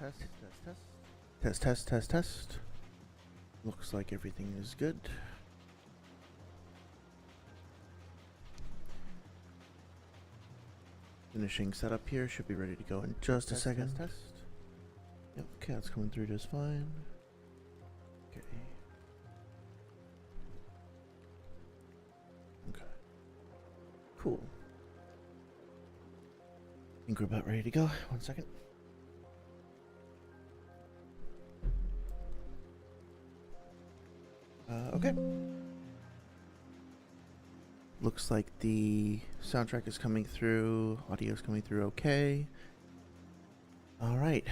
test, test, test. Test, test, test, test. Looks like everything is good. Finishing setup here, should be ready to go in just a second. Test. Yep, okay, that's coming through just fine. Okay. Okay. Cool. I think we're about ready to go. 1 second. Okay. Looks like the soundtrack is coming through, audio is coming through okay. All right.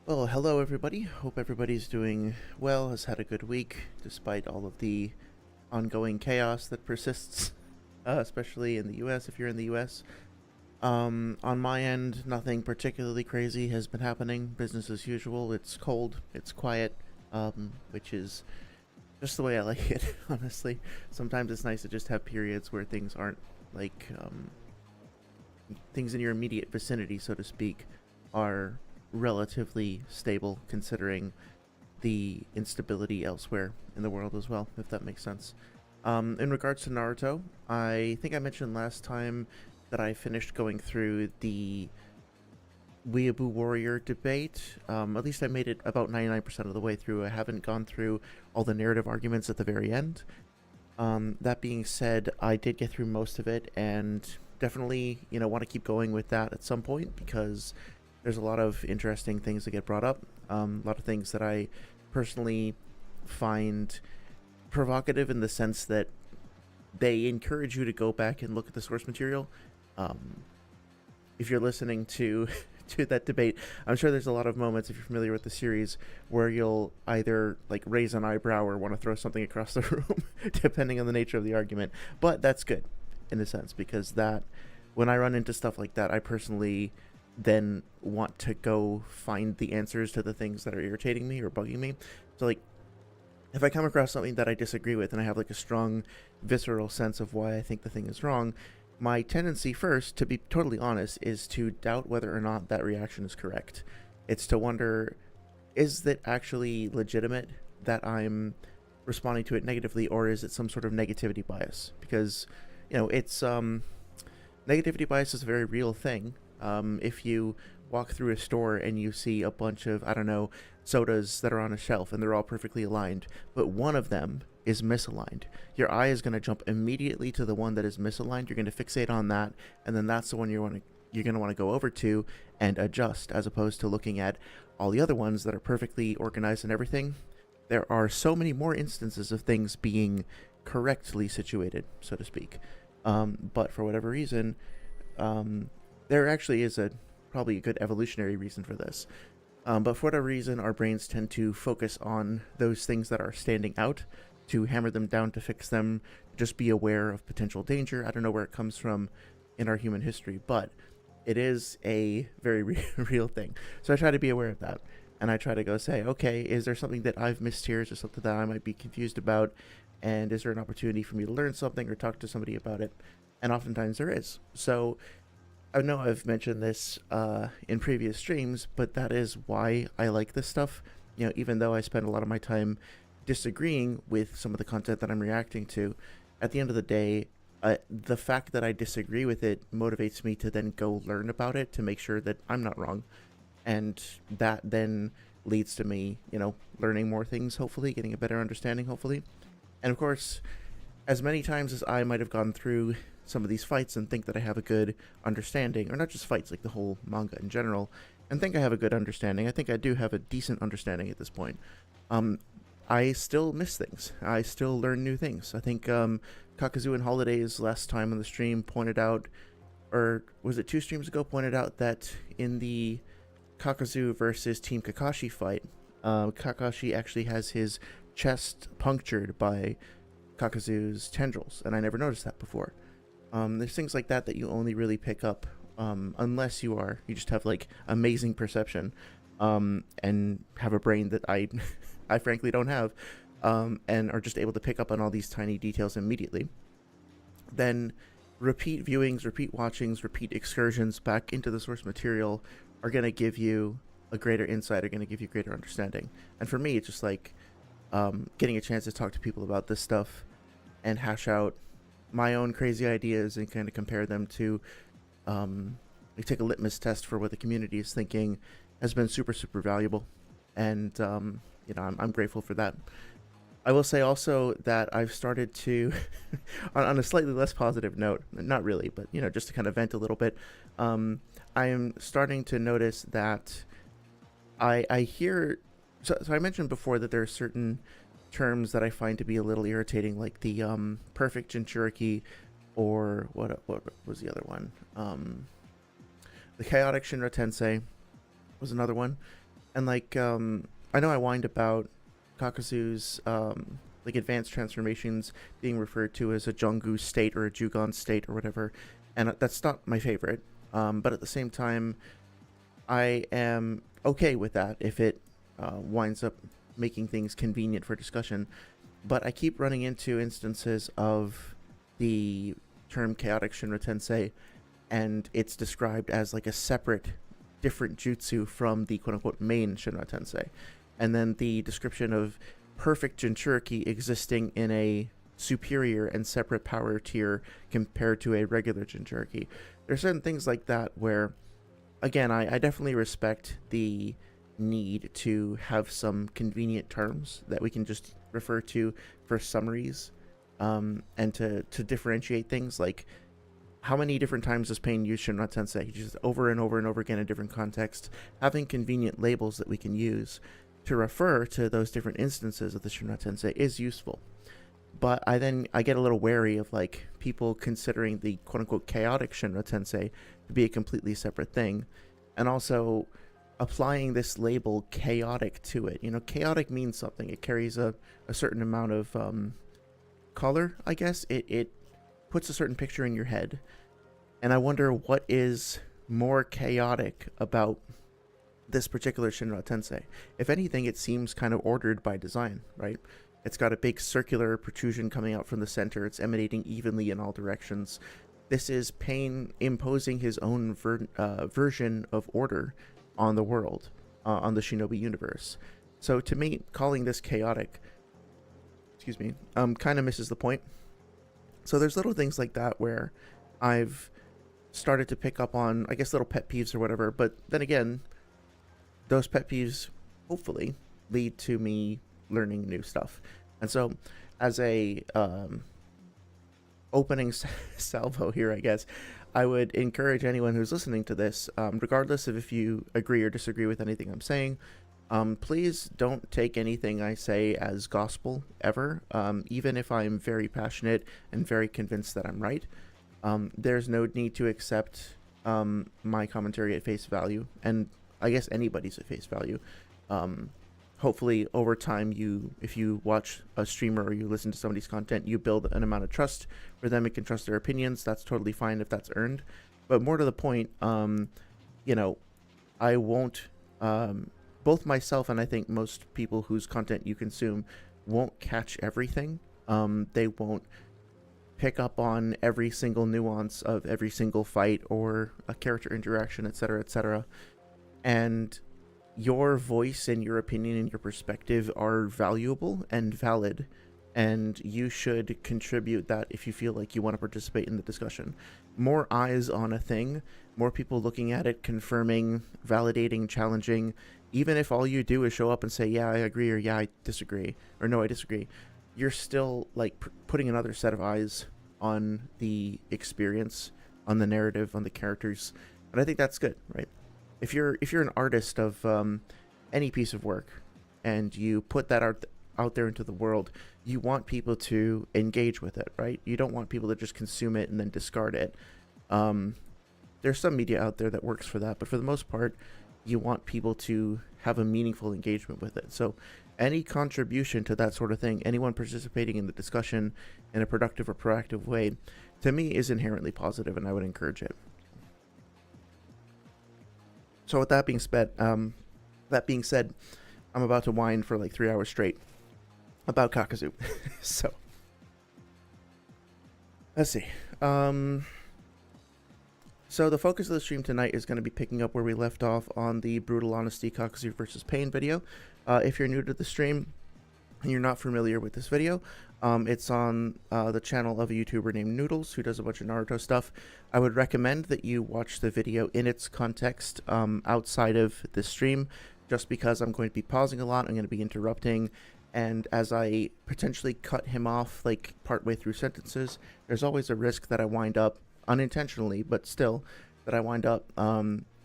Well, hello everybody. Hope everybody's doing well, has had a good week, despite all of the ongoing chaos that persists, especially in the US, if you're in the US. On my end, nothing particularly crazy has been happening. Business as usual. It's cold, it's quiet, which is just the way I like it, honestly. Sometimes it's nice to just have periods where things aren't like, things in your immediate vicinity, so to speak, are relatively stable, considering the instability elsewhere in the world as well, if that makes sense. In regards to Naruto, I think I mentioned last time that I finished going through the Weeaboo Warrior debate. At least I made it about 99% of the way through. I haven't gone through all the narrative arguments at the very end. That being said, I did get through most of it, and definitely, want to keep going with that at some point, because there's a lot of interesting things that get brought up. A lot of things that I personally find provocative in the sense that they encourage you to go back and look at the source material. If you're listening to that debate, I'm sure there's a lot of moments, if you're familiar with the series, where you'll either like raise an eyebrow or want to throw something across the room, depending on the nature of the argument. But that's good in a sense, because that when I run into stuff like that, I personally then want to go find the answers to the things that are irritating me or bugging me. So like, if I come across something that I disagree with and I have like a strong visceral sense of why I think the thing is wrong, my tendency first, to be totally honest, is to doubt whether or not that reaction is correct. It's to wonder, is it actually legitimate that I'm responding to it negatively, or is it some sort of negativity bias? Because, it's, negativity bias is a very real thing. If you walk through a store and you see a bunch of, sodas that are on a shelf and they're all perfectly aligned, but one of them is misaligned, your eye is going to jump immediately to the one that is misaligned. You're going to fixate on that, and then that's the one you're going to want to go over to and adjust, as opposed to looking at all the other ones that are perfectly organized and everything. There are so many more instances of things being correctly situated, so to speak. But for whatever reason, there actually is probably a good evolutionary reason for this. But for whatever reason, our brains tend to focus on those things that are standing out, to hammer them down, to fix them, just be aware of potential danger. I don't know where it comes from in our human history, but it is a very real thing. So I try to be aware of that, and I try to go say, okay, is there something that I've missed here? Is there something that I might be confused about? And is there an opportunity for me to learn something or talk to somebody about it? And oftentimes there is. So I know I've mentioned this in previous streams, but that is why I like this stuff. Even though I spend a lot of my time disagreeing with some of the content that I'm reacting to, at the end of the day, the fact that I disagree with it motivates me to then go learn about it, to make sure that I'm not wrong. And that then leads to me, learning more things, hopefully, getting a better understanding, hopefully. And of course, as many times as I might have gone through some of these fights and think that I have a good understanding, or not just fights, like the whole manga in general, and think I have a good understanding, I think I do have a decent understanding at this point, I still miss things. I still learn new things. I think Kakuzu and Holidays last time on the stream pointed out, or was it 2 streams ago, pointed out that in the Kakuzu versus Team Kakashi fight, Kakashi actually has his chest punctured by Kakuzu's tendrils, and I never noticed that before. There's things like that you only really pick up unless you just have like amazing perception, and have a brain that I frankly don't have, and are just able to pick up on all these tiny details immediately. Then repeat viewings, repeat watchings, repeat excursions back into the source material are going to give you a greater insight, are going to give you greater understanding. And for me, it's just like getting a chance to talk to people about this stuff and hash out my own crazy ideas and kind of compare them to like take a litmus test for what the community is thinking has been super, super valuable. And, you know, I'm grateful for that. I will say also that I've started to, on a slightly less positive note, not really, but, you know, just to kind of vent a little bit, I am starting to notice that I hear, so I mentioned before that there are certain terms that I find to be a little irritating, like the perfect Jinchuriki, or what was the other one? The chaotic Shinra Tensei was another one. And like, I know I whined about Kakuzu's like advanced transformations being referred to as a Jongu state or a Jugon state or whatever, and that's not my favorite. But at the same time, I am okay with that if it winds up making things convenient for discussion. But I keep running into instances of the term chaotic Shinra Tensei, and it's described as like a separate, different jutsu from the quote-unquote main Shinra Tensei. And then the description of perfect Jinchuriki existing in a superior and separate power tier compared to a regular Jinchuriki. There are certain things like that where, again, I definitely respect the need to have some convenient terms that we can just refer to for summaries, and to differentiate things. Like, how many different times does Pain use Shinra Tensei? Just over and over and over again in different contexts. Having convenient labels that we can use to refer to those different instances of the Shinra Tensei is useful. But I get a little wary of like people considering the quote-unquote chaotic Shinra Tensei to be a completely separate thing, and also applying this label chaotic to it. You know, chaotic means something. It carries a certain amount of color, I guess. It puts a certain picture in your head. And I wonder what is more chaotic about this particular Shinra Tensei. If anything, it seems kind of ordered by design, right? It's got a big circular protrusion coming out from the center. It's emanating evenly in all directions. This is Pain imposing his own version of order on the world, on the Shinobi universe. So to me, calling this chaotic, kind of misses the point. So there's little things like that where I've started to pick up on, I guess, little pet peeves or whatever. But then again, those pet peeves hopefully lead to me learning new stuff. And so as a opening salvo here, I guess, I would encourage anyone who's listening to this, regardless of if you agree or disagree with anything I'm saying, please don't take anything I say as gospel ever, even if I'm very passionate and very convinced that I'm right. There's no need to accept my commentary at face value, and I guess anybody's at face value. Hopefully over time, if you watch a streamer or you listen to somebody's content, you build an amount of trust for them and can trust their opinions. That's totally fine if that's earned. But more to the point, you know, I won't, both myself and I think most people whose content you consume won't catch everything. They won't pick up on every single nuance of every single fight or a character interaction, etc., etc. And your voice and your opinion and your perspective are valuable and valid, and you should contribute that if you feel like you want to participate in the discussion. More eyes on a thing, more people looking at it, confirming, validating, challenging, even if all you do is show up and say, yeah, I agree, or yeah, I disagree, or no, I disagree, you're still like putting another set of eyes on the experience, on the narrative, on the characters, and I think that's good, right? If you're an artist of any piece of work and you put that out there into the world, you want people to engage with it, right? You don't want people to just consume it and then discard it. There's some media out there that works for that, but for the most part, you want people to have a meaningful engagement with it. So any contribution to that sort of thing, anyone participating in the discussion in a productive or proactive way, to me is inherently positive, and I would encourage it. So with that being said, I'm about to whine for like 3 hours straight about Kakuzu. So let's see. So the focus of the stream tonight is going to be picking up where we left off on the Brutal Honesty Kakuzu versus Pain video. If you're new to the stream and you're not familiar with this video, it's on the channel of a YouTuber named Noodles, who does a bunch of Naruto stuff. I would recommend that you watch the video in its context outside of the stream, just because I'm going to be pausing a lot, I'm going to be interrupting, and as I potentially cut him off like partway through sentences, there's always a risk that I wind up unintentionally, but still, that I wind up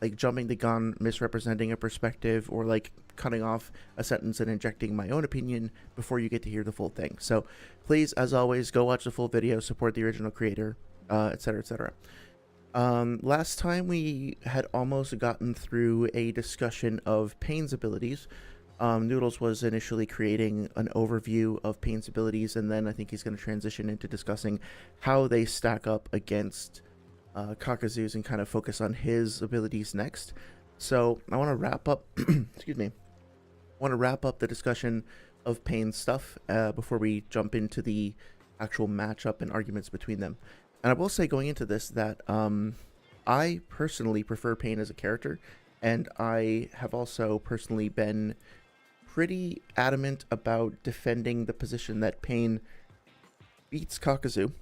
like jumping the gun, misrepresenting a perspective, or like cutting off a sentence and injecting my own opinion before you get to hear the full thing. So please, as always, go watch the full video, support the original creator, etc., etc. Last time we had almost gotten through a discussion of Pain's abilities. Noodles was initially creating an overview of Pain's abilities, and then I think he's going to transition into discussing how they stack up against Kakuzu's and kind of focus on his abilities next. So I want to wrap up, excuse me, I want to wrap up the discussion of Pain's stuff before we jump into the actual matchup and arguments between them. And I will say going into this that I personally prefer Pain as a character, and I have also personally been pretty adamant about defending the position that Pain beats Kakuzu.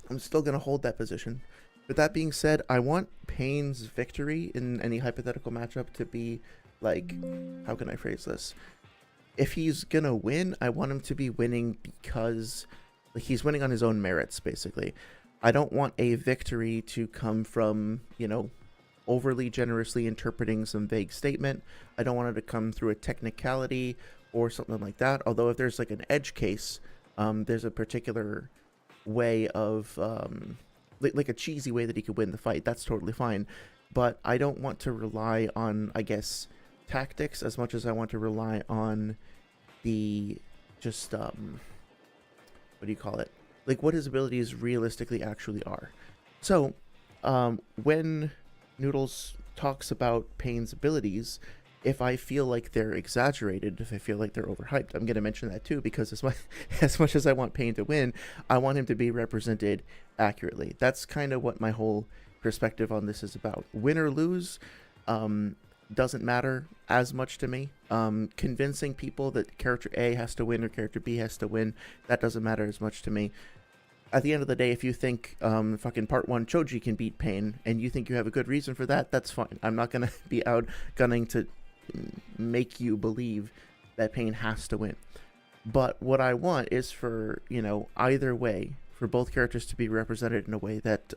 I'm still going to hold that position. With that being said, I want Pain's victory in any hypothetical matchup to be like, how can I phrase this? If he's going to win, I want him to be winning because like, he's winning on his own merits, basically. I don't want a victory to come from, you know, overly generously interpreting some vague statement. I don't want it to come through a technicality or something like that. Although if there's like an edge case, there's a particular way of like a cheesy way that he could win the fight. That's totally fine. But I don't want to rely on, I guess, tactics as much as I want to rely on the just what do you call it? Like what his abilities realistically actually are. So when Noodles talks about Pain's abilities, if I feel like they're exaggerated, if I feel like they're overhyped, I'm going to mention that too, because as much as I want Pain to win, I want him to be represented accurately. That's kind of what my whole perspective on this is about. Win or lose doesn't matter as much to me. Convincing people that character A has to win or character B has to win, that doesn't matter as much to me. At the end of the day, if you think fucking part 1 Choji can beat Pain and you think you have a good reason for that, that's fine. I'm not going to be out gunning to make you believe that Pain has to win. But what I want is for, you know, either way, for both characters to be represented in a way that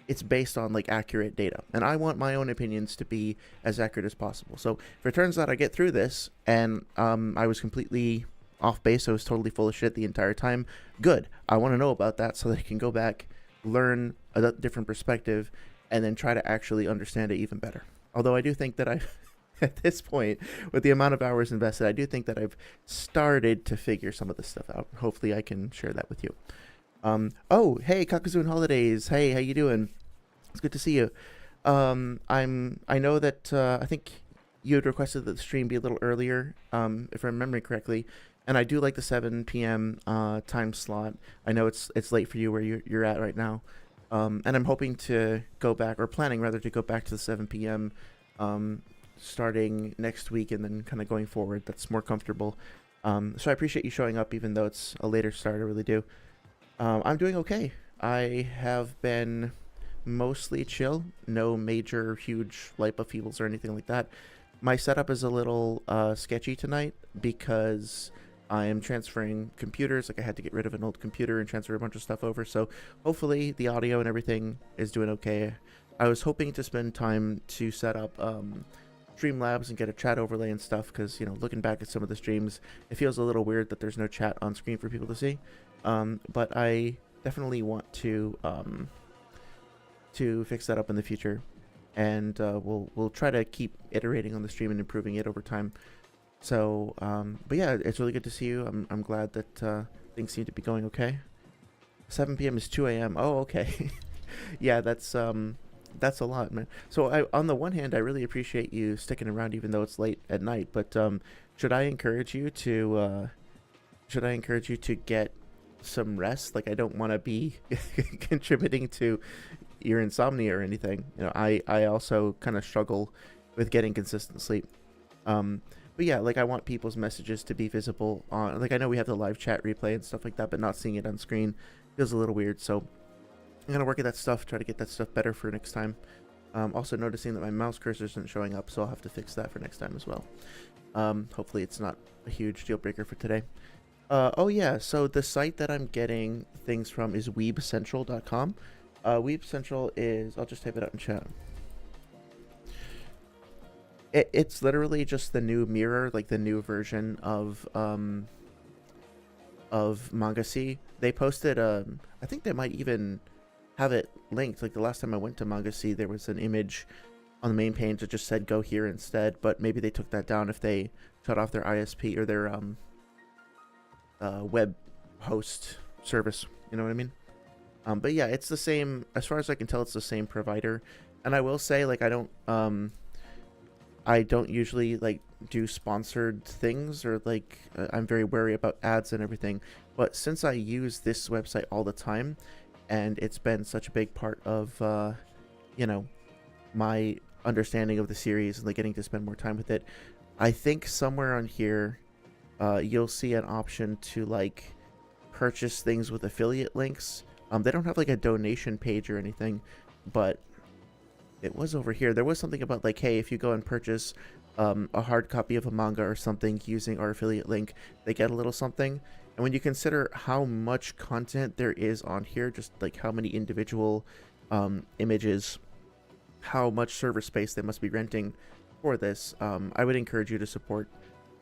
it's based on like accurate data. And I want my own opinions to be as accurate as possible. So if it turns out I get through this and I was completely off base, I was totally full of shit the entire time, good. I want to know about that so that I can go back, learn a different perspective, and then try to actually understand it even better. Although I do think that I've, at this point, with the amount of hours invested, I do think that I've started to figure some of this stuff out. Hopefully I can share that with you. Oh, hey, Kakuzu and Holidays. Hey, how you doing? It's good to see you. I know that I think you had requested that the stream be a little earlier, if I'm remembering correctly. And I do like the 7 p.m. Time slot. I know it's late for you where you're at right now. And I'm hoping to go back, or planning rather, to go back to the 7 p.m. Starting next week and then kind of going forward. That's more comfortable. So I appreciate you showing up even though it's a later start. I really do. I'm doing okay. I have been mostly chill. No major huge light upheavals or anything like that. My setup is a little sketchy tonight because I am transferring computers. Like I had to get rid of an old computer and transfer a bunch of stuff over. So hopefully the audio and everything is doing okay. I was hoping to spend time to set up Streamlabs and get a chat overlay and stuff because, you know, looking back at some of the streams, it feels a little weird that there's no chat on screen for people to see. But I definitely want to fix that up in the future. And we'll try to keep iterating on the stream and improving it over time. So, but yeah, it's really good to see you. I'm glad that things seem to be going okay. 7 p.m. is 2 a.m. Oh, okay. Yeah, that's a lot, man. So on the one hand, I really appreciate you sticking around even though it's late at night. But should I encourage you to get some rest? Like, I don't want to be contributing to your insomnia or anything. You know, I also kind of struggle with getting consistent sleep. But yeah, like I want people's messages to be visible on, like I know we have the live chat replay and stuff like that, but not seeing it on screen feels a little weird. So I'm gonna work at that stuff, try to get that stuff better for next time. Also noticing that my mouse cursor isn't showing up, so I'll have to fix that for next time as well. Hopefully it's not a huge deal breaker for today. Oh yeah, so the site that I'm getting things from is weebcentral.com. Weeb Central is, I'll just type it out in chat. It's literally just the new mirror, like the new version of Manga C. They posted, I think they might even have it linked. Like the last time I went to Manga C, there was an image on the main page that just said go here instead, but maybe they took that down if they shut off their ISP or their web host service, you know what I mean? But yeah, it's the same, as far as I can tell, it's the same provider. And I will say, like, I don't usually like do sponsored things, or like I'm very wary about ads and everything, but since I use this website all the time and it's been such a big part of you know, my understanding of the series and like getting to spend more time with it, I think somewhere on here you'll see an option to like purchase things with affiliate links. They don't have like a donation page or anything, but it was over here. There was something about like, hey, if you go and purchase a hard copy of a manga or something using our affiliate link, they get a little something. And when you consider how much content there is on here, just like how many individual images, how much server space they must be renting for this, I would encourage you to support,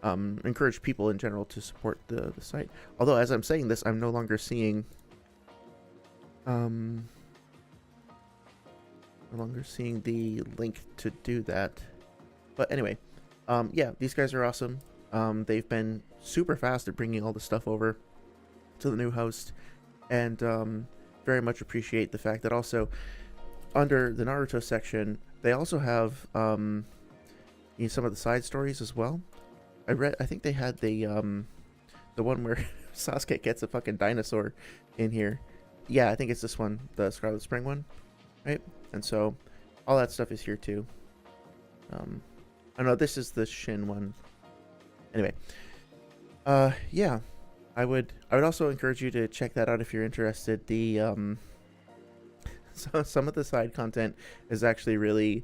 encourage people in general to support the site. Although as I'm saying this, I'm no longer seeing no longer seeing the link to do that. But anyway, yeah, these guys are awesome. They've been super fast at bringing all the stuff over to the new host, and very much appreciate the fact that also under the Naruto section they also have some of the side stories as well. I think they had the one where Sasuke gets a fucking dinosaur in here. Yeah, I think it's this one, the Scarlet Spring one, right? And so all that stuff is here too. Oh no, this is the Shin one. Anyway, yeah, I would also encourage you to check that out if you're interested. The so some of the side content is actually really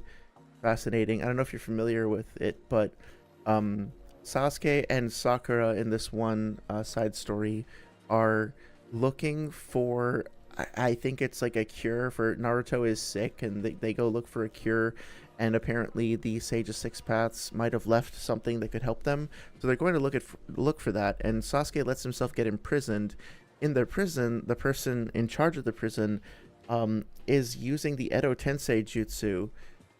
fascinating. I don't know if you're familiar with it, but Sasuke and Sakura in this one side story are looking for, I think it's like a cure for, Naruto is sick and they go look for a cure, and apparently the Sage of Six Paths might have left something that could help them, so they're going to look for that. And Sasuke lets himself get imprisoned. In the prison, the person in charge of the prison is using the Edo Tensei jutsu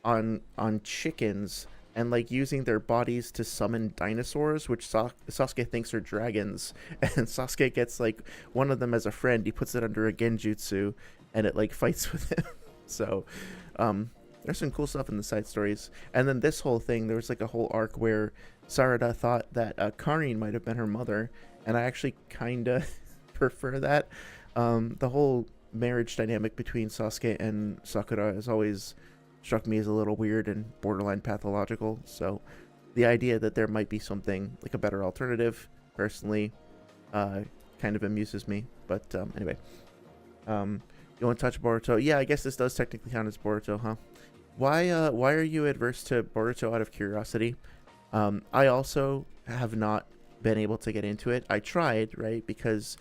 on chickens, and like using their bodies to summon dinosaurs, which Sasuke thinks are dragons. And Sasuke gets like one of them as a friend. He puts it under a genjutsu, and it like fights with him. So there's some cool stuff in the side stories. And then this whole thing, there was like a whole arc where Sarada thought that Karin might have been her mother, and I actually kind of prefer that. The whole marriage dynamic between Sasuke and Sakura has always struck me as a little weird and borderline pathological, so the idea that there might be something like a better alternative, personally, kind of amuses me. But anyway, you want to touch Boruto? Yeah, I guess this does technically count as Boruto, huh? Why are you adverse to Boruto out of curiosity? I also have not been able to get into it. I tried, right, because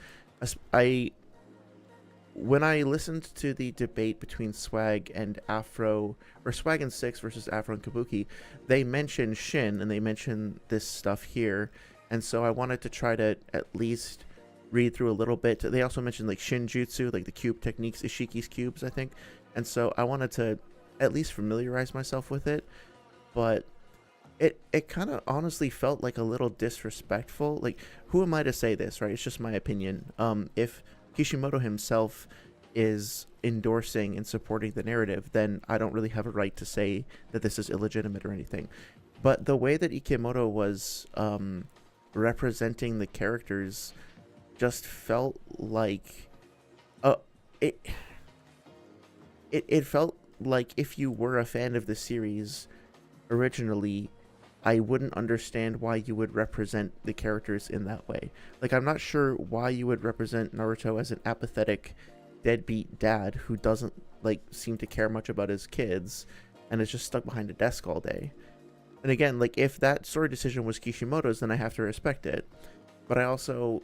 when I listened to the debate between Swag and Afro, or Swag and Six versus Afro and Kabuki, they mentioned Shin, and they mentioned this stuff here, and so I wanted to try to at least read through a little bit. They also mentioned like Shin Jutsu, like the cube techniques, Ishiki's cubes, I think, and so I wanted to at least familiarize myself with it, but it kind of honestly felt like a little disrespectful. Like, who am I to say this, right? It's just my opinion. If Kishimoto himself is endorsing and supporting the narrative, then I don't really have a right to say that this is illegitimate or anything. But the way that Ikimoto was representing the characters just felt like it felt like if you were a fan of the series originally, I wouldn't understand why you would represent the characters in that way. Like, I'm not sure why you would represent Naruto as an apathetic, deadbeat dad who doesn't, like, seem to care much about his kids and is just stuck behind a desk all day. And again, like, if that story decision was Kishimoto's, then I have to respect it. But I also,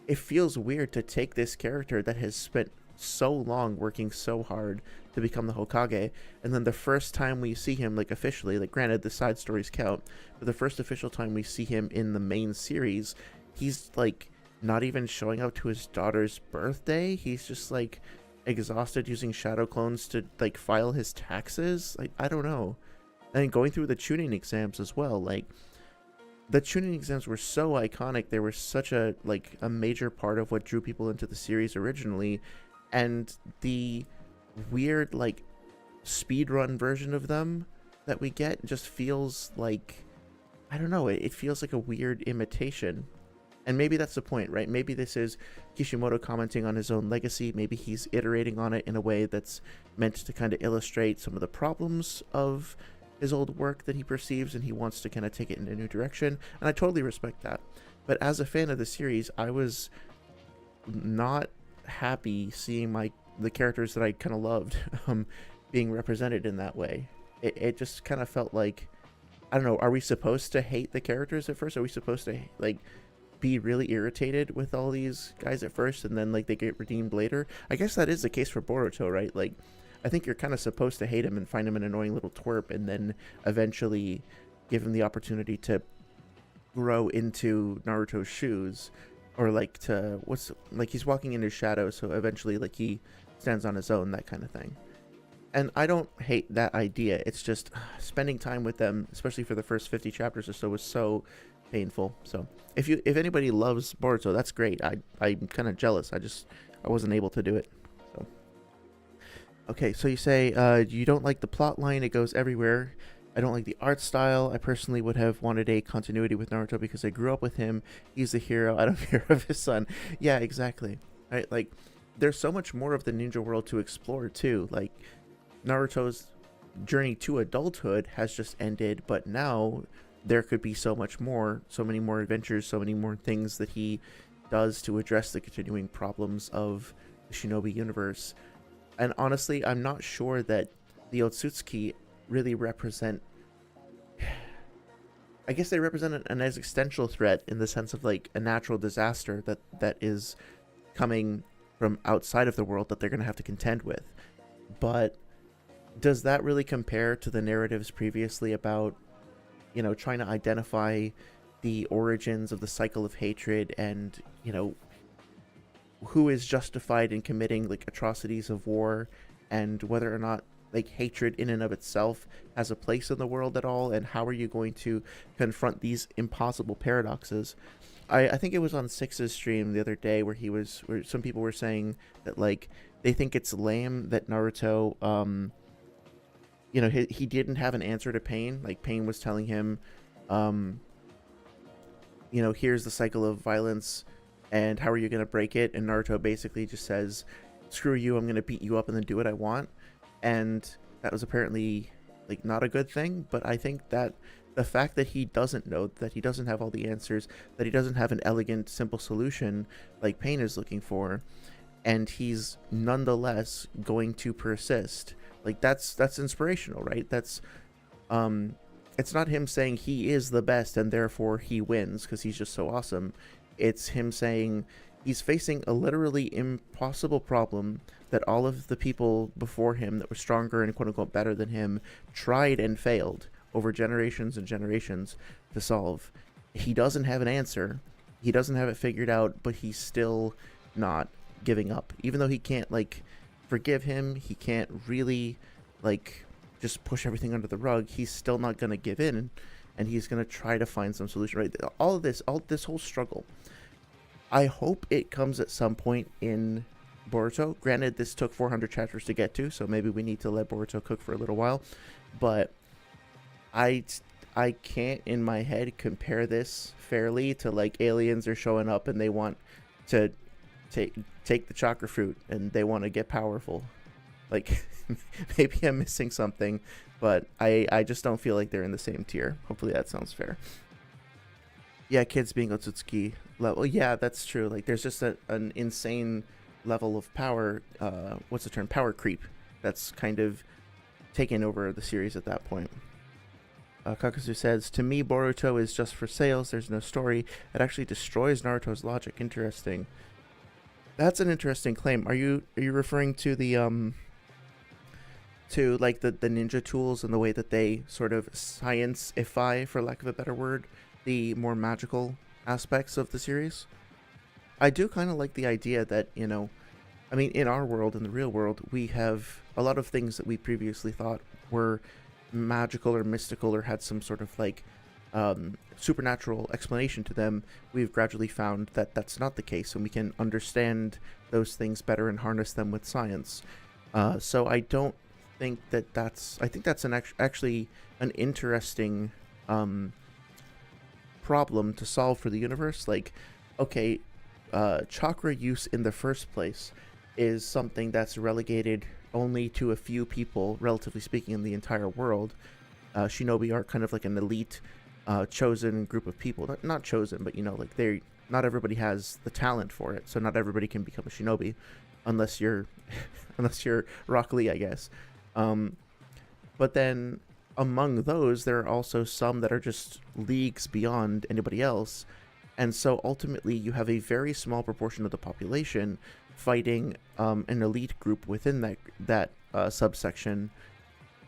it feels weird to take this character that has spent so long working so hard to become the Hokage, and then the first time we see him, like, officially, like, granted the side stories count, but the first official time we see him in the main series, he's like not even showing up to his daughter's birthday. He's just like exhausted using shadow clones to like file his taxes. Like, I don't know. And going through the tuning exams as well, like, the tuning exams were so iconic. They were such a, like, a major part of what drew people into the series originally, and the weird, like, speedrun version of them that we get just feels like, I don't know, it feels like a weird imitation. And maybe that's the point, right? Maybe this is Kishimoto commenting on his own legacy. Maybe he's iterating on it in a way that's meant to kind of illustrate some of the problems of his old work that he perceives, and he wants to kind of take it in a new direction. And I totally respect that. But as a fan of the series, I was not happy seeing the characters that I kind of loved being represented in that way. It just kind of felt like, I don't know, are we supposed to hate the characters at first? Are we supposed to, like, be really irritated with all these guys at first and then, like, they get redeemed later? I guess that is the case for Boruto, right? Like, I think you're kind of supposed to hate him and find him an annoying little twerp, and then eventually give him the opportunity to grow into Naruto's shoes, or like to he's walking in his shadow, so eventually, like, he stands on his own, that kind of thing. And I don't hate that idea. It's just spending time with them, especially for the first 50 chapters or so, was so painful. So if anybody loves Boruto, that's great. I'm kind of jealous. I wasn't able to do it. So okay, so you say you don't like the plot line, it goes everywhere. I don't like the art style. I personally would have wanted a continuity with Naruto because I grew up with him. He's the hero. I don't care of his son. Yeah, exactly. Right? Like, there's so much more of the ninja world to explore too. Like, Naruto's journey to adulthood has just ended, but now there could be so much more, so many more adventures, so many more things that he does to address the continuing problems of the Shinobi universe. And honestly, I'm not sure that the Otsutsuki really represent, I guess they represent an existential threat in the sense of, like, a natural disaster that is coming from outside of the world that they're going to have to contend with. But does that really compare to the narratives previously about, you know, trying to identify the origins of the cycle of hatred and, you know, who is justified in committing, like, atrocities of war, and whether or not, like, hatred in and of itself has a place in the world at all, and how are you going to confront these impossible paradoxes? I think it was on Six's stream the other day where some people were saying that, like, they think it's lame that Naruto, you know, he didn't have an answer to Pain. Like, Pain was telling him, you know, here's the cycle of violence, and how are you going to break it? And Naruto basically just says, screw you, I'm going to beat you up and then do what I want. And that was apparently, like, not a good thing. But I think that the fact that he doesn't know, that he doesn't have all the answers, that he doesn't have an elegant, simple solution like Pain is looking for, and he's nonetheless going to persist, like, that's inspirational, right? That's it's not him saying he is the best and therefore he wins because he's just so awesome. It's him saying he's facing a literally impossible problem that all of the people before him that were stronger and quote-unquote better than him tried and failed over generations and generations to solve. He doesn't have an answer. He doesn't have it figured out, but he's still not giving up. Even though he can't, like, forgive him, he can't really, like, just push everything under the rug, he's still not going to give in, and he's going to try to find some solution, right? All this whole struggle, I hope it comes at some point in Boruto. Granted, this took 400 chapters to get to, so maybe we need to let Boruto cook for a little while, but I can't in my head compare this fairly to, like, aliens are showing up and they want to take the chakra fruit and they want to get powerful. Like, maybe I'm missing something, but I just don't feel like they're in the same tier. Hopefully that sounds fair. Yeah, kids being Otsutsuki level. Yeah, that's true. Like, there's just an insane level of power. What's the term? Power creep. That's kind of taken over the series at that point. Kakuzu says, "To me, Boruto is just for sales. There's no story. It actually destroys Naruto's logic." Interesting. That's an interesting claim. Are you referring to the to like the ninja tools and the way that they sort of science-ify, for lack of a better word, the more magical aspects of the series? I do kind of like the idea that, I mean, in our world, in the real world, we have a lot of things that we previously thought were magical or mystical or had some sort of like supernatural explanation to them. We've gradually found that that's not the case, and we can understand those things better and harness them with science. So I don't think I think that's actually an interesting problem to solve for the universe. Like, okay, chakra use in the first place is something that's relegated only to a few people, relatively speaking, in the entire world. Shinobi are kind of like an elite, chosen group of people. Not chosen, but like not everybody has the talent for it, so not everybody can become a shinobi, unless you're unless you're Rock Lee, I guess. But then among those, there are also some that are just leagues beyond anybody else, and so ultimately you have a very small proportion of the population fighting an elite group within that subsection,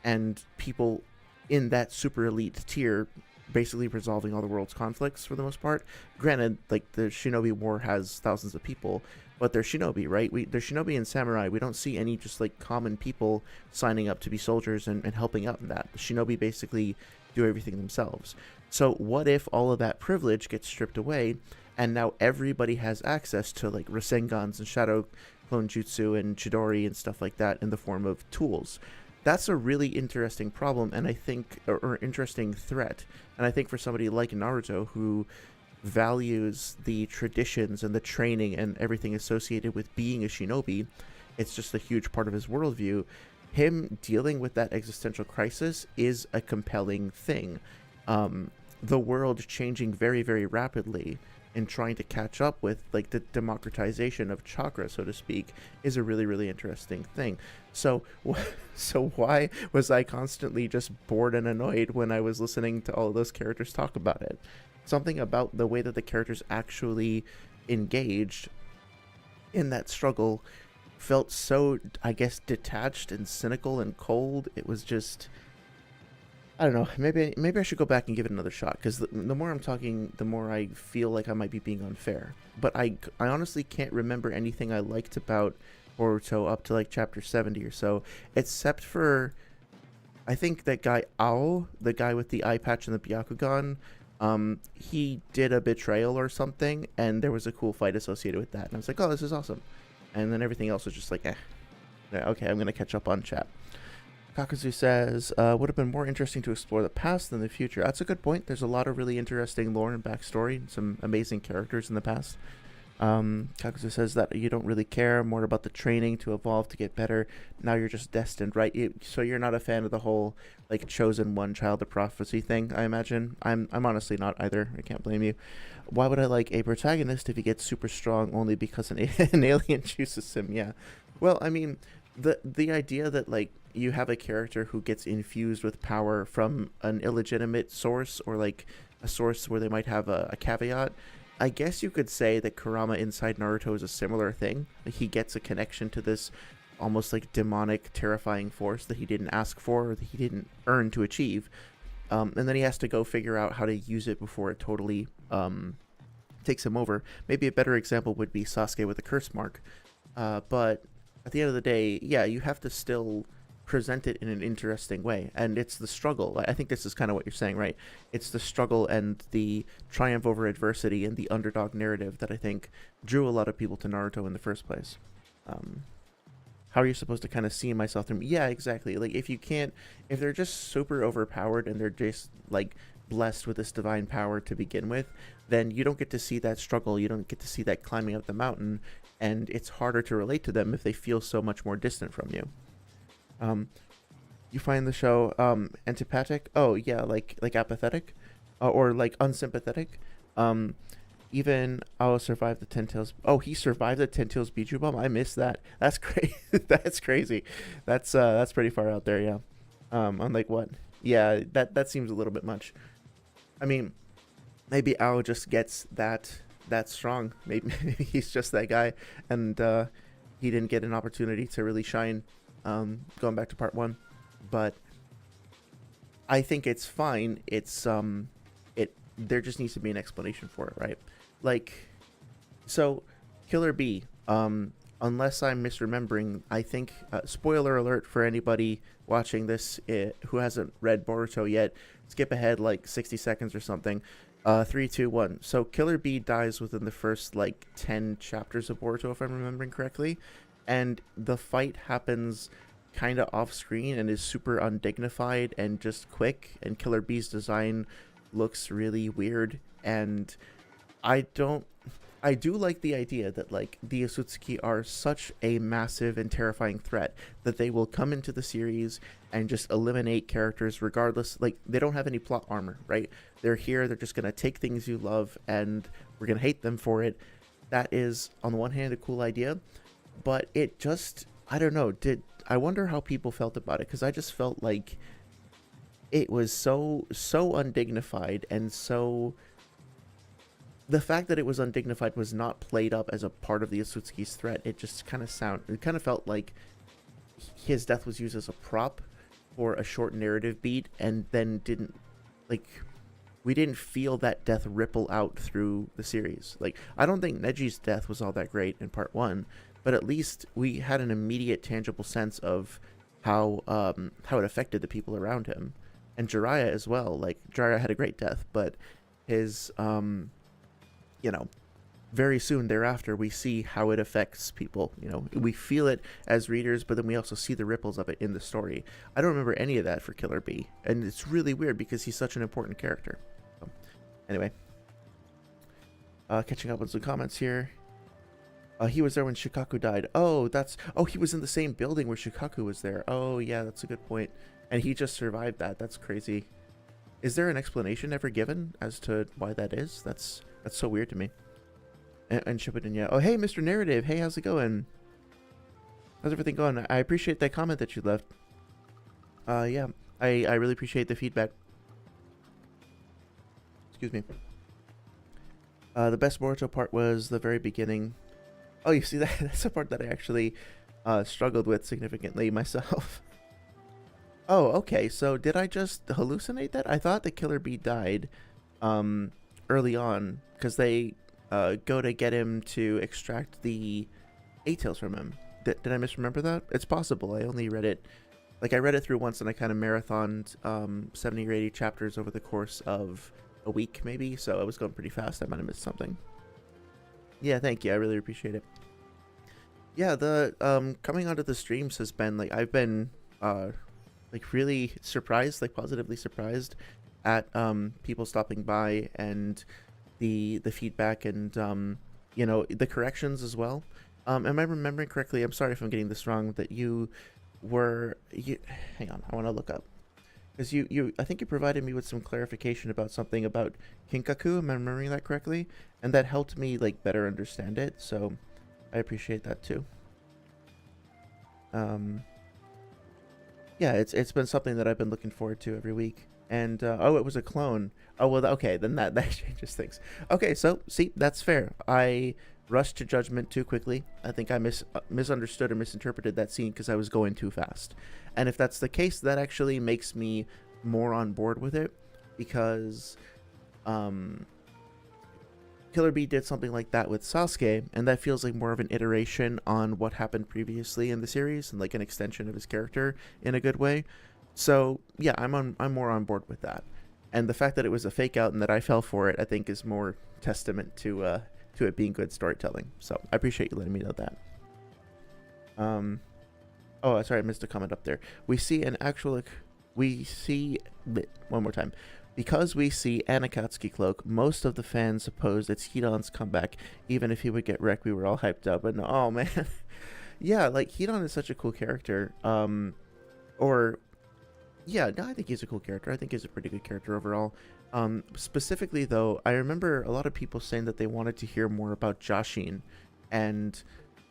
and people in that super elite tier basically resolving all the world's conflicts for the most part. Granted, like, the Shinobi War has thousands of people, but they're Shinobi, right? They're Shinobi and Samurai. We don't see any just like common people signing up to be soldiers and helping out in that. The Shinobi basically do everything themselves. So what if all of that privilege gets stripped away, and now everybody has access to like Rasengans and Shadow Clone Jutsu and Chidori and stuff like that in the form of tools? That's a really interesting problem, and I think, or interesting threat. And I think for somebody like Naruto, who values the traditions and the training and everything associated with being a shinobi, it's just a huge part of his worldview. Him dealing with that existential crisis is a compelling thing. The world changing very, very rapidly and trying to catch up with like the democratization of chakra, so to speak, is a really, really interesting thing. So why was I constantly just bored and annoyed when I was listening to all of those characters talk about it? Something about the way that the characters actually engaged in that struggle felt so, I guess, detached and cynical and cold. It was just, I don't know, maybe I should go back and give it another shot, because the more I'm talking, the more I feel like I might be being unfair. But I honestly can't remember anything I liked about Boruto up to like chapter 70 or so, except for, I think that guy Ao, the guy with the eye patch and the Byakugan, he did a betrayal or something, and there was a cool fight associated with that, and I was like, oh, this is awesome. And then everything else was just like, yeah, okay, I'm gonna catch up on chat. Kakuzu says, would have been more interesting to explore the past than the future. That's a good point. There's a lot of really interesting lore and backstory, and some amazing characters in the past. Kakuzu says that you don't really care, more about the training to evolve, to get better. Now you're just destined, right? So you're not a fan of the whole like chosen one, child of prophecy thing, I imagine. I'm honestly not either. I can't blame you. Why would I like a protagonist if he gets super strong only because an alien chooses him? Yeah. Well, I mean, the idea that like you have a character who gets infused with power from an illegitimate source, or like a source where they might have a caveat. I guess you could say that Kurama inside Naruto is a similar thing. Like, he gets a connection to this almost like demonic, terrifying force that he didn't ask for, or that he didn't earn to achieve. And then he has to go figure out how to use it before it totally takes him over. Maybe a better example would be Sasuke with the curse mark. But at the end of the day, yeah, you have to still present it in an interesting way, and it's the struggle. I think this is kind of what you're saying, right? It's the struggle and the triumph over adversity and the underdog narrative that I think drew a lot of people to Naruto in the first place. How are you supposed to kind of see myself through? Yeah, exactly. Like, if they're just super overpowered and they're just like blessed with this divine power to begin with, then you don't get to see that struggle. You don't get to see that climbing up the mountain, and it's harder to relate to them if they feel so much more distant from you. Um, you find the show antipathic. Oh yeah, like apathetic, or like unsympathetic. Um, Even I'll survive the Ten Tails. Oh, he survived the Ten Tails Bijou Bomb. I missed that. That's crazy. That's crazy. That's pretty far out there. Yeah. I'm like, what? Yeah, that seems a little bit much. I mean, maybe Ao just gets that strong. Maybe he's just that guy, and he didn't get an opportunity to really shine. Going back to part one, but I think it's fine. It there just needs to be an explanation for it, right? Like, so Killer B. Unless I'm misremembering, I think spoiler alert for anybody watching this who hasn't read Boruto yet. Skip ahead like 60 seconds or something. 3, 2, 1. So Killer B dies within the first like 10 chapters of Boruto, if I'm remembering correctly, and the fight happens kind of off screen and is super undignified and just quick. And Killer B's design looks really weird, and I don't. I do like the idea that like the Osutsuki are such a massive and terrifying threat that they will come into the series and just eliminate characters regardless. Like, they don't have any plot armor, right? They're here, they're just gonna take things you love and we're gonna hate them for it. That is on the one hand a cool idea, but it just, I don't know, I wonder how people felt about it, because I just felt like it was so undignified, and so the fact that it was undignified was not played up as a part of the Osutsuki's threat. It just kind of felt like his death was used as a prop for a short narrative beat, and then we didn't feel that death ripple out through the series. Like, I don't think Neji's death was all that great in part one, but at least we had an immediate tangible sense of how it affected the people around him. And Jiraiya as well. Like, Jiraiya had a great death, but his very soon thereafter, we see how it affects people. We feel it as readers, but then we also see the ripples of it in the story. I don't remember any of that for Killer B, and it's really weird because he's such an important character. So, anyway, catching up with some comments here. He was there when Shikaku died. Oh, he was in the same building where Shikaku was there. Oh, yeah, that's a good point. And he just survived that. That's crazy. Is there an explanation ever given as to why that is? That's so weird to me. And Shippuden, yeah. Oh, hey, Mr. Narrative. Hey, how's it going? How's everything going? I appreciate that comment that you left. Yeah, I really appreciate the feedback. Excuse me. The best Boruto part was the very beginning. Oh, you see, that's a part that I actually struggled with significantly myself. Oh, okay. So did I just hallucinate that? I thought the Killer Bee died early on because they go to get him to extract the 8 tails from him. Did I misremember that? It's possible. I only read it, I read it through once, and I kind of marathoned 70 or 80 chapters over the course of a week, maybe. So I was going pretty fast. I might have missed something. Yeah, thank you. I really appreciate it. Yeah, the coming onto the streams has been I've been really surprised, positively surprised at people stopping by, and the feedback, and the corrections as well. Am I remembering correctly? I'm sorry if I'm getting this wrong. That you hang on, I want to look up, because I think you provided me with some clarification about something about Kinkaku. Am I remembering that correctly? And that helped me better understand it. So I appreciate that too. Yeah, it's been something that I've been looking forward to every week. And oh, it was a clone. Oh, well, okay, then that changes things. Okay, so see, that's fair. I rushed to judgment too quickly. I think I misunderstood or misinterpreted that scene because I was going too fast. And if that's the case, that actually makes me more on board with it, because Killer Bee did something like that with Sasuke, and that feels like more of an iteration on what happened previously in the series, and an extension of his character in a good way. So yeah, I'm more on board with that. And the fact that it was a fake out and that I fell for it, I think, is more testament to it being good storytelling. So I appreciate you letting me know that. Oh, sorry, I missed a comment up there. We see one more time. Because we see an Akatsuki cloak, most of the fans supposed it's Hidan's comeback. Even if he would get wrecked, we were all hyped up. But no, oh man, yeah, Hidan is such a cool character. or yeah, no, I think he's a cool character. I think he's a pretty good character overall. Specifically though, I remember a lot of people saying that they wanted to hear more about Jashin, and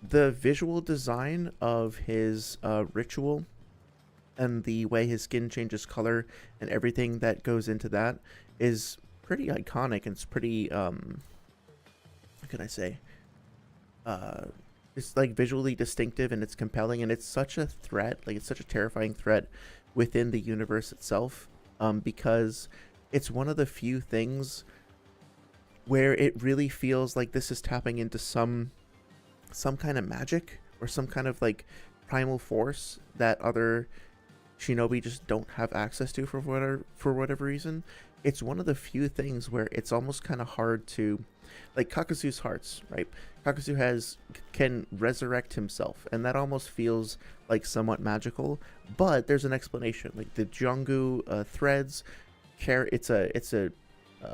the visual design of his ritual and the way his skin changes color and everything that goes into that is pretty iconic, and it's pretty what can I say? It's like visually distinctive, and it's compelling, and it's such a threat, like it's such a terrifying threat within the universe itself, because it's one of the few things where it really feels like this is tapping into some kind of magic or some kind of like primal force that other shinobi just don't have access to for whatever reason. It's one of the few things where it's almost kind of hard to, like Kakuzu's hearts, right? Kakuzu can resurrect himself, and that almost feels like somewhat magical, but there's an explanation. Like the Jongu threads it's a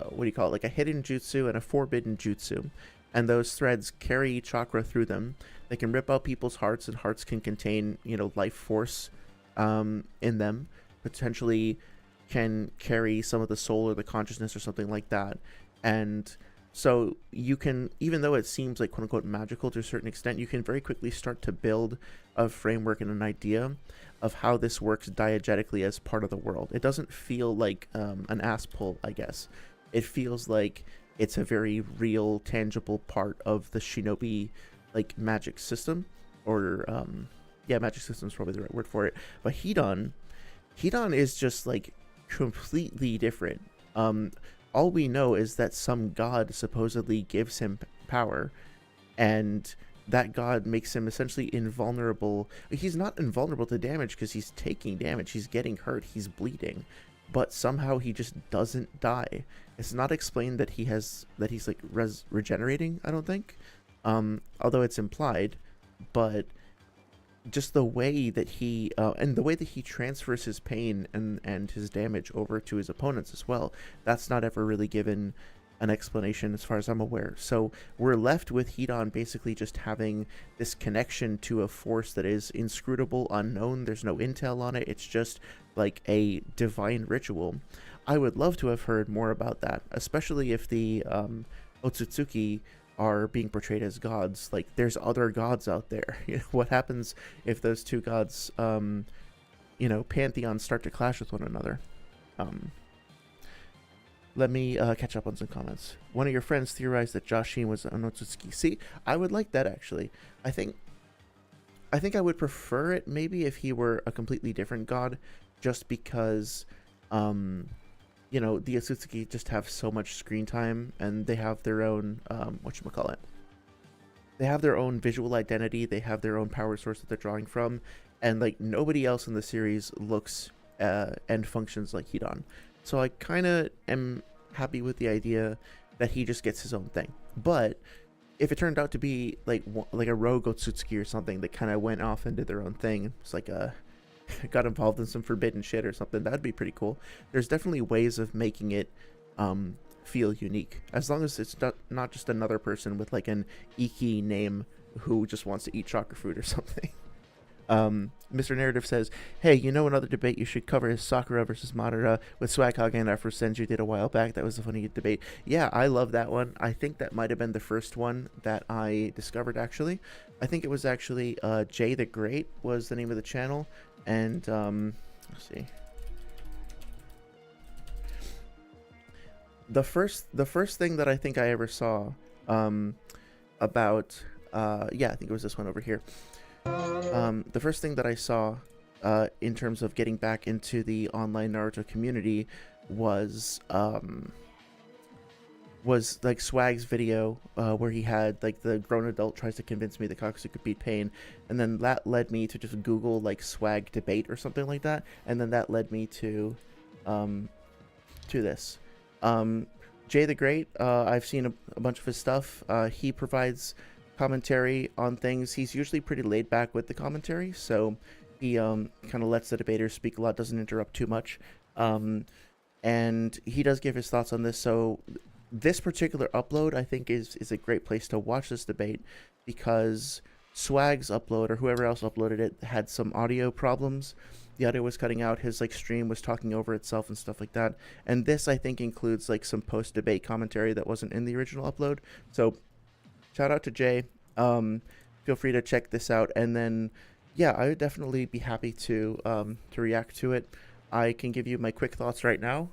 what do you call it, like a hidden jutsu and a forbidden jutsu, and those threads carry chakra through them. They can rip out people's hearts, and hearts can contain, you know, life force in them, potentially can carry some of the soul or the consciousness or something like that. And so you can, even though it seems like quote unquote magical to a certain extent, you can very quickly start to build a framework and an idea of how this works diegetically as part of the world. It doesn't feel like an ass pull, I guess. It feels like it's a very real, tangible part of the shinobi like magic system, or yeah, magic system is probably the right word for it. But Hidan is just like completely different. All we know is that some god supposedly gives him power, and that god makes him essentially invulnerable. He's not invulnerable to damage because he's taking damage, he's getting hurt, he's bleeding, but somehow he just doesn't die. It's not explained that he's like regenerating, I don't think, although it's implied. But just the way that he and the way that he transfers his pain and his damage over to his opponents as well, that's not ever really given an explanation as far as I'm aware. So we're left with Hidan basically just having this connection to a force that is inscrutable, unknown. There's no intel on it. It's just like a divine ritual. I would love to have heard more about that, especially if the Otsutsuki are being portrayed as gods. Like, there's other gods out there. You know, what happens if those two gods, you know, pantheons start to clash with one another? Let me catch up on some comments. One of your friends theorized that Jashin was an Otsutsuki. See, I would like that, actually. I think I would prefer it maybe if he were a completely different god, just because you know, the Otsutsuki just have so much screen time, and they have their own whatchamacallit. They have their own visual identity, they have their own power source that they're drawing from, and like nobody else in the series looks and functions like Hidan. So I kind of am happy with the idea that he just gets his own thing. But if it turned out to be like a rogue Otsutsuki or something that kind of went off and did their own thing, it's like got involved in some forbidden shit or something, that'd be pretty cool. There's definitely ways of making it feel unique, as long as it's not just another person with like an Iki name who just wants to eat chakra fruit or something. Mr. Narrative says, hey, you know, another debate you should cover is Sakura versus Madara with Swag Hog and Afro Senju did a while back. That was a funny debate. Yeah, I love that one. I think that might have been the first one that I discovered, actually. I think it was actually Jay the Great was the name of the channel. And let's see. The first thing that I think I ever saw about yeah, I think it was this one over here. The first thing that I saw in terms of getting back into the online Naruto community was like Swag's video where he had like the grown adult tries to convince me that Kakuzu could beat pain, and then that led me to just Google like Swag debate or something like that, and then that led me to this. Jay the Great, I've seen a bunch of his stuff. He provides commentary on things. He's usually pretty laid back with the commentary, so he kind of lets the debaters speak a lot, doesn't interrupt too much, and he does give his thoughts on this. So this particular upload, I think, is a great place to watch this debate, because Swag's upload or whoever else uploaded it had some audio problems. The audio was cutting out. His like stream was talking over itself and stuff like that. And this I think includes like some post debate commentary that wasn't in the original upload. So shout out to Jay. Feel free to check this out. And then yeah, I would definitely be happy to react to it. I can give you my quick thoughts right now.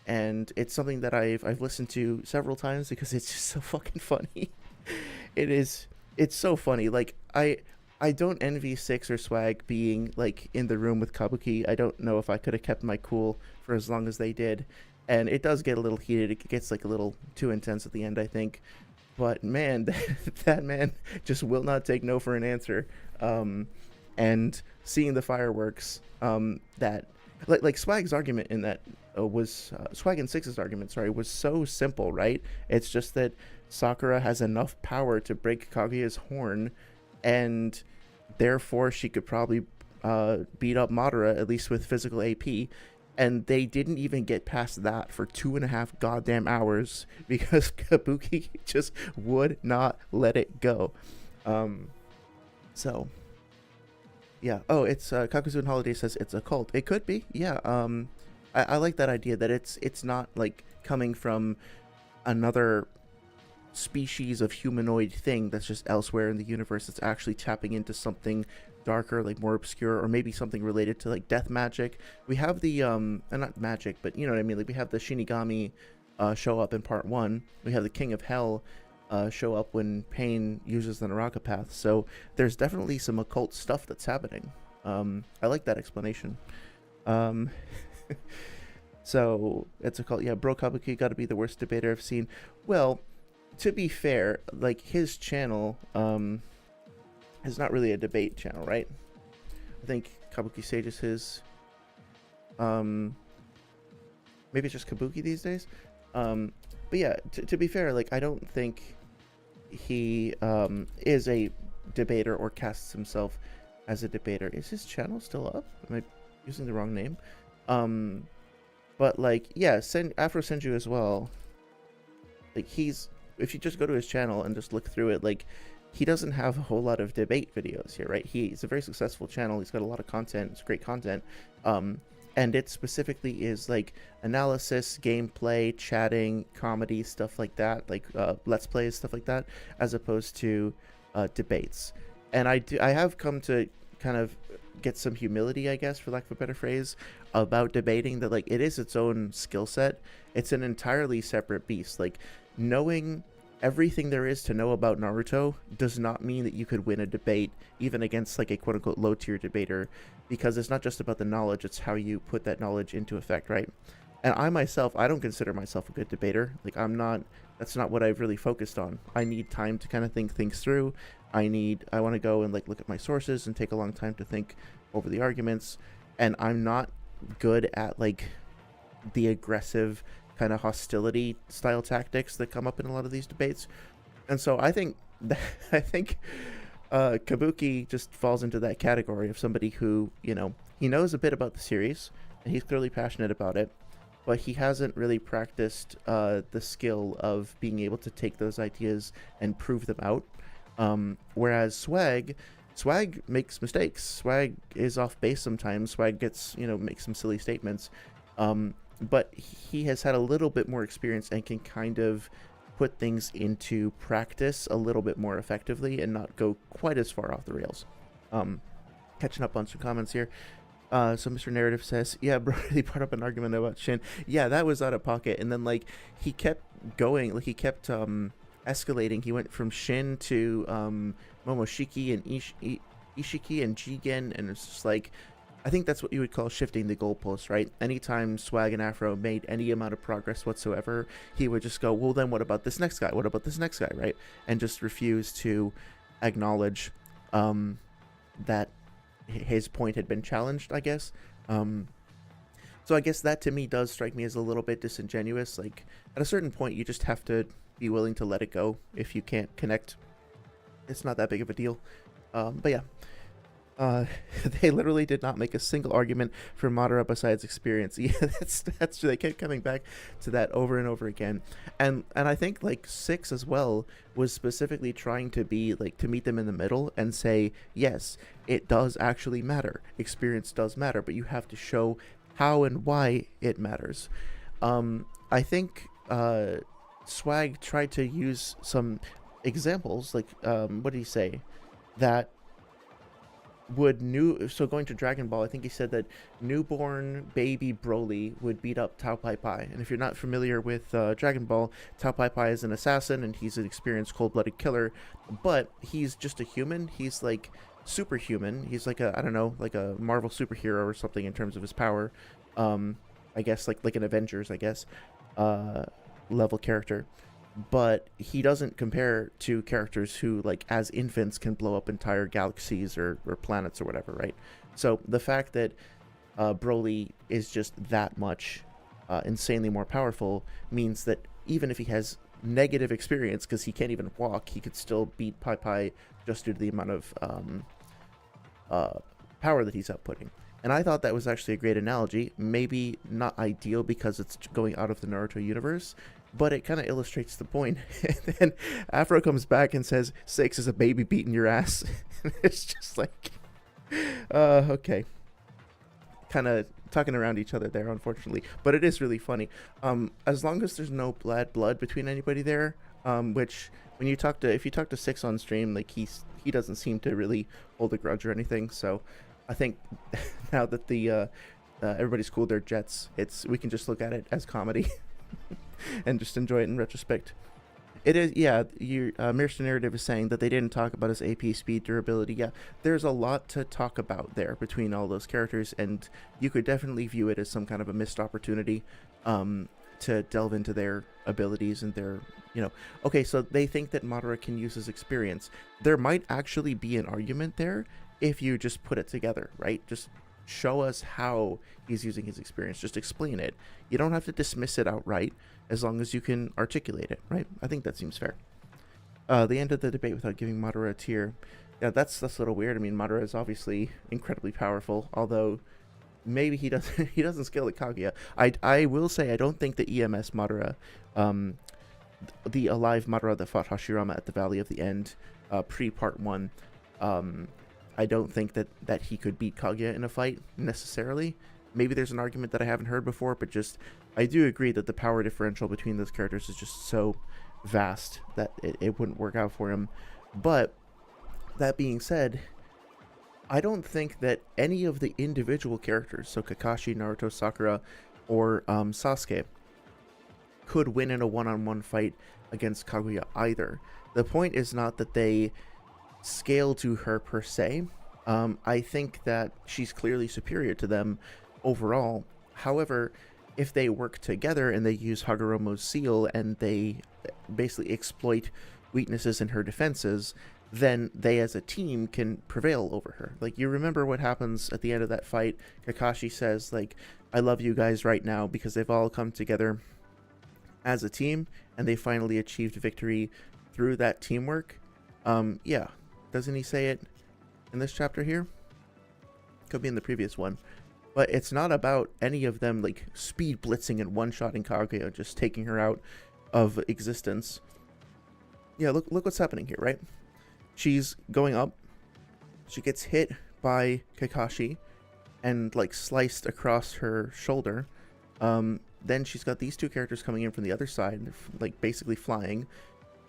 And it's something that I've listened to several times because it's just so fucking funny. It's so funny. Like I don't envy Six or Swag being like in the room with Kabuki. I don't know if I could have kept my cool for as long as they did. And it does get a little heated. It gets like a little too intense at the end, I think. But man, that man just will not take no for an answer. And seeing the fireworks, that like Swag's argument in that was Swag and Six's argument, sorry, was so simple, right? It's just that Sakura has enough power to break Kaguya's horn, and therefore she could probably beat up Madara, at least with physical AP. And they didn't even get past that for 2.5 goddamn hours because Kabuki just would not let it go. So, yeah. Oh, it's Kakuzu and Holiday says it's a cult. It could be, yeah. I like that idea that it's not like coming from another species of humanoid thing that's just elsewhere in the universe. It's actually tapping into something darker, like more obscure, or maybe something related to like death magic. We have the not magic, but you know what I mean, like we have the Shinigami show up in part 1. We have the King of Hell show up when Pain uses the Naraka path. So there's definitely some occult stuff that's happening. I like that explanation. So it's a cult. Yeah, Bro Kabuki got to be the worst debater I've seen. Well, to be fair, like his channel is not really a debate channel, right? I think Kabuki Sage is his. Maybe it's just Kabuki these days. But yeah, to be fair, like I don't think he is a debater or casts himself as a debater. Is his channel still up? Am I using the wrong name? But like, yeah, Afro Senju as well. Like if you just go to his channel and just look through it, like he doesn't have a whole lot of debate videos here, right? He's a very successful channel. He's got a lot of content. It's great content. And it specifically is like analysis, gameplay, chatting, comedy, stuff like that, like let's plays, stuff like that, as opposed to debates. And I have come to kind of get some humility, I guess, for lack of a better phrase, about debating, that like it is its own skill set. It's an entirely separate beast. Like knowing everything there is to know about Naruto does not mean that you could win a debate, even against like a quote-unquote low-tier debater, because it's not just about the knowledge, it's how you put that knowledge into effect, right? And I myself, I don't consider myself a good debater. Like that's not what I've really focused on. I need time to kind of think things through. I want to go and like look at my sources and take a long time to think over the arguments. And I'm not good at like the aggressive kind of hostility style tactics that come up in a lot of these debates. And so I think Kabuki just falls into that category of somebody who, you know, he knows a bit about the series and he's clearly passionate about it, but he hasn't really practiced the skill of being able to take those ideas and prove them out. Whereas Swag makes mistakes. Swag is off base sometimes. Swag gets, you know, makes some silly statements. But he has had a little bit more experience and can kind of put things into practice a little bit more effectively and not go quite as far off the rails. Catching up on some comments here. So Mr. Narrative says, yeah, bro, he brought up an argument about Shin. Yeah, that was out of pocket. And then like he kept going, like he kept escalating. He went from Shin to Momoshiki and Ishiki and Jigen, and it's just like, I think that's what you would call shifting the goalposts, right? Anytime Swag and Afro made any amount of progress whatsoever, he would just go, well, then what about this next guy? What about this next guy, right? And just refuse to acknowledge that his point had been challenged, I guess. So I guess that to me does strike me as a little bit disingenuous. Like at a certain point, you just have to be willing to let it go. If you can't connect, it's not that big of a deal. But yeah. Uh, they literally did not make a single argument for Madara besides experience. Yeah, that's true. They kept coming back to that over and over again, and I think like six as well was specifically trying to be like to meet them in the middle and say yes, it does actually matter. Experience does matter, but you have to show how and why it matters. I think Swag tried to use some examples like what did he say that would going to Dragon Ball, I think he said that newborn baby Broly would beat up Tao Pai Pai. And if you're not familiar with Dragon Ball, Tao Pai Pai is an assassin and he's an experienced cold-blooded killer, but he's just a human. He's like superhuman. He's like a, I don't know, like a Marvel superhero or something in terms of his power. I guess like an Avengers, I guess, level character. But he doesn't compare to characters who, like, as infants can blow up entire galaxies or planets or whatever, right? So the fact that Broly is just that much insanely more powerful means that even if he has negative experience, because he can't even walk, he could still beat Pai Pai just due to the amount of power that he's outputting. And I thought that was actually a great analogy. Maybe not ideal because it's going out of the Naruto universe, but it kind of illustrates the point. And then Afro comes back and says, Six is a baby beating your ass. It's just like, okay. Kind of talking around each other there, unfortunately. But it is really funny. As long as there's no bad blood between anybody there, which when you talk to, if you talk to Six on stream, like he doesn't seem to really hold a grudge or anything. So I think now that the everybody's cooled their jets, we can just look at it as comedy. And just enjoy it in retrospect. It is, yeah, your Mirror Narrative is saying that they didn't talk about his AP speed durability. Yeah, there's a lot to talk about there between all those characters, and you could definitely view it as some kind of a missed opportunity to delve into their abilities and their, okay, so they think that Madara can use his experience. There might actually be an argument there if you just put it together, right? Just show us how he's using his experience. Just explain it. You don't have to dismiss it outright as long as you can articulate it, right? I think that seems fair. They ended the debate without giving Madara a tier. Yeah, that's a little weird. I mean, Madara is obviously incredibly powerful, although maybe he doesn't scale the Kaguya. I will say I don't think the EMS Madara, the alive Madara that fought Hashirama at the Valley of the End, pre-part 1, I don't think that he could beat Kaguya in a fight, necessarily. Maybe there's an argument that I haven't heard before, but just, I do agree that the power differential between those characters is just so vast that it wouldn't work out for him. But, that being said, I don't think that any of the individual characters, so Kakashi, Naruto, Sakura, or Sasuke, could win in a one-on-one fight against Kaguya either. The point is not that they scale to her per se. I think that she's clearly superior to them overall. However, if they work together and they use Hagoromo's seal and they basically exploit weaknesses in her defenses, then they as a team can prevail over her. Like, you remember what happens at the end of that fight. Kakashi says, like, I love you guys right now, because they've all come together as a team and they finally achieved victory through that teamwork. Yeah. Doesn't he say it in this chapter here? Could be in the previous one. But it's not about any of them, like, speed blitzing and one-shotting Kaguya, just taking her out of existence. Yeah, look what's happening here, right? She's going up. She gets hit by Kakashi and, like, sliced across her shoulder. Then she's got these two characters coming in from the other side, like, basically flying.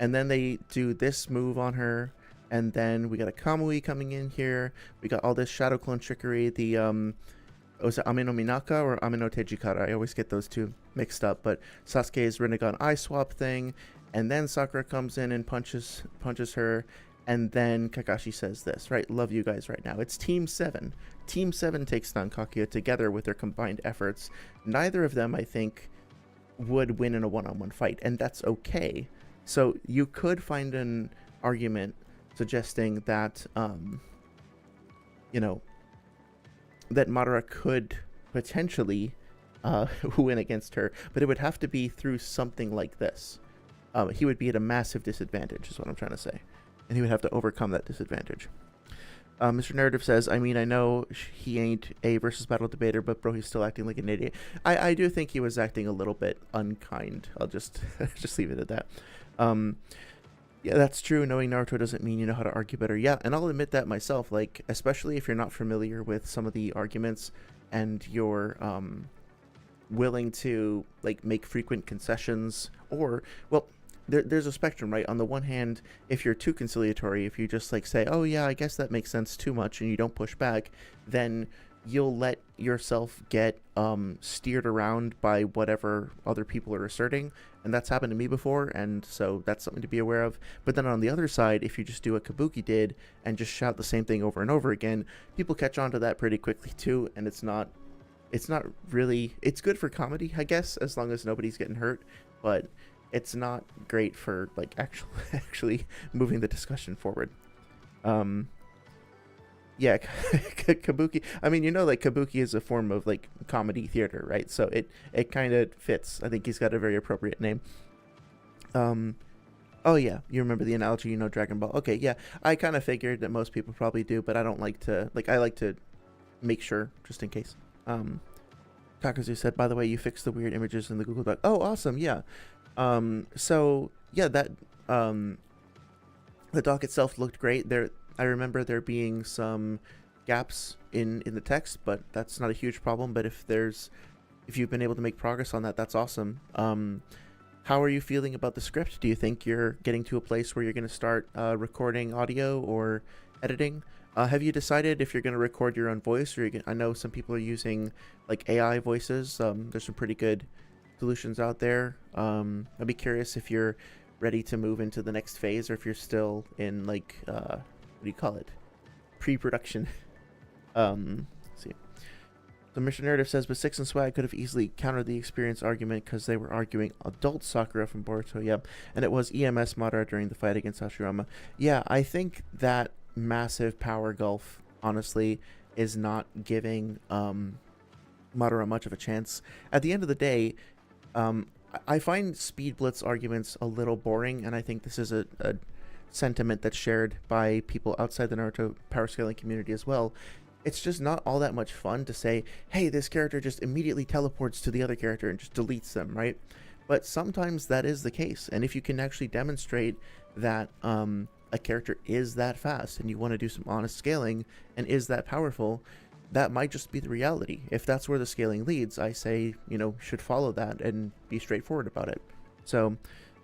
And then they do this move on her. And then we got a Kamui coming in here. We got all this Shadow Clone trickery. The, was it Amino Minaka or Amino Tejikara? I always get those two mixed up. But Sasuke's Rinnegan Eye Swap thing. And then Sakura comes in and punches her. And then Kakashi says this, right? Love you guys right now. It's Team 7. Team 7 takes down Kaguya together with their combined efforts. Neither of them, I think, would win in a one-on-one fight. And that's okay. So you could find an argument suggesting that, that Madara could potentially win against her, but it would have to be through something like this. He would be at a massive disadvantage, is what I'm trying to say. And he would have to overcome that disadvantage. Mr. Narrative says, I mean, I know he ain't a versus battle debater, but bro, he's still acting like an idiot. I do think he was acting a little bit unkind. I'll just just leave it at that. Yeah, that's true. Knowing Naruto doesn't mean you know how to argue better. Yeah, and I'll admit that myself. Like, especially if you're not familiar with some of the arguments and you're willing to like make frequent concessions, or well, there's a spectrum, right? On the one hand, if you're too conciliatory, if you just like say, oh yeah, I guess that makes sense too much, and you don't push back, then you'll let yourself get steered around by whatever other people are asserting. And that's happened to me before, and so that's something to be aware of. But then on the other side, if you just do what Kabuki did and just shout the same thing over and over again, people catch on to that pretty quickly too, and it's not really, it's good for comedy, I guess, as long as nobody's getting hurt, but it's not great for like actually moving the discussion forward. Yeah, Kabuki, I mean, like Kabuki is a form of like comedy theater, right? So it kind of fits. I think he's got a very appropriate name. Oh yeah, you remember the analogy, Dragon Ball. Okay, yeah, I kind of figured that most people probably do, but I don't like to, like, I like to make sure just in case. Kakuzu said, by the way, you fixed the weird images in the Google Doc. Oh, awesome, yeah. So yeah, that the doc itself looked great. I remember there being some gaps in the text, but that's not a huge problem. But if you've been able to make progress on that, that's awesome. How are you feeling about the script? Do you think you're getting to a place where you're going to start recording audio or editing? Have you decided if you're going to record your own voice, or I know some people are using like AI voices. There's some pretty good solutions out there. I'd be curious if you're ready to move into the next phase, or if you're still in like what do you call it, pre-production. Let's see. The Mission Narrative says, but Six and Swag could have easily countered the experience argument because they were arguing adult Sakura from Boruto. Yeah, and it was EMS Madara during the fight against Hashirama. Yeah, I think that massive power gulf, honestly, is not giving Madara much of a chance. At the end of the day, I find Speed Blitz arguments a little boring, and I think this is a sentiment that's shared by people outside the Naruto power scaling community as well. It's just not all that much fun to say, hey, this character just immediately teleports to the other character and just deletes them, right? But sometimes that is the case, and if you can actually demonstrate that a character is that fast and you want to do some honest scaling and is that powerful, that might just be the reality. If that's where the scaling leads, I say, should follow that and be straightforward about it. So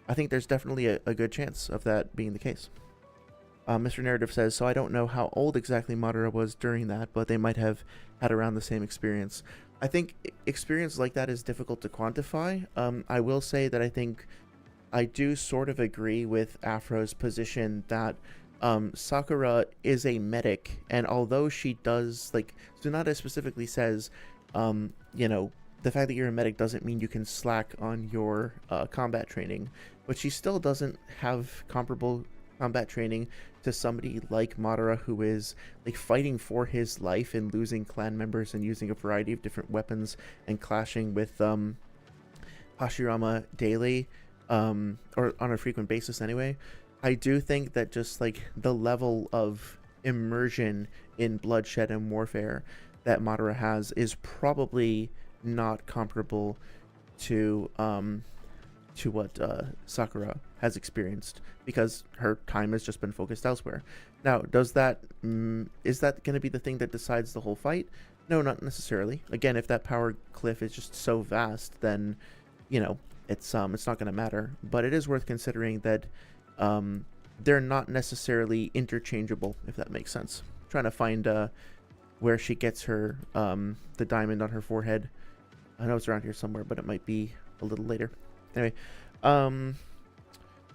I think there's definitely a good chance of that being the case. Mr. Narrative says, so I don't know how old exactly Madara was during that, but they might have had around the same experience. I think experience like that is difficult to quantify. I will say that I think I do sort of agree with Afro's position that Sakura is a medic, and although she does, like, Tsunade specifically says, the fact that you're a medic doesn't mean you can slack on your combat training, but she still doesn't have comparable combat training to somebody like Madara, who is like fighting for his life and losing clan members and using a variety of different weapons and clashing with Hashirama daily, or on a frequent basis anyway. I do think that just like the level of immersion in bloodshed and warfare that Madara has is probably not comparable to what Sakura has experienced, because her time has just been focused elsewhere. Now, is that going to be the thing that decides the whole fight? No, not necessarily. Again, if that power cliff is just so vast, then it's not going to matter. But it is worth considering that they're not necessarily interchangeable, if that makes sense. I'm trying to find where she gets her the diamond on her forehead. I know it's around here somewhere, but it might be a little later. Anyway,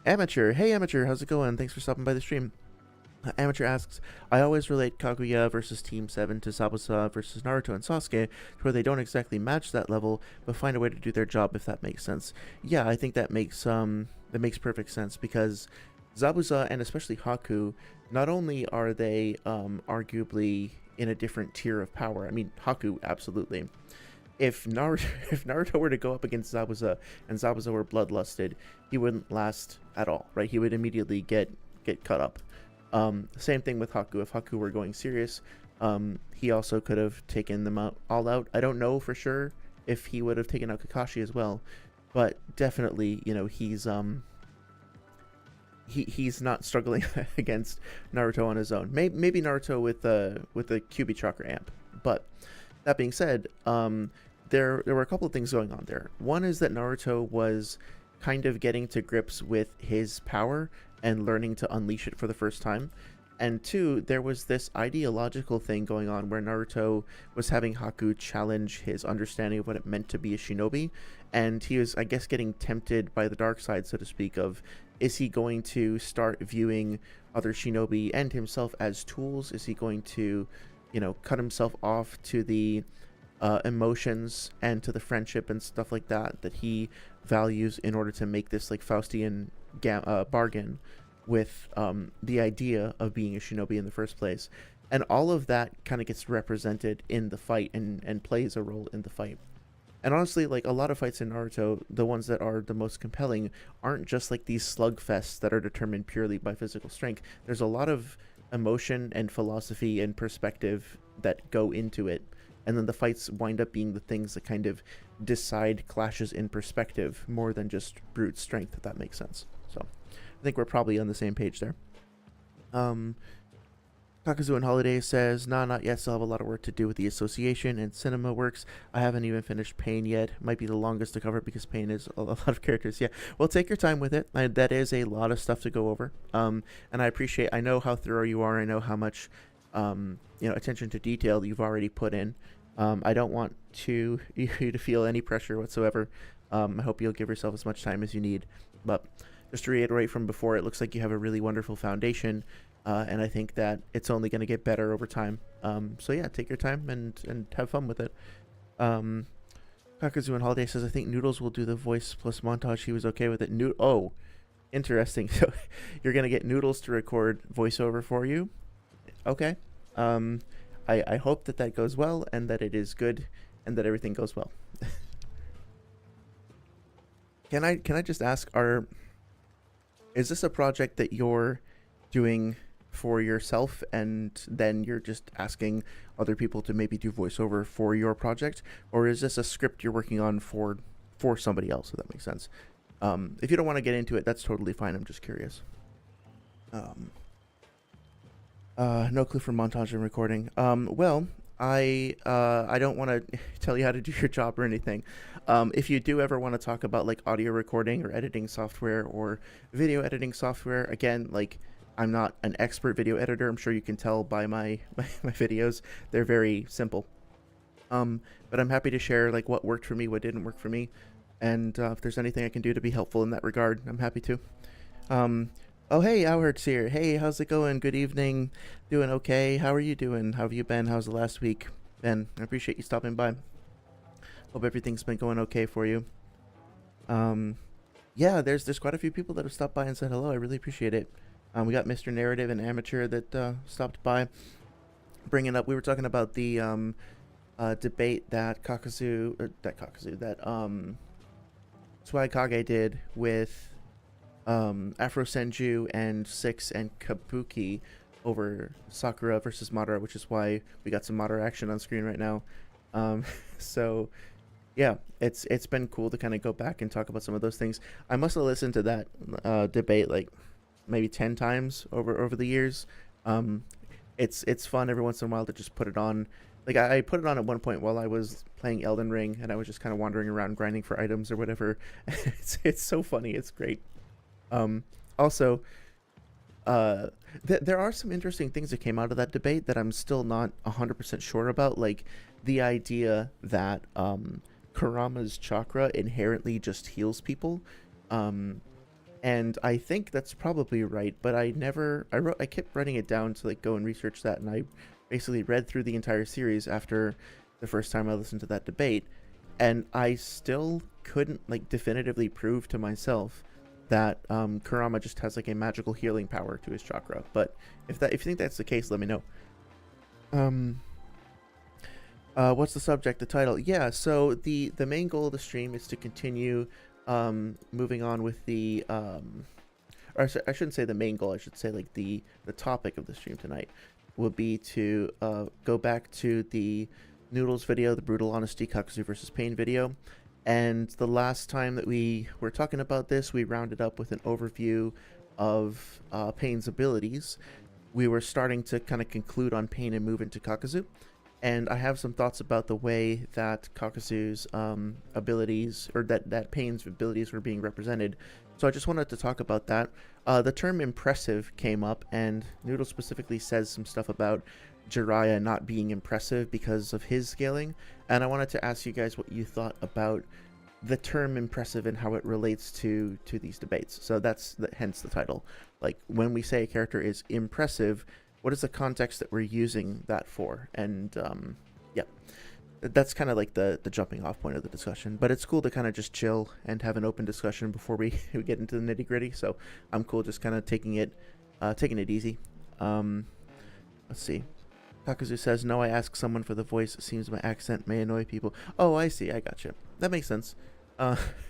Amateur. Hey, Amateur, how's it going? Thanks for stopping by the stream. Amateur asks, I always relate Kaguya versus Team 7 to Zabuza versus Naruto and Sasuke, to where they don't exactly match that level, but find a way to do their job, if that makes sense. Yeah, I think that makes perfect sense, because Zabuza, and especially Haku, not only are they arguably in a different tier of power. I mean, Haku, absolutely. If Naruto were to go up against Zabuza and Zabuza were bloodlusted, he wouldn't last at all, right? He would immediately get cut up. Same thing with Haku. If Haku were going serious, he also could have taken them all out. I don't know for sure if he would have taken out Kakashi as well, but definitely, you know, he's not struggling against Naruto on his own. Maybe Naruto with the QB chakra amp. But that being said, there were a couple of things going on there. One is that Naruto was kind of getting to grips with his power and learning to unleash it for the first time. And two, there was this ideological thing going on where Naruto was having Haku challenge his understanding of what it meant to be a shinobi. And he was, I guess, getting tempted by the dark side, so to speak, of, is he going to start viewing other shinobi and himself as tools? Is he going to, you know, cut himself off to the emotions and to the friendship and stuff like that he values in order to make this like Faustian bargain with the idea of being a shinobi in the first place? And all of that kind of gets represented in the fight and plays a role in the fight. And honestly, like, a lot of fights in Naruto, the ones that are the most compelling aren't just like these slugfests that are determined purely by physical strength. There's a lot of emotion and philosophy and perspective that go into it, and then the fights wind up being the things that kind of decide clashes in perspective more than just brute strength, if that makes sense. So I think we're probably on the same page there. Kakuzu and Holiday says, nah, not yet. Still have a lot of work to do with the association and cinema works. I haven't even finished Pain yet. Might be the longest to cover because Pain is a lot of characters. Yeah, well, take your time with it. That is a lot of stuff to go over. And I know how thorough you are. I know how much, attention to detail you've already put in. I don't want you to feel any pressure whatsoever. I hope you'll give yourself as much time as you need. But just to reiterate from before, it looks like you have a really wonderful foundation. And I think that it's only going to get better over time. So yeah, take your time and have fun with it. Kakuzu and Holiday says, I think Noodles will do the voice plus montage. He was okay with it. Oh, interesting. So you're going to get Noodles to record voiceover for you. Okay. I hope that goes well and that it is good and that everything goes well. Can I just ask, is this a project that you're doing for yourself and then you're just asking other people to maybe do voiceover for your project, or is this a script you're working on for somebody else, if that makes sense? If you don't want to get into it, that's totally fine. I'm just curious. No clue for montage and recording. Well, I don't want to tell you how to do your job or anything. If you do ever want to talk about like audio recording or editing software or video editing software, again, like, I'm not an expert video editor. I'm sure you can tell by my videos. They're very simple. But I'm happy to share like what worked for me, what didn't work for me. And if there's anything I can do to be helpful in that regard, I'm happy to. Oh, hey, Howard's here. Hey, how's it going? Good evening. Doing okay? How are you doing? How have you been? How's the last week? Ben, I appreciate you stopping by. Hope everything's been going okay for you. Yeah, there's quite a few people that have stopped by and said hello. I really appreciate it. We got Mr. Narrative and Amateur that stopped by, bringing up. We were talking about the debate that Suikage did with Afro Senju and Six and Kabuki over Sakura versus Madara, which is why we got some Madara action on screen right now. So yeah, it's been cool to kind of go back and talk about some of those things. I must have listened to that debate like maybe 10 times over the years. It's fun every once in a while to just put it on. Like, I put it on at one point while I was playing Elden Ring, and I was just kind of wandering around grinding for items or whatever. It's so funny. It's great. Also, there are some interesting things that came out of that debate that I'm still not 100% sure about. Like, the idea that Kurama's chakra inherently just heals people. And I think that's probably right, but I kept writing it down to like go and research that, and I basically read through the entire series after the first time I listened to that debate, and I still couldn't like definitively prove to myself that Kurama just has like a magical healing power to his chakra. But if you think that's the case, let me know. What's the subject, the title? Yeah, so the main goal of the stream is to continue moving on with the I shouldn't say the main goal, I should say like the topic of the stream tonight will be to go back to the Noodles video, the Brutal Honesty Kakuzu versus Pain video. And the last time that we were talking about this, we rounded up with an overview of Pain's abilities. We were starting to kind of conclude on Pain and move into Kakuzu. And I have some thoughts about the way that Kakuzu's abilities, or that Pain's abilities were being represented. So I just wanted to talk about that. The term impressive came up, and Noodle specifically says some stuff about Jiraiya not being impressive because of his scaling. And I wanted to ask you guys what you thought about the term impressive and how it relates to these debates. So hence the title. Like, when we say a character is impressive, what is the context that we're using that for? And yeah, that's kind of like the jumping off point of the discussion. But it's cool to kind of just chill and have an open discussion before we get into the nitty gritty. So I'm cool just kind of taking it easy. Let's see. Kakuzu says, no, I ask someone for the voice. It seems my accent may annoy people. Oh, I see. I gotcha. That makes sense.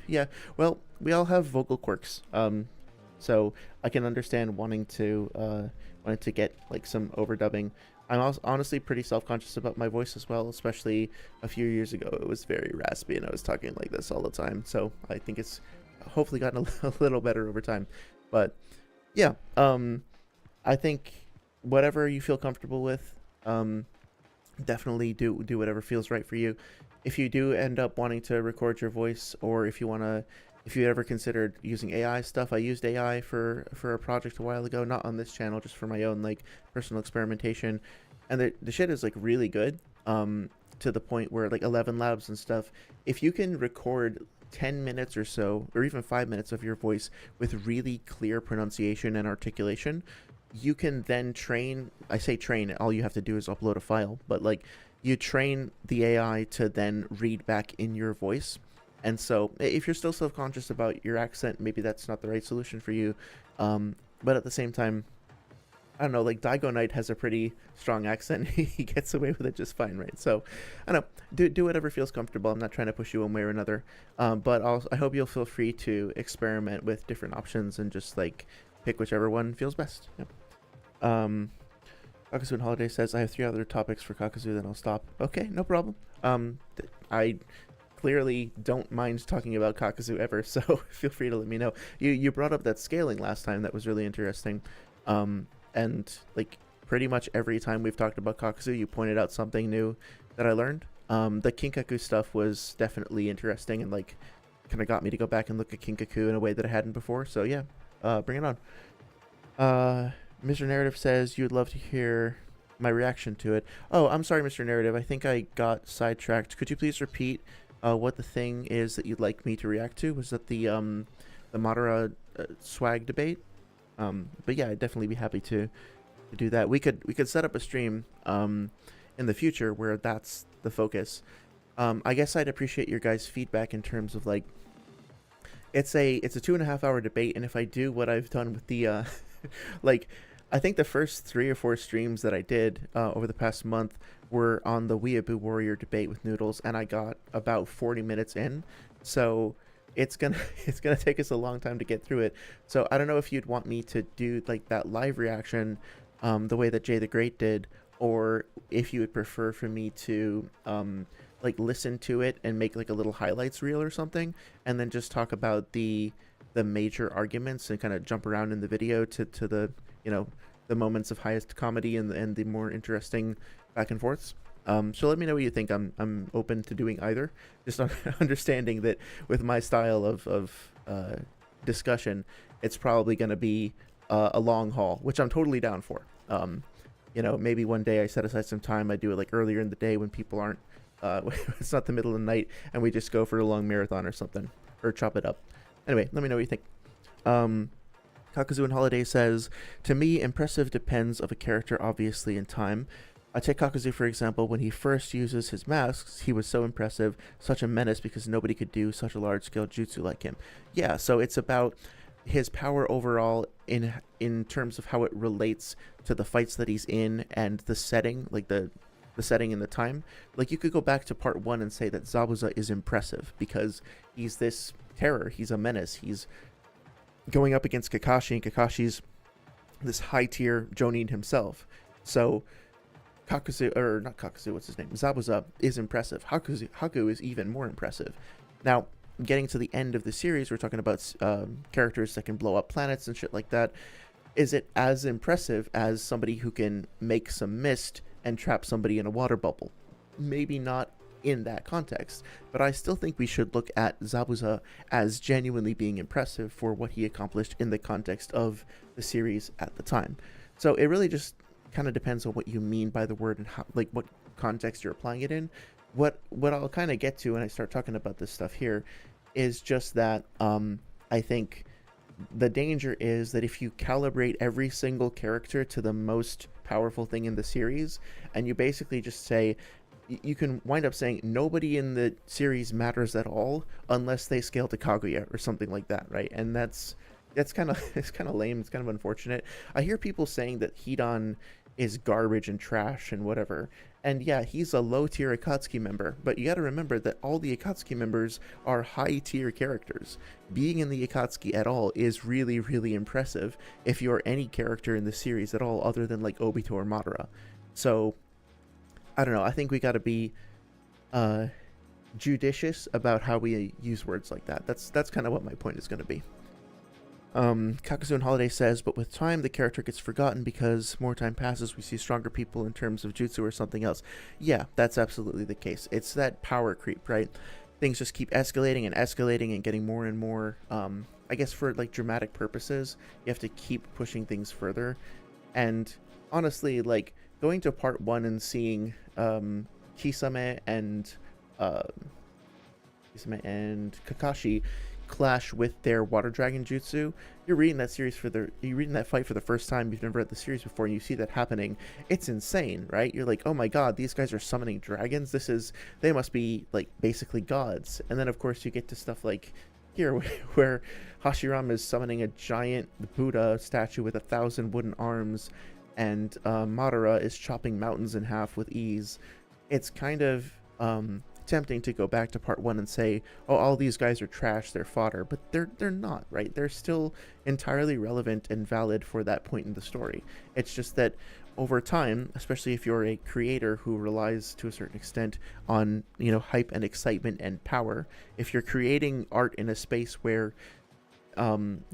Yeah, well, we all have vocal quirks. So I can understand wanting to get like some overdubbing. I'm also honestly pretty self-conscious about my voice as well, especially a few years ago. It was very raspy and I was talking like this all the time. So I think it's hopefully gotten a little better over time. But yeah, I think whatever you feel comfortable with, definitely do whatever feels right for you. If you do end up wanting to record your voice, or if you ever considered using AI stuff, I used AI for a project a while ago, not on this channel, just for my own like personal experimentation, and the shit is like really good, to the point where like 11 Labs and stuff, if you can record 10 minutes or so, or even 5 minutes of your voice with really clear pronunciation and articulation, you can then train, I say train, all you have to do is upload a file, but like you train the AI to then read back in your voice. And so if you're still self-conscious about your accent, maybe that's not the right solution for you. But at the same time, I don't know, like Daigo Knight has a pretty strong accent. He gets away with it just fine, right? So I don't know, do whatever feels comfortable. I'm not trying to push you one way or another. But I hope you'll feel free to experiment with different options and just like pick whichever one feels best. Yep. Kakuzu and Holiday says, I have 3 other topics for Kakuzu, then I'll stop. Okay, no problem. I clearly don't mind talking about Kakuzu ever, so feel free to let me know. You brought up that scaling last time. That was really interesting. And like pretty much every time we've talked about Kakuzu, you pointed out something new that I learned. The Kinkaku stuff was definitely interesting and like kind of got me to go back and look at Kinkaku in a way that I hadn't before. So yeah, bring it on. Mr. Narrative says you'd love to hear my reaction to it. Oh, I'm sorry, Mr. Narrative. I think I got sidetracked. Could you please repeat what the thing is that you'd like me to react to? Was that the Madara swag debate? But yeah, I'd definitely be happy to do that. We could set up a stream in the future where that's the focus. I guess I'd appreciate your guys' feedback in terms of like, it's a 2.5 hour debate, and if I do what I've done with the like, I think the first 3 or 4 streams that I did over the past month were on the Weeaboo Warrior debate with Noodles, and I got about 40 minutes in, so it's gonna take us a long time to get through it. So I don't know if you'd want me to do like that live reaction the way that Jay the Great did, or if you would prefer for me to like listen to it and make like a little highlights reel or something, and then just talk about the major arguments and kind of jump around in the video to the, you know, the moments of highest comedy and the more interesting back and forths. So let me know what you think. I'm open to doing either, just understanding that with my style of discussion, it's probably going to be a long haul, which I'm totally down for. You know, maybe one day I set aside some time, I do it like earlier in the day when people aren't, it's not the middle of the night, and we just go for a long marathon or something, or chop it up. Anyway, let me know what you think. Kakuzu and Holiday says, to me, impressive depends of a character, obviously, in time. I take Kakuzu, for example. When he first uses his masks, he was so impressive, such a menace, because nobody could do such a large-scale jutsu like him. Yeah, so it's about his power overall in terms of how it relates to the fights that he's in and the setting, like the setting and the time. Like, you could go back to part 1 and say that Zabuza is impressive because he's this terror, he's a menace, he's going up against Kakashi, and Kakashi's this high tier Jonin himself. So Kakuzu, or not Kakuzu, what's his name? Zabuza is impressive. Haku is even more impressive. Now, getting to the end of the series, we're talking about characters that can blow up planets and shit like that. Is it as impressive as somebody who can make some mist and trap somebody in a water bubble? Maybe not in that context, but I still think we should look at Zabuza as genuinely being impressive for what he accomplished in the context of the series at the time. So it really just kind of depends on what you mean by the word and how, like, what context you're applying it in. What I'll kind of get to when I start talking about this stuff here is just that I think the danger is that if you calibrate every single character to the most powerful thing in the series, and you basically just say, you can wind up saying nobody in the series matters at all unless they scale to Kaguya or something like that, right? And that's kind of it's kind of lame. It's kind of unfortunate. I hear people saying that Hidan is garbage and trash and whatever. And yeah, he's a low tier Akatsuki member, but you got to remember that all the Akatsuki members are high tier characters. Being in the Akatsuki at all is really, really impressive if you're any character in the series at all other than like Obito or Madara. So I don't know. I think we got to be judicious about how we use words like that. That's kind of what my point is going to be. Kakuzu and Holiday says, but with time, the character gets forgotten because more time passes, we see stronger people in terms of jutsu or something else. Yeah, that's absolutely the case. It's that power creep, right? Things just keep escalating and getting more and more. I guess for like dramatic purposes, you have to keep pushing things further. And honestly, like going to part 1 and seeing Kisame and Kakashi clash with their water dragon jutsu. You're reading that fight for the first time. You've never read the series before, and you see that happening. It's insane, right? You're like, oh my god, these guys are summoning dragons. They must be like basically gods. And then of course you get to stuff like here where Hashirama is summoning a giant Buddha statue with 1,000 wooden arms, and Madara is chopping mountains in half with ease. It's kind of tempting to go back to part 1 and say, oh, all these guys are trash, they're fodder, but they're not, right? They're still entirely relevant and valid for that point in the story. It's just that over time, especially if you're a creator who relies to a certain extent on, you know, hype and excitement and power, if you're creating art in a space where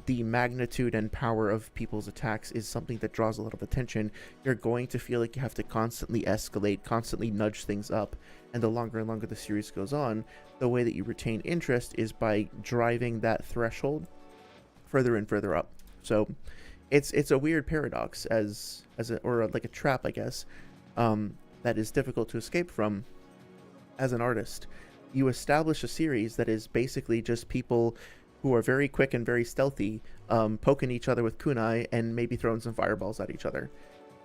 the magnitude and power of people's attacks is something that draws a lot of attention, you're going to feel like you have to constantly escalate, constantly nudge things up. And the longer and longer the series goes on, the way that you retain interest is by driving that threshold further and further up. So it's a weird paradox or like a trap, I guess, that is difficult to escape from as an artist. You establish a series that is basically just people who are very quick and very stealthy, poking each other with kunai and maybe throwing some fireballs at each other.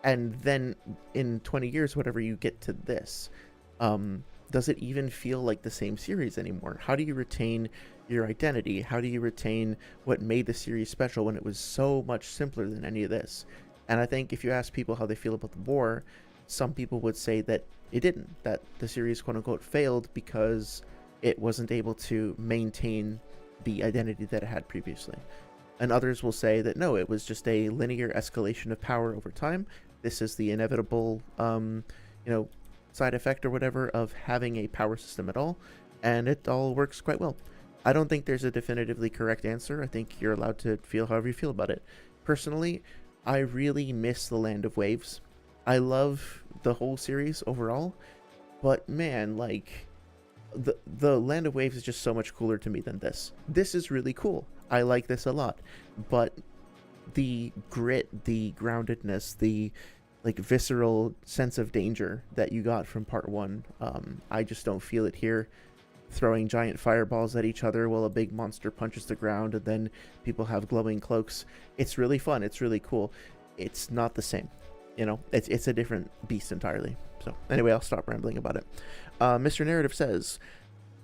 And then in 20 years, whatever, you get to this. Does it even feel like the same series anymore? How do you retain your identity? How do you retain what made the series special when it was so much simpler than any of this? And I think if you ask people how they feel about the war, some people would say that it didn't, that the series quote unquote failed because it wasn't able to maintain the identity that it had previously. And others will say that no, it was just a linear escalation of power over time. This is the inevitable, side effect or whatever of having a power system at all, and it all works quite well. I don't think there's a definitively correct answer. I think you're allowed to feel however you feel about it. Personally, I really miss the Land of Waves. I love the whole series overall, but man, like the Land of Waves is just so much cooler to me than this. This is really cool. I like this a lot, but the grit, the groundedness, the like visceral sense of danger that you got from part 1, I just don't feel it here. Throwing giant fireballs at each other while a big monster punches the ground and then people have glowing cloaks. It's really fun. It's really cool. It's not the same. It's a different beast entirely. So anyway, I'll stop rambling about it. Mr. Narrative says,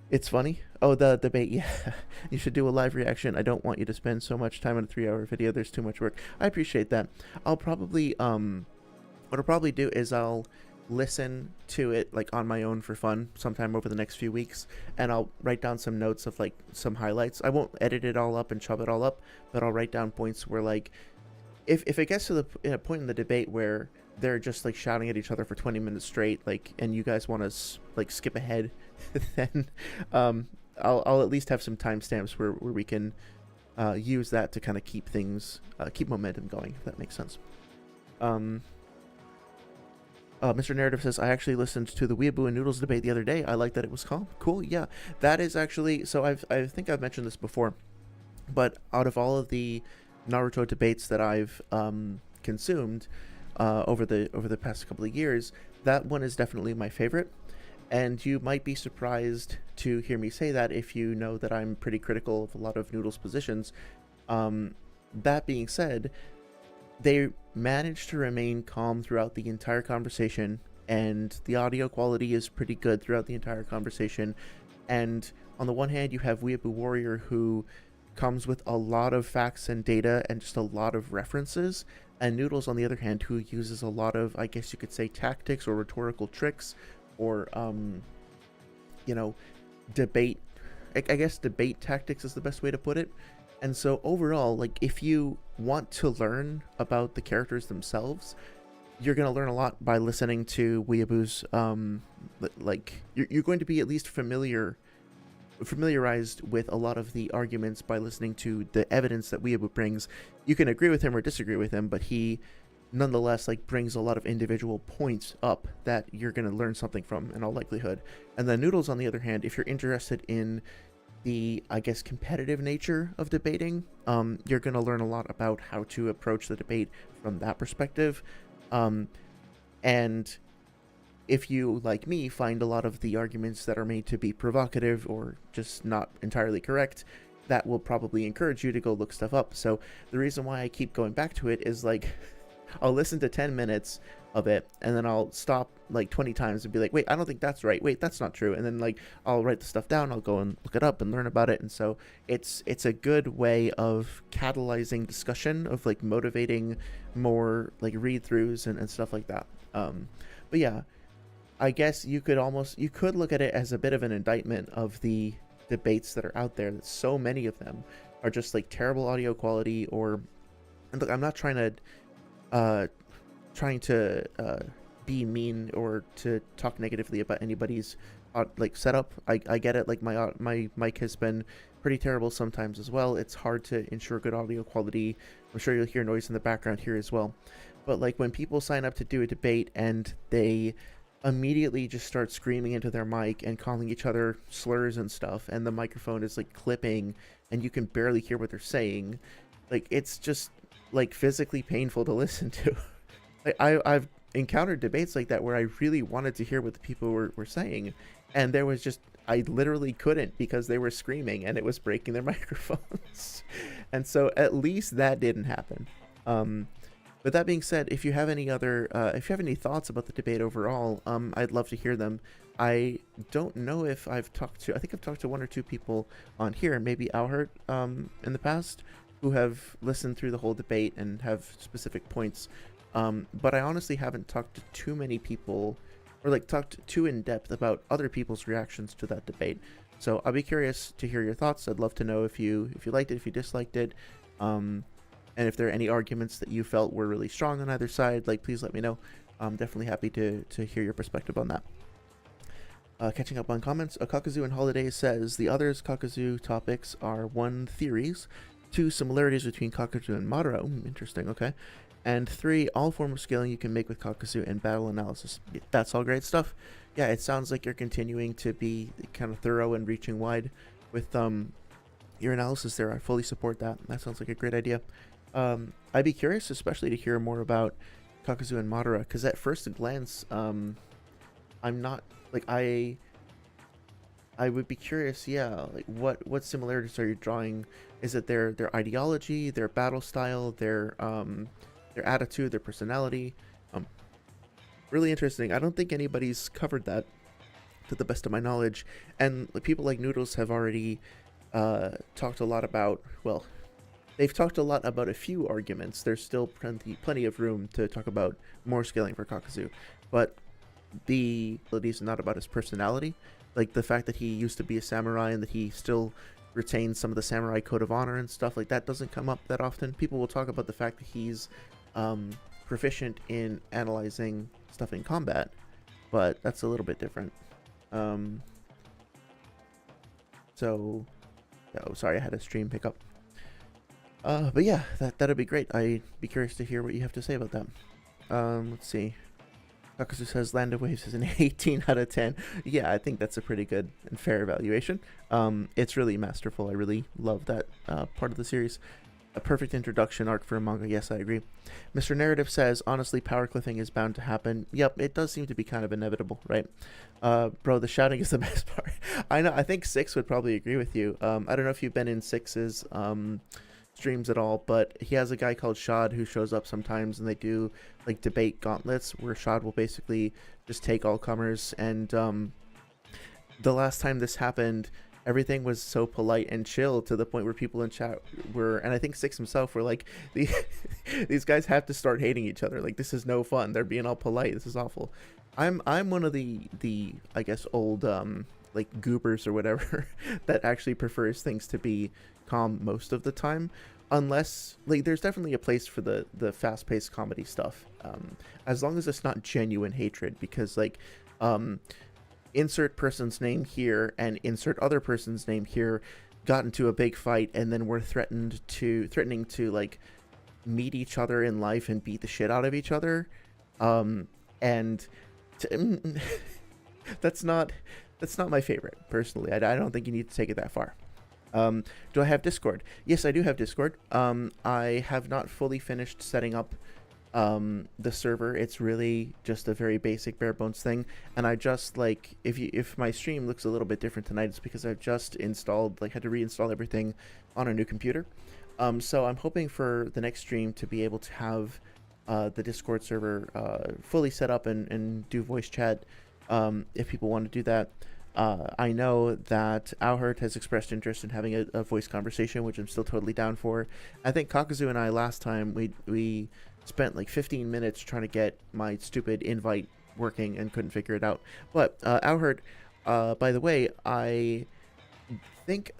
it's funny. Oh, the debate. Yeah, you should do a live reaction. I don't want you to spend so much time on a 3-hour video. There's too much work. I appreciate that. I'll probably, what I'll probably do is I'll listen to it like on my own for fun sometime over the next few weeks, and I'll write down some notes of like some highlights. I won't edit it all up and chop it all up, but I'll write down points where like if it gets to the in a point in the debate where they're just like shouting at each other for 20 minutes straight, like, and you guys want to like skip ahead, then I'll at least have some timestamps where we can use that to kind of keep things keep momentum going, if that makes sense. Mr. Narrative says, I actually listened to the Weeaboo and Noodles debate the other day. I like that it was calm. Cool, yeah. That is actually, so I think I've mentioned this before, but out of all of the Naruto debates that I've consumed over the past couple of years, that one is definitely my favorite. And you might be surprised to hear me say that if you know that I'm pretty critical of a lot of Noodles' positions. That being said, they managed to remain calm throughout the entire conversation, and the audio quality is pretty good throughout the entire conversation. And on the one hand, you have Weeaboo Warrior, who comes with a lot of facts and data and just a lot of references, and Noodles, on the other hand, who uses a lot of, I guess you could say, tactics or rhetorical tricks, or debate. I guess debate tactics is the best way to put it. And so overall, like, if you want to learn about the characters themselves, you're going to learn a lot by listening to Weeaboo's, like, you're going to be at least familiarized with a lot of the arguments by listening to the evidence that Weeaboo brings. You can agree with him or disagree with him, but he nonetheless, like, brings a lot of individual points up that you're going to learn something from in all likelihood. And then Noodles, on the other hand, if you're interested in the, I guess, competitive nature of debating, you're going to learn a lot about how to approach the debate from that perspective. And if you, like me, find a lot of the arguments that are made to be provocative or just not entirely correct, that will probably encourage you to go look stuff up. So the reason why I keep going back to it is, like, I'll listen to 10 minutes of it, and then I'll stop like 20 times and be like, wait, I don't think that's right. Wait, that's not true. And then, like, I'll write the stuff down. I'll go and look it up and learn about it. And so it's a good way of catalyzing discussion, of like motivating more like read-throughs and stuff like that. But yeah, I guess you could look at it as a bit of an indictment of the debates that are out there, that so many of them are just like terrible audio quality. Or, and look, I'm not trying to be mean or to talk negatively about anybody's like setup. I get it. Like, my mic has been pretty terrible sometimes as well. It's hard to ensure good audio quality. I'm sure you'll hear noise in the background here as well. But like, when people sign up to do a debate and they immediately just start screaming into their mic and calling each other slurs and stuff, and the microphone is like clipping and you can barely hear what they're saying, like, it's just like physically painful to listen to. Like, I've encountered debates like that where I really wanted to hear what the people were saying, and there was just, I literally couldn't, because they were screaming and it was breaking their microphones. And so at least that didn't happen. But that being said, if you have any thoughts about the debate overall, I'd love to hear them. I don't know if I think I've talked to one or two people on here, maybe Alhert, in the past, who have listened through the whole debate and have specific points. But I honestly haven't talked to too many people, or like talked too in depth about other people's reactions to that debate. So I'll be curious to hear your thoughts. I'd love to know if you liked it, if you disliked it, and if there are any arguments that you felt were really strong on either side. Like, please let me know. I'm definitely happy to hear your perspective on that. Catching up on comments, Kakuzu and Holiday says the others Kakuzu topics are 1, theories, 2, similarities between Kakuzu and Madara. Interesting, okay. And 3, all form of scaling you can make with Kakuzu and battle analysis. That's all great stuff. Yeah, it sounds like you're continuing to be kind of thorough and reaching wide with your analysis there. I fully support that. That sounds like a great idea. I'd be curious especially to hear more about Kakuzu and Madara, because at first glance, I'm not, like, I would be curious, yeah, like what similarities are you drawing? Is it their ideology, their battle style, their attitude, their personality? Really interesting. I don't think anybody's covered that, to the best of my knowledge. And people like Noodles have already talked a lot about, well, they've talked a lot about a few arguments. There's still plenty of room to talk about more scaling for Kakuzu. But the abilities are not about his personality. Like the fact that he used to be a samurai and that he still retains some of the samurai code of honor and stuff like that doesn't come up that often. People will talk about the fact that he's proficient in analyzing stuff in combat, but that's a little bit different. So, oh, sorry, I had a stream pickup. But yeah, that'd be great. I'd be curious to hear what you have to say about that. Let's see. Kakuzu says Land of Waves is an 18 out of 10. Yeah, I think that's a pretty good and fair evaluation. It's really masterful. I really love that part of the series. A perfect introduction arc for a manga. Yes, I agree. Mr. Narrative says, honestly, power cliffing is bound to happen. Yep, it does seem to be kind of inevitable, right? Bro, the shouting is the best part. I know. I think Six would probably agree with you. I don't know if you've been in Six's streams at all, but he has a guy called Shad who shows up sometimes, and they do like debate gauntlets where Shad will basically just take all comers. And the last time this happened, everything was so polite and chill to the point where people in chat were, and I think Six himself were like, these guys have to start hating each other. Like, this is no fun. They're being all polite. This is awful. I'm one of the I guess old like goobers or whatever that actually prefers things to be calm most of the time, unless like there's definitely a place for the fast-paced comedy stuff, as long as it's not genuine hatred, because like insert person's name here and insert other person's name here got into a big fight and then were threatening to like meet each other in life and beat the shit out of each other, and that's not my favorite personally. I don't think you need to take it that far. Do I have Discord? Yes, I do have Discord. I have not fully finished setting up the server. It's really just a very basic bare bones thing, and I just like, if my stream looks a little bit different tonight, it's because I've just installed, like, had to reinstall everything on a new computer. So I'm hoping for the next stream to be able to have the Discord server fully set up and do voice chat if people want to do that. I know that Auhert has expressed interest in having a voice conversation, which I'm still totally down for. I think Kakuzu and I last time we spent like 15 minutes trying to get my stupid invite working and couldn't figure it out. But Auhert, by the way, I think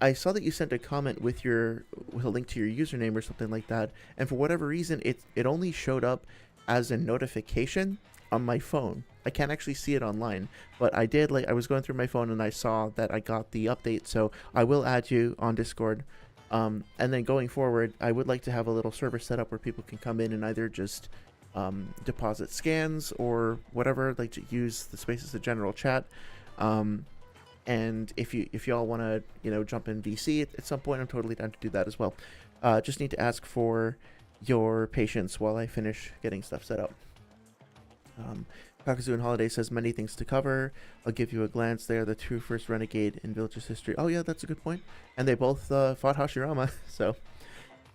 I saw that you sent a comment with a link to your username or something like that, and for whatever reason it only showed up as a notification on my phone. I can't actually see it online, but I did, like, I was going through my phone and I saw that I got the update, so I will add you on Discord. And then going forward, I would like to have a little server set up where people can come in and either just deposit scans or whatever, like to use the space as a general chat. And if y'all want to, you know, jump in VC at some point, I'm totally down to do that as well. Just need to ask for your patience while I finish getting stuff set up. Kakuzu and Holiday says many things to cover. I'll give you a glance. They are the two first renegade in Village's history. Oh yeah, that's a good point. And they both fought Hashirama. So,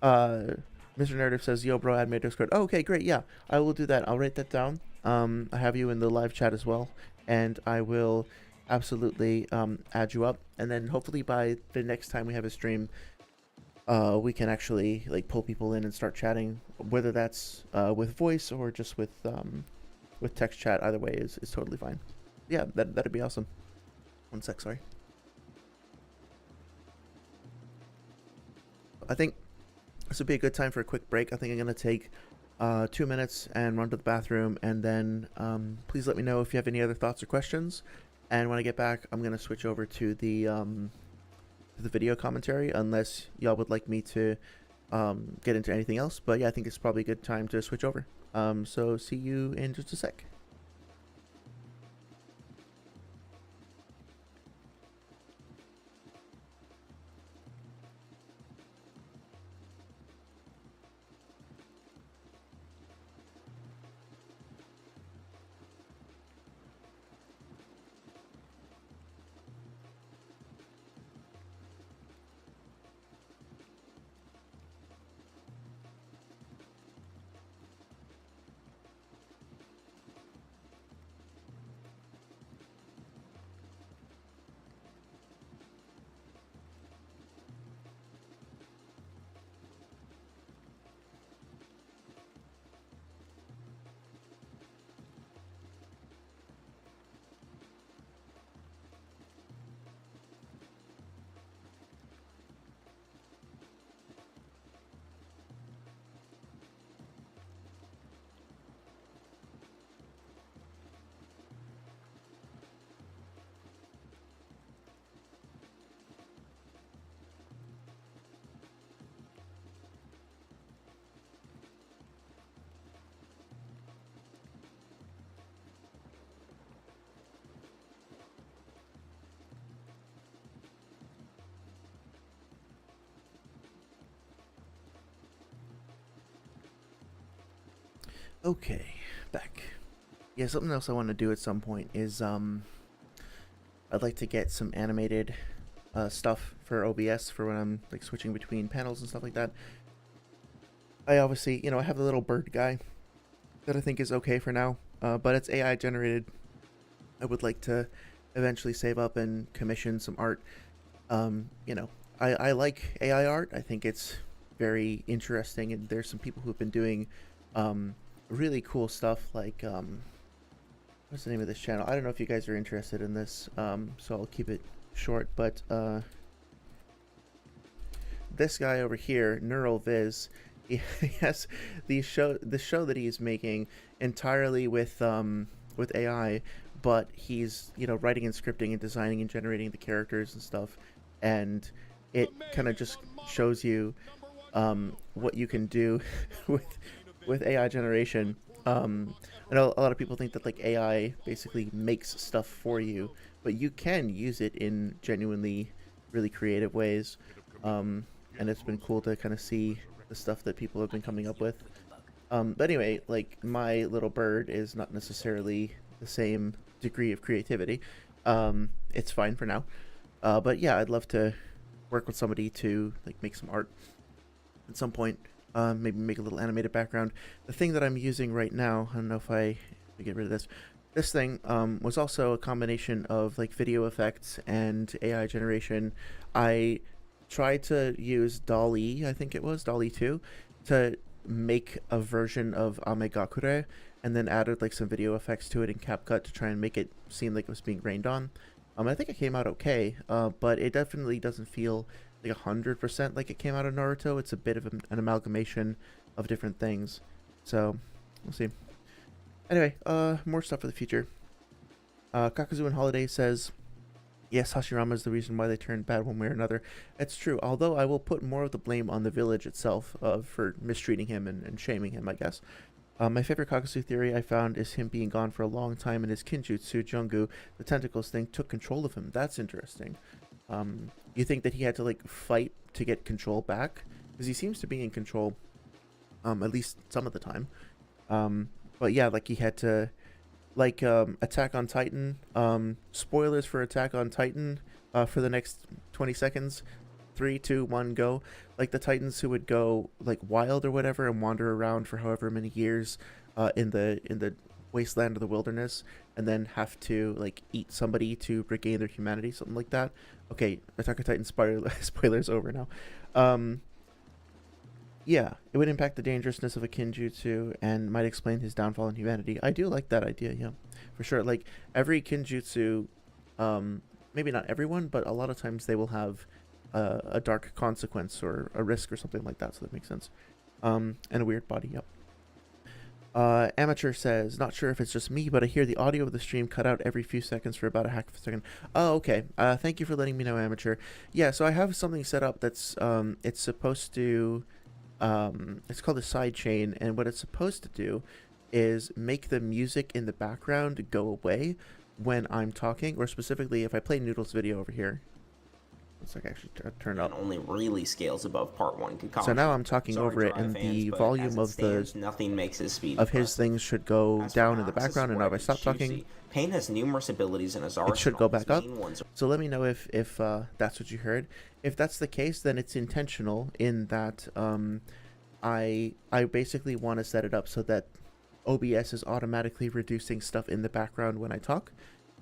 Mr. Narrative says, "Yo, bro, add me to Discord." Oh, okay, great. Yeah, I will do that. I'll write that down. I have you in the live chat as well, and I will absolutely add you up. And then hopefully by the next time we have a stream, we can actually like pull people in and start chatting, whether that's with voice or just with text chat. Either way is totally fine. Yeah, that'd be awesome. One sec, sorry. I think this would be a good time for a quick break. I think I'm gonna take 2 minutes and run to the bathroom, and then please let me know if you have any other thoughts or questions. And when I get back, I'm gonna switch over to the video commentary, unless y'all would like me to get into anything else. But yeah, I think it's probably a good time to switch over. So see you in just a sec. Okay, back. Yeah, something else I want to do at some point is I'd like to get some animated stuff for OBS for when I'm like switching between panels and stuff like that. I obviously, you know, I have the little bird guy that I think is okay for now, but it's AI generated. I would like to eventually save up and commission some art. You know, I like AI art. I think it's very interesting, and there's some people who've been doing really cool stuff like what's the name of this channel? I don't know if you guys are interested in this, so I'll keep it short, but this guy over here, Neural Viz, he has the show that he is making entirely with AI, but he's, you know, writing and scripting and designing and generating the characters and stuff, and it kind of just shows you what you can do with AI generation. I know a lot of people think that like AI basically makes stuff for you, but you can use it in genuinely really creative ways. And it's been cool to kind of see the stuff that people have been coming up with. But anyway, like my little bird is not necessarily the same degree of creativity. It's fine for now. But yeah, I'd love to work with somebody to like make some art at some point. Maybe make a little animated background. The thing that I'm using right now, I don't know if I get rid of this. This thing was also a combination of like video effects and AI generation. I tried to use DALL-E, I think it was DALL-E 2, to make a version of Amegakure, and then added like some video effects to it in CapCut to try and make it seem like it was being rained on. I think it came out okay, but it definitely doesn't feel like 100% like it came out of Naruto. It's a bit of an amalgamation of different things, so we'll see. Anyway, more stuff for the future. Kakuzu and Holiday says, yes, Hashirama is the reason why they turned bad one way or another. It's true, although I will put more of the blame on the village itself for mistreating him and shaming him, I guess. My favorite Kakuzu theory I found is him being gone for a long time and his kinjutsu, Jungu, the tentacles thing, took control of him. That's interesting. You think that he had to like fight to get control back? Because he seems to be in control at least some of the time. But yeah, like he had to, like Attack on Titan, spoilers for Attack on Titan for the next 20 seconds. 3, 2, 1, go. Like the Titans who would go like wild or whatever and wander around for however many years in the wasteland of the wilderness, and then have to like eat somebody to regain their humanity, something like that. Okay, Attack on Titan spoilers over now. Yeah, it would impact the dangerousness of a kinjutsu and might explain his downfall in humanity. I do like that idea, yeah, for sure. Like every kinjutsu, maybe not everyone, but a lot of times they will have a dark consequence or a risk or something like that, so that makes sense. And a weird body, yep. Amateur says, not sure if it's just me, but I hear the audio of the stream cut out every few seconds for about a half a second. Oh, okay. Thank you for letting me know, Amateur. Yeah, so I have something set up that's, it's supposed to, it's called a sidechain, and what it's supposed to do is make the music in the background go away when I'm talking, or specifically if I play Noodle's video over here. Let's like actually turn up. Only really scales above part 1 Kakashi. So now I'm talking over it, and the volume of the nothing makes his speed of his things should go down in the background, and now if I stop talking, Pain has numerous abilities in his arsenal. It should go back up. So let me know if that's what you heard. If that's the case, then it's intentional in that I basically want to set it up so that OBS is automatically reducing stuff in the background when I talk.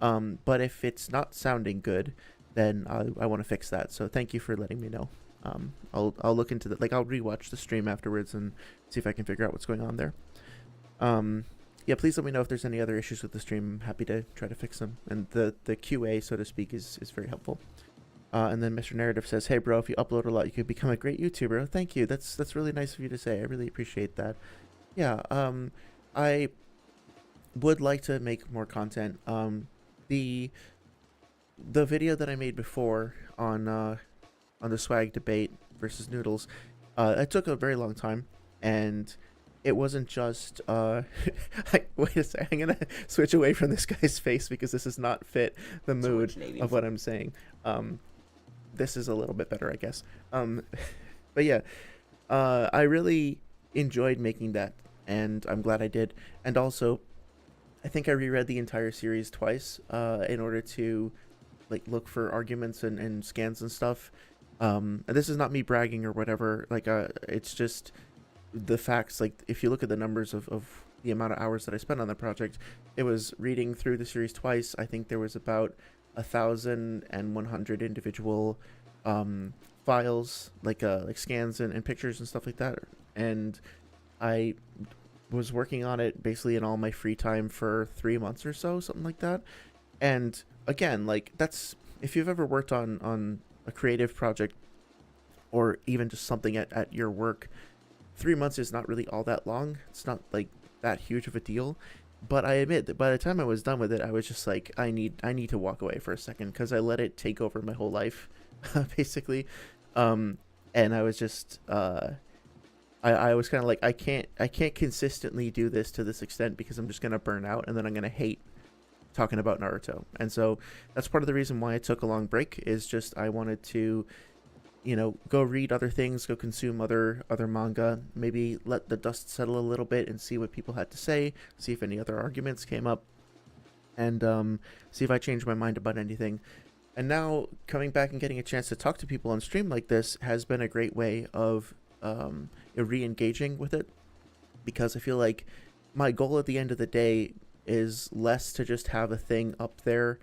But if it's not sounding good, then I want to fix that. So thank you for letting me know. I'll look into that. Like I'll rewatch the stream afterwards and see if I can figure out what's going on there. Yeah, please let me know if there's any other issues with the stream. I'm happy to try to fix them. And the QA, so to speak, is very helpful. And then Mr. Narrative says, hey bro, if you upload a lot, you could become a great YouTuber. Thank you. That's really nice of you to say. I really appreciate that. Yeah, I would like to make more content. The video that I made before on the swag debate versus Noodles, it took a very long time, and it wasn't just wait a second, I'm gonna switch away from this guy's face because this does not fit the mood of what I'm saying. This is a little bit better, I guess. But yeah, I really enjoyed making that and I'm glad I did. And also, I think I reread the entire series twice in order to like look for arguments and scans and stuff. And this is not me bragging or whatever. Like, it's just the facts. Like, if you look at the numbers of the amount of hours that I spent on the project, it was reading through the series twice. I think there was about 1,100 individual files, like scans and pictures and stuff like that. And I was working on it basically in all my free time for 3 months or so, something like that. And again, like, that's, if you've ever worked on a creative project or even just something at your work, 3 months is not really all that long. It's not like that huge of a deal. But I admit that by the time I was done with it, I was just like, I need to walk away for a second, because I let it take over my whole life, basically. And I was just, I was kind of like, I can't consistently do this to this extent, because I'm just gonna burn out, and then I'm gonna hate talking about Naruto. And so that's part of the reason why I took a long break, is just I wanted to, go read other things, go consume other manga, maybe let the dust settle a little bit and see what people had to say, see if any other arguments came up, and see if I changed my mind about anything. And now coming back and getting a chance to talk to people on stream like this has been a great way of re-engaging with it, because I feel like my goal at the end of the day is less to just have a thing up there.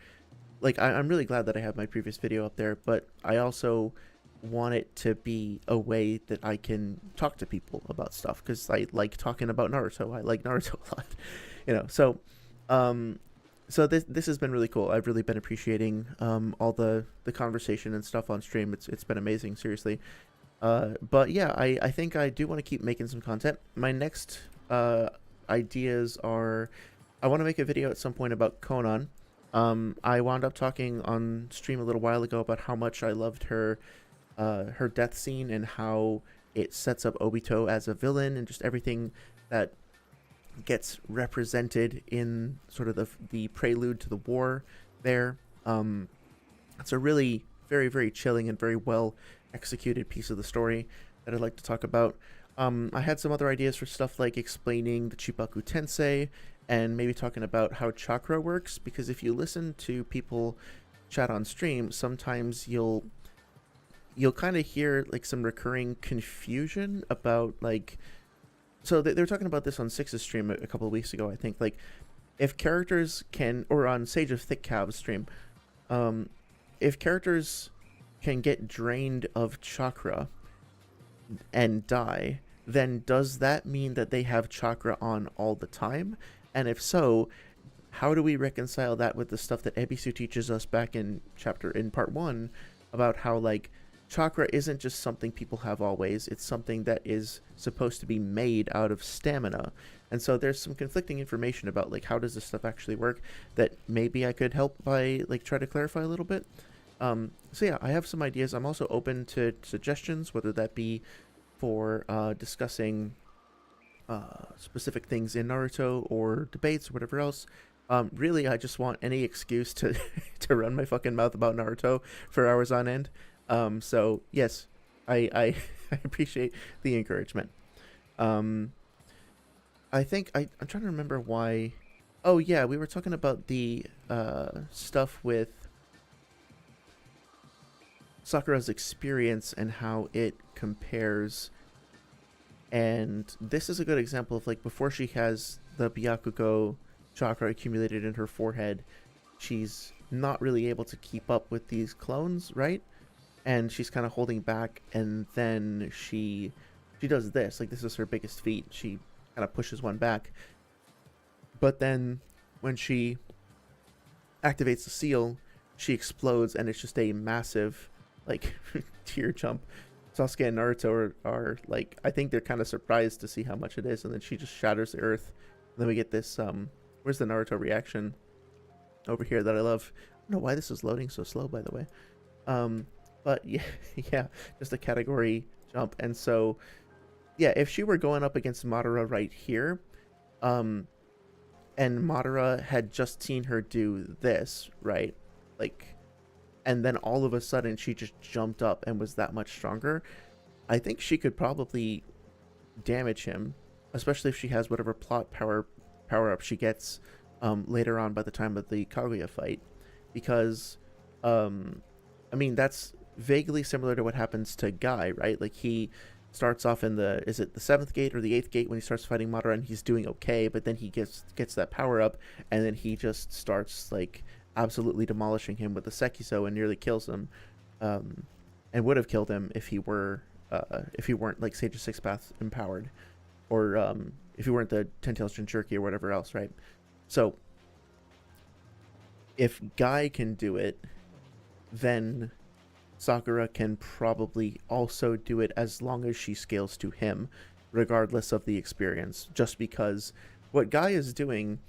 Like, I'm really glad that I have my previous video up there, but I also want it to be a way that I can talk to people about stuff, because I like talking about Naruto. I like Naruto a lot, so this has been really cool. I've really been appreciating all the conversation and stuff on stream. It's been amazing, seriously. But yeah, I think I do want to keep making some content. My next ideas are, I want to make a video at some point about Conan. I wound up talking on stream a little while ago about how much I loved her death scene, and how it sets up Obito as a villain, and just everything that gets represented in sort of the prelude to the war there. It's a really very, very chilling and very well executed piece of the story that I'd like to talk about. I had some other ideas for stuff like explaining the Chibaku Tensei, and maybe talking about how chakra works, because if you listen to people chat on stream, sometimes you'll kind of hear like some recurring confusion about, like, so they were talking about this on Six's stream a couple of weeks ago, I think, like, if characters can, or on Sage of Thick Calves stream, if characters can get drained of chakra and die, then does that mean that they have chakra on all the time? And if so, how do we reconcile that with the stuff that Ebisu teaches us back in part 1 about how, like, chakra isn't just something people have always, it's something that is supposed to be made out of stamina. And so there's some conflicting information about, like, how does this stuff actually work that maybe I could help by, like, try to clarify a little bit. So yeah, I have some ideas. I'm also open to suggestions, whether that be for discussing specific things in Naruto or debates or whatever else. Really, I just want any excuse to to run my fucking mouth about Naruto for hours on end. So yes, I I appreciate the encouragement. I think I'm trying to remember why. Oh yeah, we were talking about the stuff with Sakura's experience and how it compares. And this is a good example of, like, before she has the Byakugo chakra accumulated in her forehead, she's not really able to keep up with these clones, right? And she's kind of holding back, and then she does this. Like, this is her biggest feat. She kind of pushes one back. But then when she activates the seal, she explodes, and it's just a massive, like, tear jump. Sasuke and Naruto are like, I think they're kind of surprised to see how much it is, and then she just shatters the earth. And then we get this, where's the Naruto reaction over here that I love? I don't know why this is loading so slow, by the way. But yeah, yeah, just a category jump. And so, yeah, if she were going up against Madara right here, and Madara had just seen her do this, right? Like, and then all of a sudden she just jumped up and was that much stronger, I think she could probably damage him especially if she has whatever plot power up she gets later on by the time of the Kaguya fight, because I mean, that's vaguely similar to what happens to Guy, right? Like, he starts off in is it the 7th gate or the 8th gate when he starts fighting Madara, and he's doing okay, but then he gets that power up, and then he just starts like absolutely demolishing him with the Sekiso and nearly kills him, and would have killed him if he weren't like Sage of Six Paths empowered, or if he weren't the Ten Tails Jinchuriki or whatever else, right? So if Guy can do it, then Sakura can probably also do it, as long as she scales to him, regardless of the experience. Just because what Guy is doing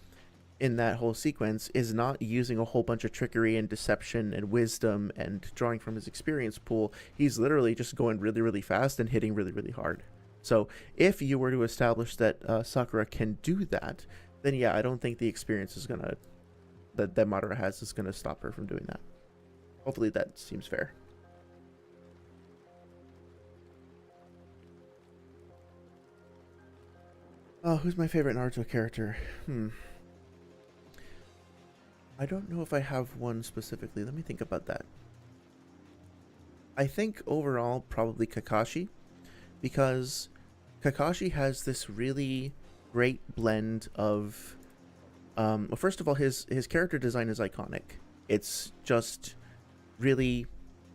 in that whole sequence is not using a whole bunch of trickery and deception and wisdom and drawing from his experience pool. He's literally just going really, really fast and hitting really, really hard. So if you were to establish that Sakura can do that, then yeah, I don't think the experience is gonna that Madara has is gonna stop her from doing that. Hopefully that seems fair. Oh, who's my favorite Naruto character? I don't know if I have one specifically. Let me think about that. I think overall probably Kakashi, because Kakashi has this really great blend of well, first of all, his character design is iconic. It's just really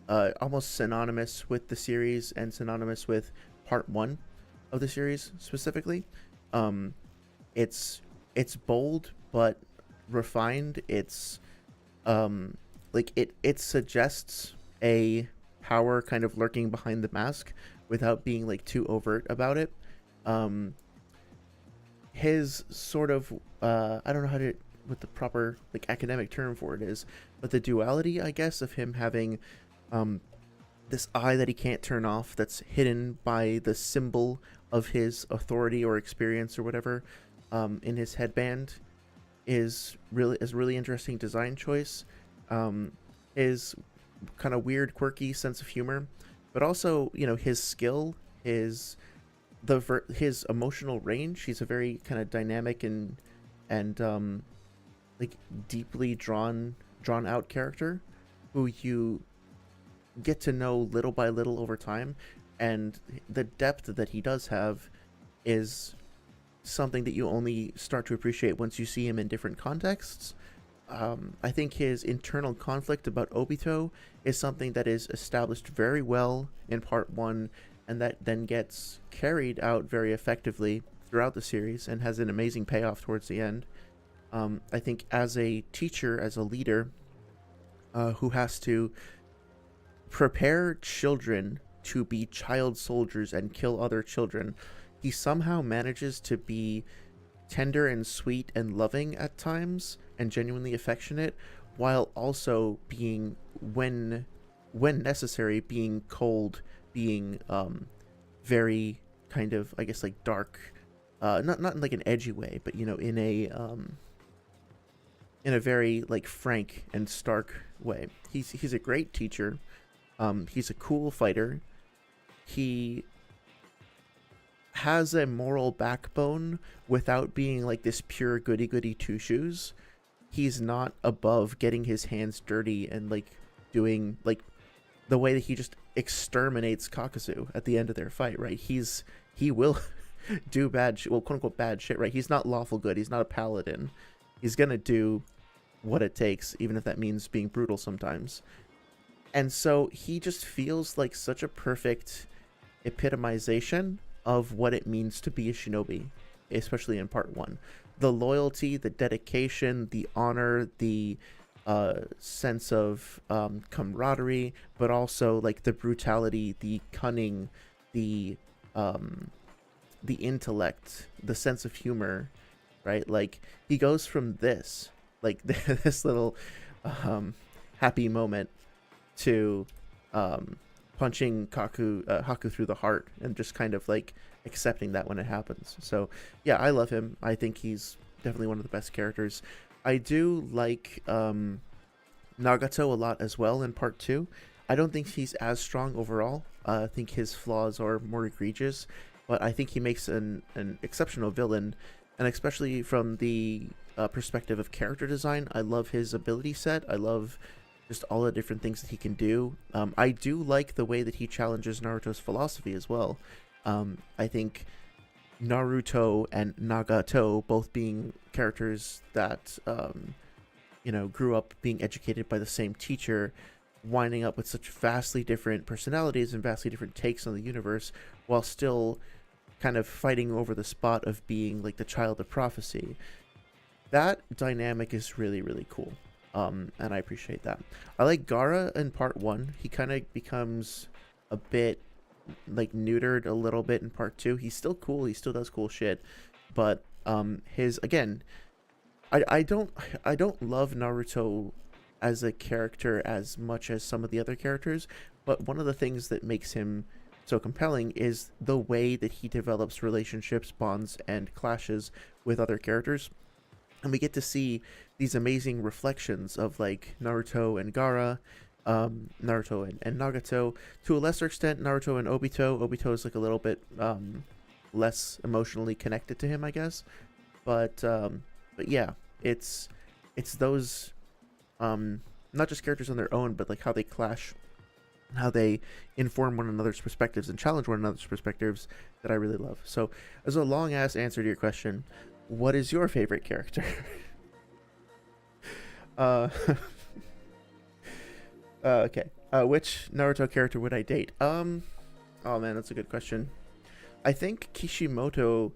almost synonymous with the series and synonymous with part 1 of the series specifically. It's bold but refined. It's like it suggests a power kind of lurking behind the mask without being like too overt about it. His sort of I don't know what the proper like academic term for it is, but the duality, I guess, of him having this eye that he can't turn off, that's hidden by the symbol of his authority or experience or whatever in his headband, is really interesting design choice. His kind of weird, quirky sense of humor, but also, you know, his skill, his emotional range. He's a very kind of dynamic and like deeply drawn out character who you get to know little by little over time, and the depth that he does have is something that you only start to appreciate once you see him in different contexts. I think his internal conflict about Obito is something that is established very well in part 1, and that then gets carried out very effectively throughout the series and has an amazing payoff towards the end. I think as a teacher, as a leader, who has to prepare children to be child soldiers and kill other children, he somehow manages to be tender and sweet and loving at times and genuinely affectionate, while also being, when necessary, being cold, being very kind of, I guess, like dark, not in like an edgy way, but, you know, in a very like frank and stark way. He's a great teacher. He's a cool fighter. He has a moral backbone without being like this pure goody two shoes. He's not above getting his hands dirty and like doing like the way that he just exterminates Kakuzu at the end of their fight, right? He will do bad shit, well, quote unquote bad shit, right? He's not lawful good. He's not a paladin. He's gonna do what it takes, even if that means being brutal sometimes. And so he just feels like such a perfect epitomization of what it means to be a shinobi, especially in part 1. The loyalty, the dedication, the honor, the sense of camaraderie, but also like the brutality, the cunning, the intellect, the sense of humor, right? Like, he goes from this, like this little happy moment, to punching Haku through the heart and just kind of like accepting that when it happens. So yeah, I love him. I think he's definitely one of the best characters. I do like Nagato a lot as well in part 2. I don't think he's as strong overall. I think his flaws are more egregious, but I think he makes an exceptional villain, and especially from the perspective of character design, I love his ability set. I love just all the different things that he can do. I do like the way that he challenges Naruto's philosophy as well. I think Naruto and Nagato, both being characters that grew up being educated by the same teacher, winding up with such vastly different personalities and vastly different takes on the universe, while still kind of fighting over the spot of being like the child of prophecy. That dynamic is really, really cool. And I appreciate that. I like Gaara in part 1. He kind of becomes a bit like neutered a little bit in part 2. He's still cool. He still does cool shit. But his, again, I don't love Naruto as a character as much as some of the other characters, but one of the things that makes him so compelling is the way that he develops relationships, bonds, and clashes with other characters. And we get to see these amazing reflections of like Naruto and Gaara, Naruto and Nagato, to a lesser extent Naruto and Obito. Obito is like a little bit less emotionally connected to him, I guess, but yeah, it's those not just characters on their own, but like how they clash, how they inform one another's perspectives and challenge one another's perspectives, that I really love. So, as a long ass answer to your question, what is your favorite character? Okay. Which Naruto character would I date? Oh man, that's a good question. I think Kishimoto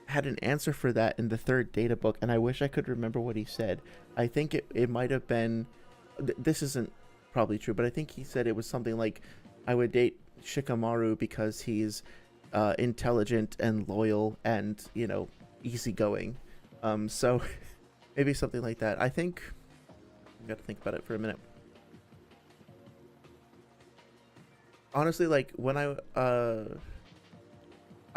had an answer for that in the third data book, and I wish I could remember what he said. I think it might have been, this isn't probably true, but I think he said it was something like, I would date Shikamaru because he's intelligent and loyal and, easygoing. So maybe something like that. I think, I've got to think about it for a minute. Honestly, like, when I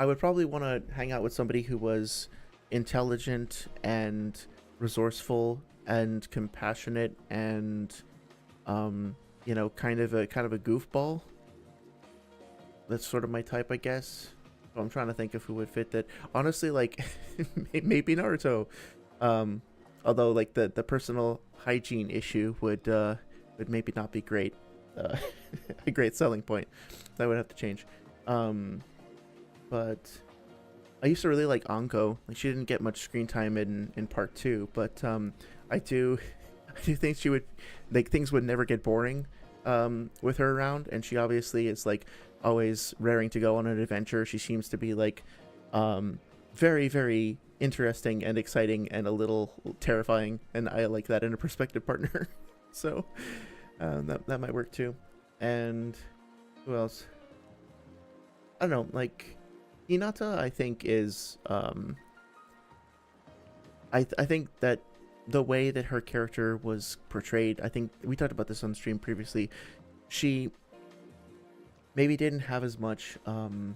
would probably want to hang out with somebody who was intelligent and resourceful and compassionate and kind of a goofball. That's sort of my type, I guess. So I'm trying to think of who would fit that. Honestly, like maybe Naruto. Although like the personal hygiene issue would maybe not be great. A great selling point. That would have to change. But I used to really like Anko. Like, she didn't get much screen time in part 2, but I do think she would, like, things would never get boring with her around, and she obviously is like always raring to go on an adventure. She seems to be like very, very interesting and exciting and a little terrifying, and I like that in a prospective partner. So that might work too. And who else? I don't know, like Hinata, I think is I think that the way that her character was portrayed, I think we talked about this on stream previously, she maybe didn't have as much of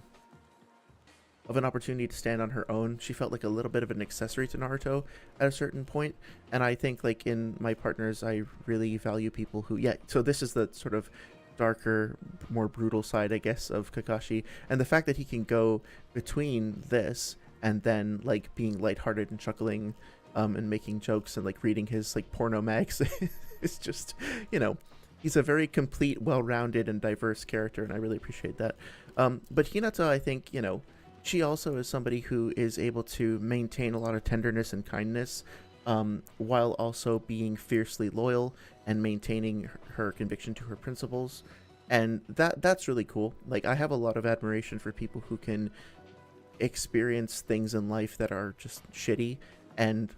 an opportunity to stand on her own. She felt like a little bit of an accessory to Naruto at a certain point, and I think like in my partners, I really value people who, so this is the sort of darker, more brutal side, I guess, of Kakashi, and the fact that he can go between this and then like being lighthearted and chuckling and making jokes and like reading his like porno mags is just, he's a very complete, well-rounded and diverse character, and I really appreciate that. But Hinata, I think, she also is somebody who is able to maintain a lot of tenderness and kindness while also being fiercely loyal and maintaining her conviction to her principles, and that's really cool. Like, I have a lot of admiration for people who can experience things in life that are just shitty and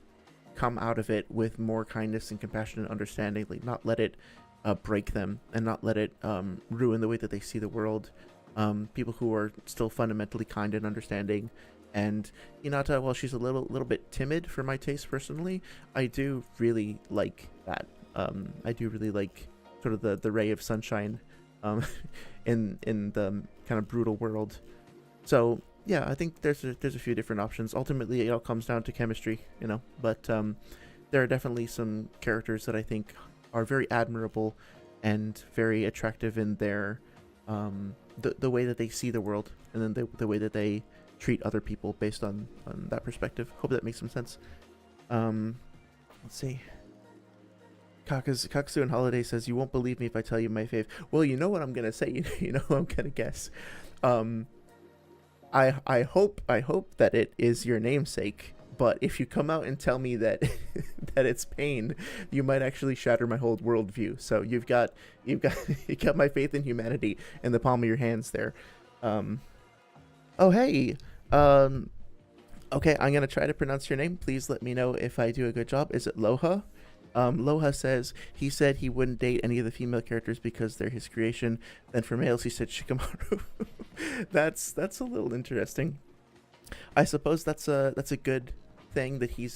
come out of it with more kindness and compassion and understanding, like not let it break them and not let it ruin the way that they see the world. People who are still fundamentally kind and understanding. And Hinata, while she's a little bit timid for my taste personally, I do really like that. I do really like sort of the ray of sunshine in the kind of brutal world. So yeah, I think there's a few different options. Ultimately, it all comes down to chemistry, But there are definitely some characters that I think are very admirable and very attractive in their the way that they see the world, and then the way that they treat other people based on that perspective. Hope that makes some sense. Let's see. Kakuzu and Holiday says, "You won't believe me if I tell you my fave." Well, you know what I'm gonna say. You know who I'm gonna guess. I hope that it is your namesake. But if you come out and tell me that that it's Pain, you might actually shatter my whole worldview. So you got my faith in humanity in the palm of your hands there. Oh hey. Okay, I'm gonna try to pronounce your name. Please let me know if I do a good job. Is it Loha? Loha says he said he wouldn't date any of the female characters because they're his creation. Then for males, he said Shikamaru. That's a little interesting. I suppose that's a good thing that he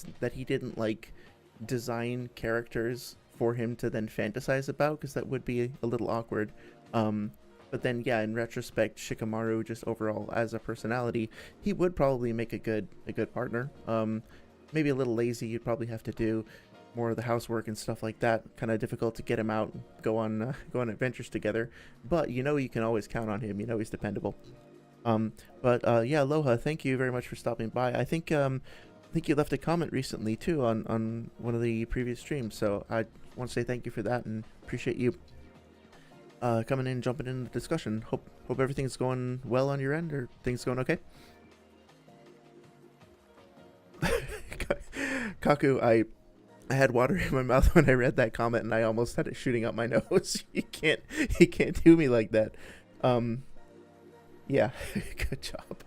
didn't like design characters for him to then fantasize about, because that would be a little awkward. But then yeah, in retrospect, Shikamaru just overall as a personality, he would probably make a good partner. Maybe a little lazy. You'd probably have to do more of the housework and stuff like that. Kind of difficult to get him out and go on adventures together. But you can always count on him. He's dependable. Yeah, Aloha, thank you very much for stopping by. I think you left a comment recently too on one of the previous streams, so I want to say thank you for that and appreciate you coming in, jumping in the discussion. Hope everything's going well on your end, or things going okay. Kaku, I had water in my mouth when I read that comment, and I almost had it shooting up my nose. You can't do me like that. Yeah, good job.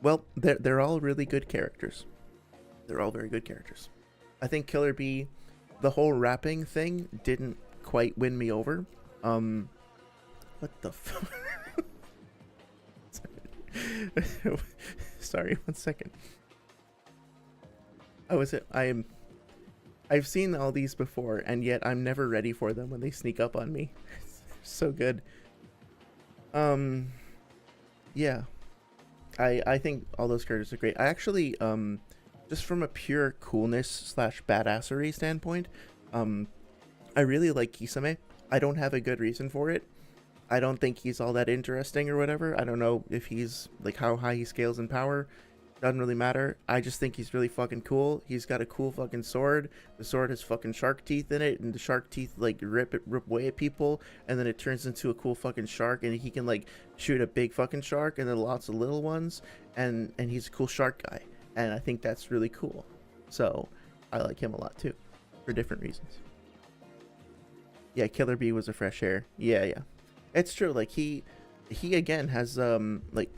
Well, they're all really good characters. They're all very good characters. I think Killer Bee, the whole rapping thing didn't quite win me over. What the fuck? Sorry, 1 second. I've seen all these before, and yet I'm never ready for them when they sneak up on me. It's so good. Yeah. I think all those characters are great. I actually, just from a pure coolness / badassery standpoint, I really like Kisame. I don't have a good reason for it. I don't think he's all that interesting or whatever. I don't know if he's, like, how high he scales in power. Doesn't really matter. I just think he's really fucking cool. He's got a cool fucking sword. The sword has fucking shark teeth in it, and the shark teeth like rip away at people, and then it turns into a cool fucking shark, and he can like shoot a big fucking shark and then lots of little ones, and he's a cool shark guy, and I think that's really cool. So I like him a lot too, for different reasons. Yeah, Killer Bee was a fresh air. Yeah. It's true. Like he again has like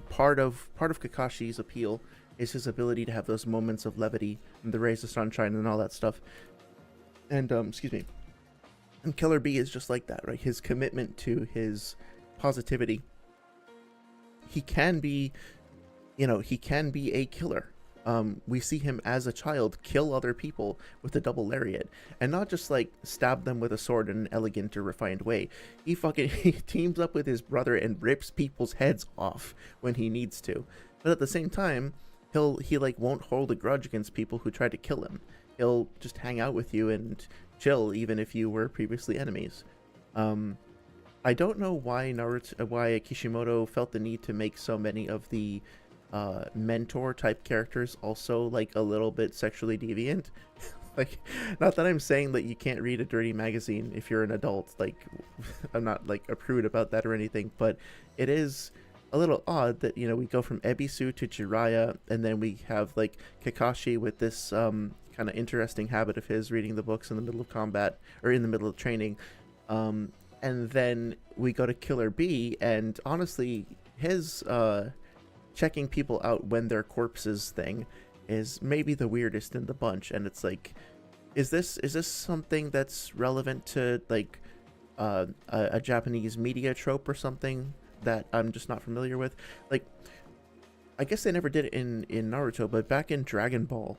part of Kakashi's appeal is his ability to have those moments of levity and the rays of sunshine and all that stuff. And excuse me. And Killer Bee is just like that, right? His commitment to his positivity. He can be a killer. We see him as a child kill other people with a double lariat, and not just like stab them with a sword in an elegant or refined way. He teams up with his brother and rips people's heads off when he needs to. But at the same time, he like won't hold a grudge against people who try to kill him. He'll just hang out with you and chill, even if you were previously enemies. I don't know why Kishimoto felt the need to make so many of the mentor type characters also like a little bit sexually deviant. Like, not that I'm saying that you can't read a dirty magazine if you're an adult, like I'm not like a prude about that or anything, but it is a little odd that we go from Ebisu to Jiraiya, and then we have like Kakashi with this kind of interesting habit of his reading the books in the middle of combat or in the middle of training, and then we go to Killer Bee, and honestly his checking people out when they're corpses thing is maybe the weirdest in the bunch. And it's like, is this something that's relevant to like a Japanese media trope or something that I'm just not familiar with? Like, I guess they never did it in Naruto, but back in Dragon Ball,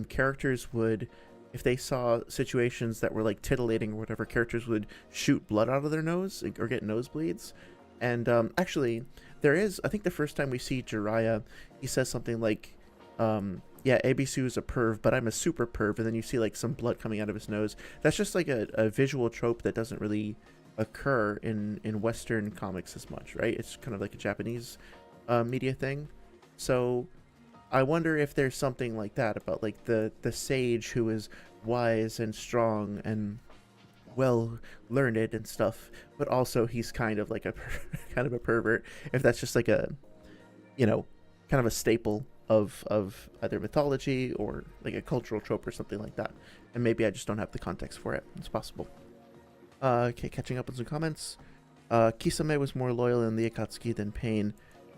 characters would, if they saw situations that were like titillating or whatever, characters would shoot blood out of their nose or get nosebleeds. And actually, there is, I think the first time we see Jiraiya, he says something like, yeah, Ebisu is a perv, but I'm a super perv, and then you see like some blood coming out of his nose. That's just like a visual trope that doesn't really occur in Western comics as much, right? It's kind of like a Japanese media thing. So I wonder if there's something like that about like the sage who is wise and strong and well learned and stuff, but also he's kind of like a kind of a pervert. If that's just like a, you know, kind of a staple of either mythology or like a cultural trope or something like that, and maybe I just don't have the context for it. It's possible. Okay, catching up on some comments. Kisame was more loyal in the Akatsuki than Pain.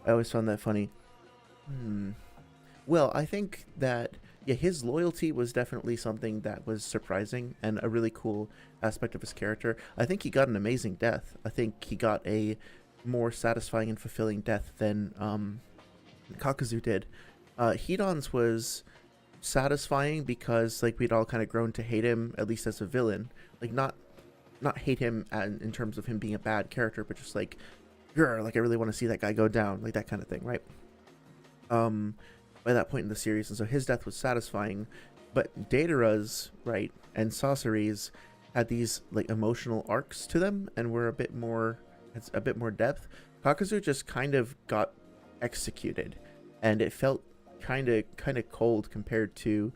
I always found that funny. Well, I think that, yeah, his loyalty was definitely something that was surprising and a really cool aspect of his character. I think he got an amazing death. I think he got a more satisfying and fulfilling death than Kakuzu did. Hedon's was satisfying because like we'd all kind of grown to hate him, at least as a villain. Like not hate him in terms of him being a bad character, but just like, grr, like I really want to see that guy go down, like that kind of thing, right? By that point in the series, and so his death was satisfying. But Datara's, right, and Sasori's had these like emotional arcs to them and were a bit more depth. Kakuzu just kind of got executed, and it felt kind of cold compared to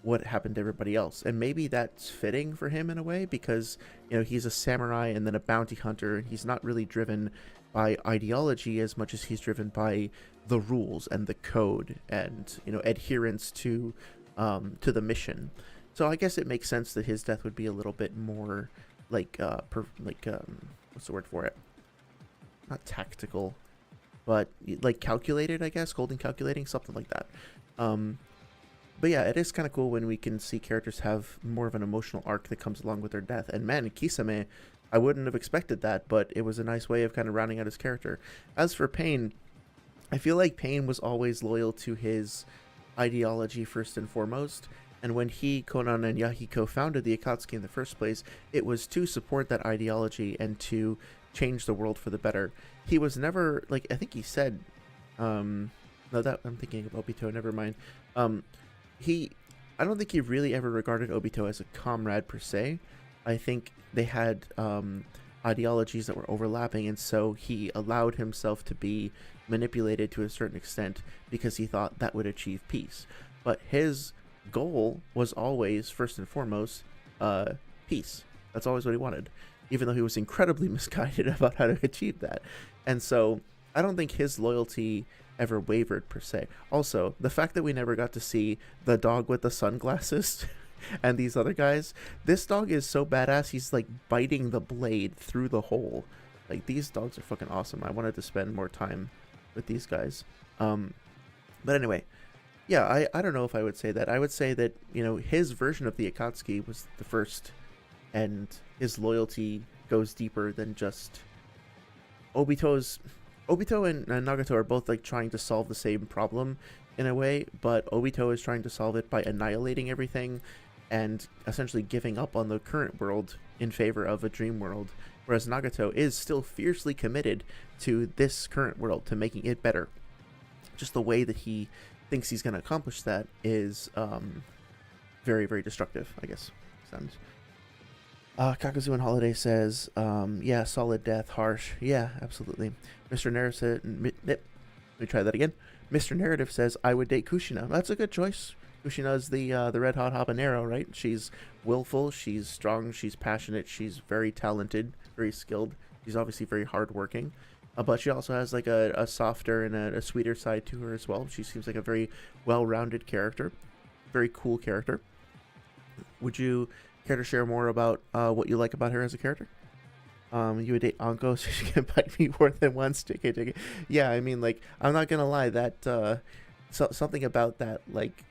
what happened to everybody else. And maybe that's fitting for him in a way, because, you know, he's a samurai and then a bounty hunter, and he's not really driven by ideology as much as he's driven by the rules and the code and, you know, adherence to the mission. So I guess it makes sense that his death would be a little bit more like what's the word for it? Not tactical, but like calculated, I guess, cold and calculating, something like that. But yeah, it is kind of cool when we can see characters have more of an emotional arc that comes along with their death. And man, Kisame, I wouldn't have expected that, but it was a nice way of kind of rounding out his character. As for Pain, I feel like Pain was always loyal to his ideology first and foremost. And when he, Conan, and Yahiko founded the Akatsuki in the first place, it was to support that ideology and to change the world for the better. He was never, like, I think he said, no, that I'm thinking of Obito, never mind. I don't think he really ever regarded Obito as a comrade per se. I think they had ideologies that were overlapping, and so he allowed himself to be manipulated to a certain extent because he thought that would achieve peace. But his goal was always, first and foremost, peace. That's always what he wanted, even though he was incredibly misguided about how to achieve that. And so I don't think his loyalty ever wavered per se. Also, the fact that we never got to see the dog with the sunglasses and these other guys, this dog is so badass, he's like biting the blade through the hole. Like, these dogs are fucking awesome. I wanted to spend more time with these guys. But anyway, yeah, I don't know if I would say that. I would say that, you know, his version of the Akatsuki was the first, and his loyalty goes deeper than just Obito's. Obito and Nagato are both like trying to solve the same problem in a way, but Obito is trying to solve it by annihilating everything and essentially giving up on the current world in favor of a dream world, whereas Nagato is still fiercely committed to this current world, to making it better. Just the way that he thinks he's going to accomplish that is very, very destructive, I guess. Sounds. Kakuzu and Holiday says, yeah, solid death, harsh. Yeah, absolutely. Mr. Narrative said, let me try that again. Mr. Narrative says, I would date Kushina. That's a good choice. Kushina is the red hot habanero, right? She's willful, she's strong, she's passionate, she's very talented, very skilled. She's obviously very hardworking. But she also has like a softer and a sweeter side to her as well. She seems like a very well-rounded character. Very cool character. Would you care to share more about what you like about her as a character? You would date Anko so she can bite me more than once. JK. Yeah, I mean, like, I'm not gonna lie, that something about that, like,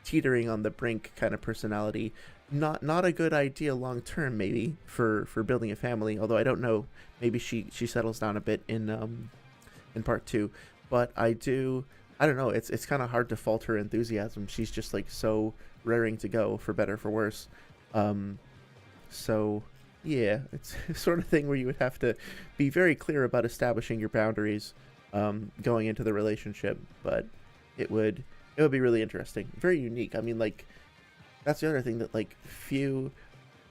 teetering on the brink kind of personality, not a good idea long term, maybe for building a family. Although I don't know, maybe she settles down a bit in part 2. But I don't know. It's kind of hard to fault her enthusiasm. She's just like so raring to go, for better for worse. So yeah, it's the sort of thing where you would have to be very clear about establishing your boundaries going into the relationship, but it would be really interesting, very unique. I mean, like, that's the other thing, that like few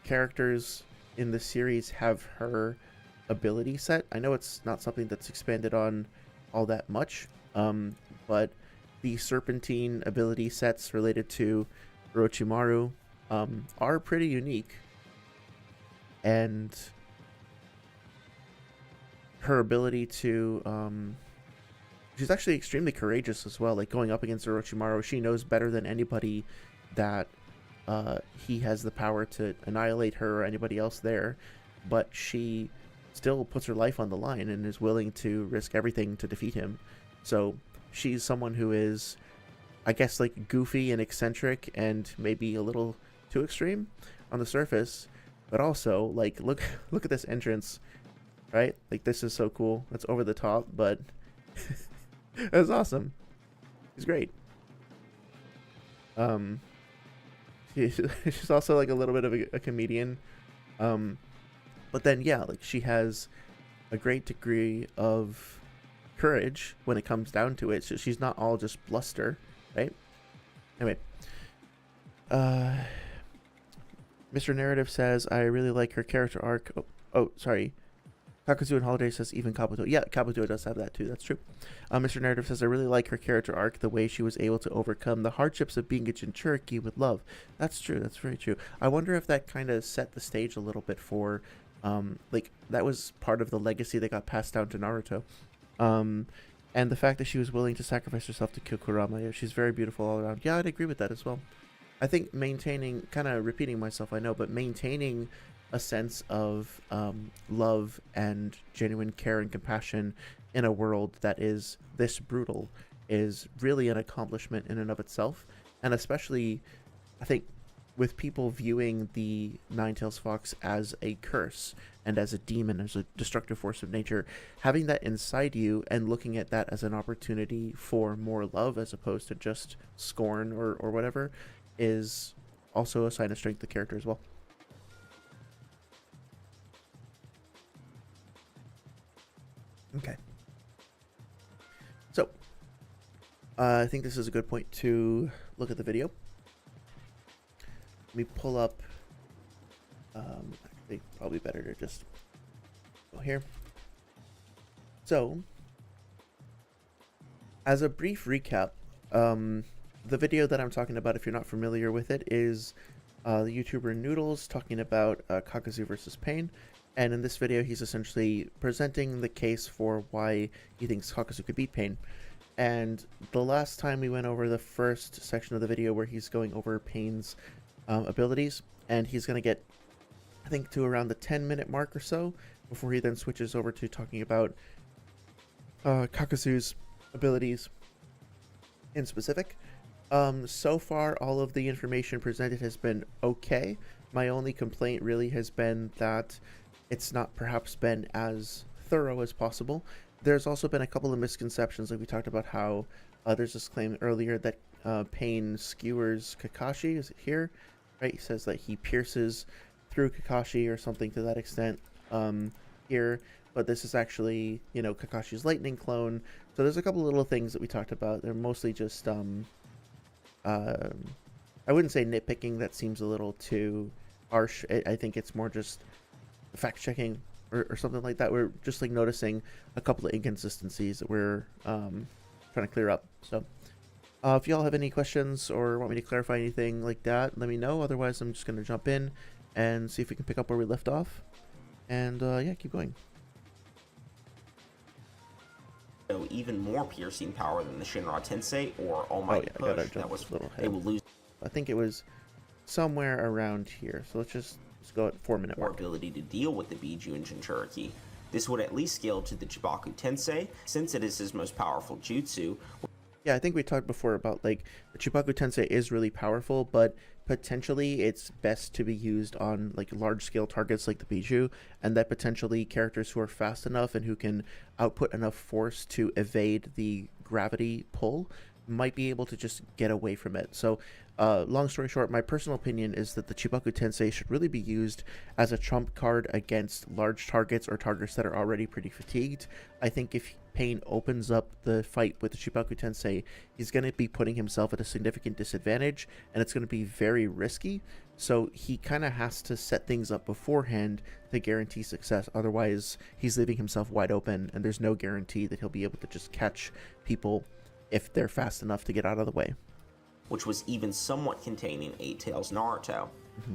characters in the series have her ability set. I know it's not something that's expanded on all that much, but the serpentine ability sets related to Orochimaru are pretty unique, and her ability to she's actually extremely courageous as well. Like, going up against Orochimaru, she knows better than anybody that he has the power to annihilate her or anybody else there, but she still puts her life on the line and is willing to risk everything to defeat him. So she's someone who is, I guess, like, goofy and eccentric and maybe a little too extreme on the surface, but also, like, look at this entrance, right? Like, this is so cool. It's over the top, but it's awesome. She's great. She's also, like, a little bit of a comedian, but then, yeah, like, she has a great degree of courage when it comes down to it. So she's not all just bluster, right? Anyway, Mr. Narrative says, I really like her character arc. Oh, sorry. Kakuzu and Holiday says even Kabuto. Yeah, Kabuto does have that too. That's true. Mr. Narrative says, I really like her character arc, the way she was able to overcome the hardships of being a Jinchuriki with love. That's true. That's very true. I wonder if that kind of set the stage a little bit for, like, that was part of the legacy that got passed down to Naruto. And the fact that she was willing to sacrifice herself to kill Kurama. Yeah, she's very beautiful all around. Yeah, I'd agree with that as well. I think maintaining, kind of repeating myself, I know, but maintaining a sense of love and genuine care and compassion in a world that is this brutal is really an accomplishment in and of itself. And especially, I think, with people viewing the Nine-Tails Fox as a curse and as a demon, as a destructive force of nature, having that inside you and looking at that as an opportunity for more love as opposed to just scorn or whatever is also a sign of strength of the character as well. Okay. So, I think this is a good point to look at the video. Let me pull up, actually probably better to just go here. So, as a brief recap, the video that I'm talking about, if you're not familiar with it, is the YouTuber Noodles talking about Kakuzu versus Pain. And in this video, he's essentially presenting the case for why he thinks Kakuzu could beat Pain. And the last time we went over the first section of the video where he's going over Pain's abilities, and he's going to get, I think, to around the 10-minute mark or so before he then switches over to talking about Kakuzu's abilities in specific. So far, all of the information presented has been okay. My only complaint really has been that it's not perhaps been as thorough as possible. There's also been a couple of misconceptions, like we talked about how there's this claim earlier that Pain skewers Kakashi. Is it here? Right? He says that he pierces through Kakashi or something to that extent here. But this is actually, you know, Kakashi's lightning clone. So there's a couple of little things that we talked about. They're mostly just, I wouldn't say nitpicking. That seems a little too harsh. I think it's more just fact checking or something like that. We're just, like, noticing a couple of inconsistencies that we're trying to clear up. So if y'all have any questions or want me to clarify anything like that, let me know. Otherwise, I'm just going to jump in and see if we can pick up where we left off. And yeah, keep going. So even more piercing power than the Shinra Tensei or Almighty Push. That was they will lose. I think it was somewhere around here. So let's go at 4-minute more mark. Ability to deal with the Biju and Jinchuriki. This would at least scale to the Chibaku Tensei, since it is his most powerful jutsu. Yeah, I think we talked before about, like, the Chibaku Tensei is really powerful, but potentially it's best to be used on, like, large-scale targets like the Biju, and that potentially characters who are fast enough and who can output enough force to evade the gravity pull might be able to just get away from it. So, long story short, my personal opinion is that the Chibaku Tensei should really be used as a trump card against large targets or targets that are already pretty fatigued. I think if Pain opens up the fight with the Chibaku Tensei, he's going to be putting himself at a significant disadvantage, and it's going to be very risky. So he kind of has to set things up beforehand to guarantee success. Otherwise, he's leaving himself wide open, and there's no guarantee that he'll be able to just catch people if they're fast enough to get out of the way. Which was even somewhat contained in Eight Tails Naruto.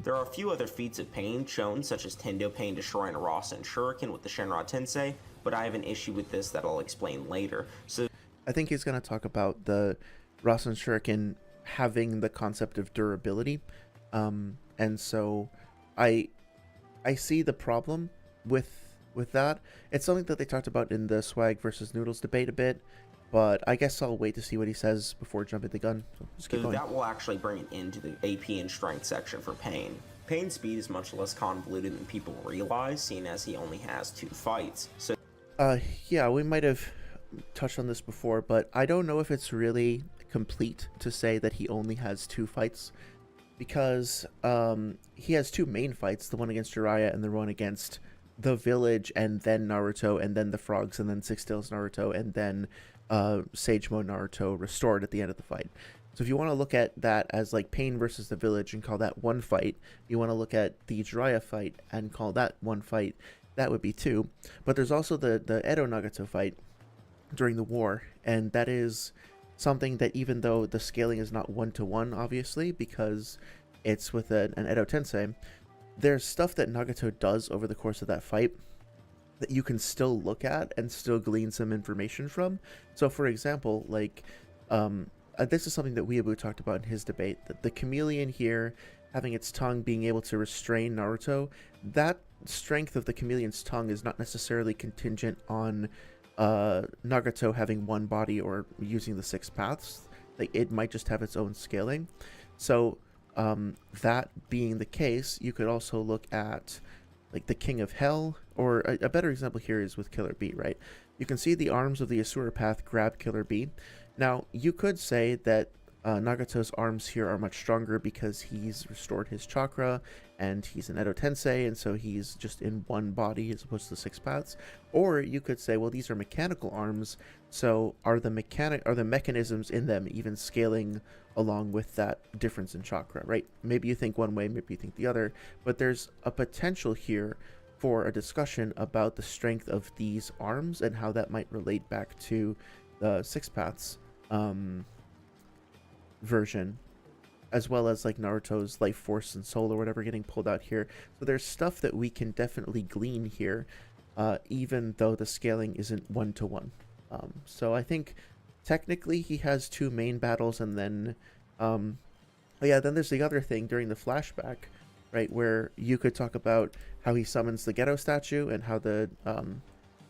There are a few other feats of Pain shown, such as Tendo Pain destroying a Rasen Shuriken with the Shenron Tensei, but I have an issue with this that I'll explain later. So I think he's going to talk about the Rasen Shuriken having the concept of durability, and so I see the problem with that. It's something that they talked about in the Swag versus Noodles debate a bit, but I guess I'll wait to see what he says before jumping the gun. So just keep going. That will actually bring it into the AP and Strength section for Pain. Pain's speed is much less convoluted than people realize, seeing as he only has 2 fights. So yeah, we might have touched on this before, but I don't know if it's really complete to say that he only has 2 fights, because he has 2 main fights, the one against Jiraiya and the one against the village, and then Naruto, and then the frogs, and then Six Tails Naruto, and then Sage Mode Naruto restored at the end of the fight. So if you want to look at that as like Pain versus the village and call that 1 fight, you want to look at the Jiraiya fight and call that 1 fight, that would be 2. But there's also the Edo Nagato fight during the war, and that is something that, even though the scaling is not 1-to-1, obviously, because it's with an Edo Tensei, there's stuff that Nagato does over the course of that fight that you can still look at and still glean some information from. So for example, like this is something that Weeaboo talked about in his debate, that the chameleon here having its tongue being able to restrain Naruto, that strength of the chameleon's tongue is not necessarily contingent on Nagato having 1 body or using the 6 paths. Like, it might just have its own scaling. So that being the case, you could also look at like the King of Hell, or a better example here is with Killer Bee, right? You can see the arms of the Asura Path grab Killer Bee. Now, you could say that Nagato's arms here are much stronger because he's restored his chakra and he's an Edo Tensei, and so he's just in 1 body as opposed to the 6 paths. Or you could say, well, these are mechanical arms, so are the mechanisms in them even scaling along with that difference in chakra, right? Maybe you think one way, maybe you think the other, but there's a potential here for a discussion about the strength of these arms and how that might relate back to the 6 paths version, as well as like Naruto's life force and soul or whatever getting pulled out here. So there's stuff that we can definitely glean here, even though the scaling isn't 1-to-1. So I think technically he has 2 main battles, and then yeah, then there's the other thing during the flashback, right, where you could talk about how he summons the ghetto statue, and how the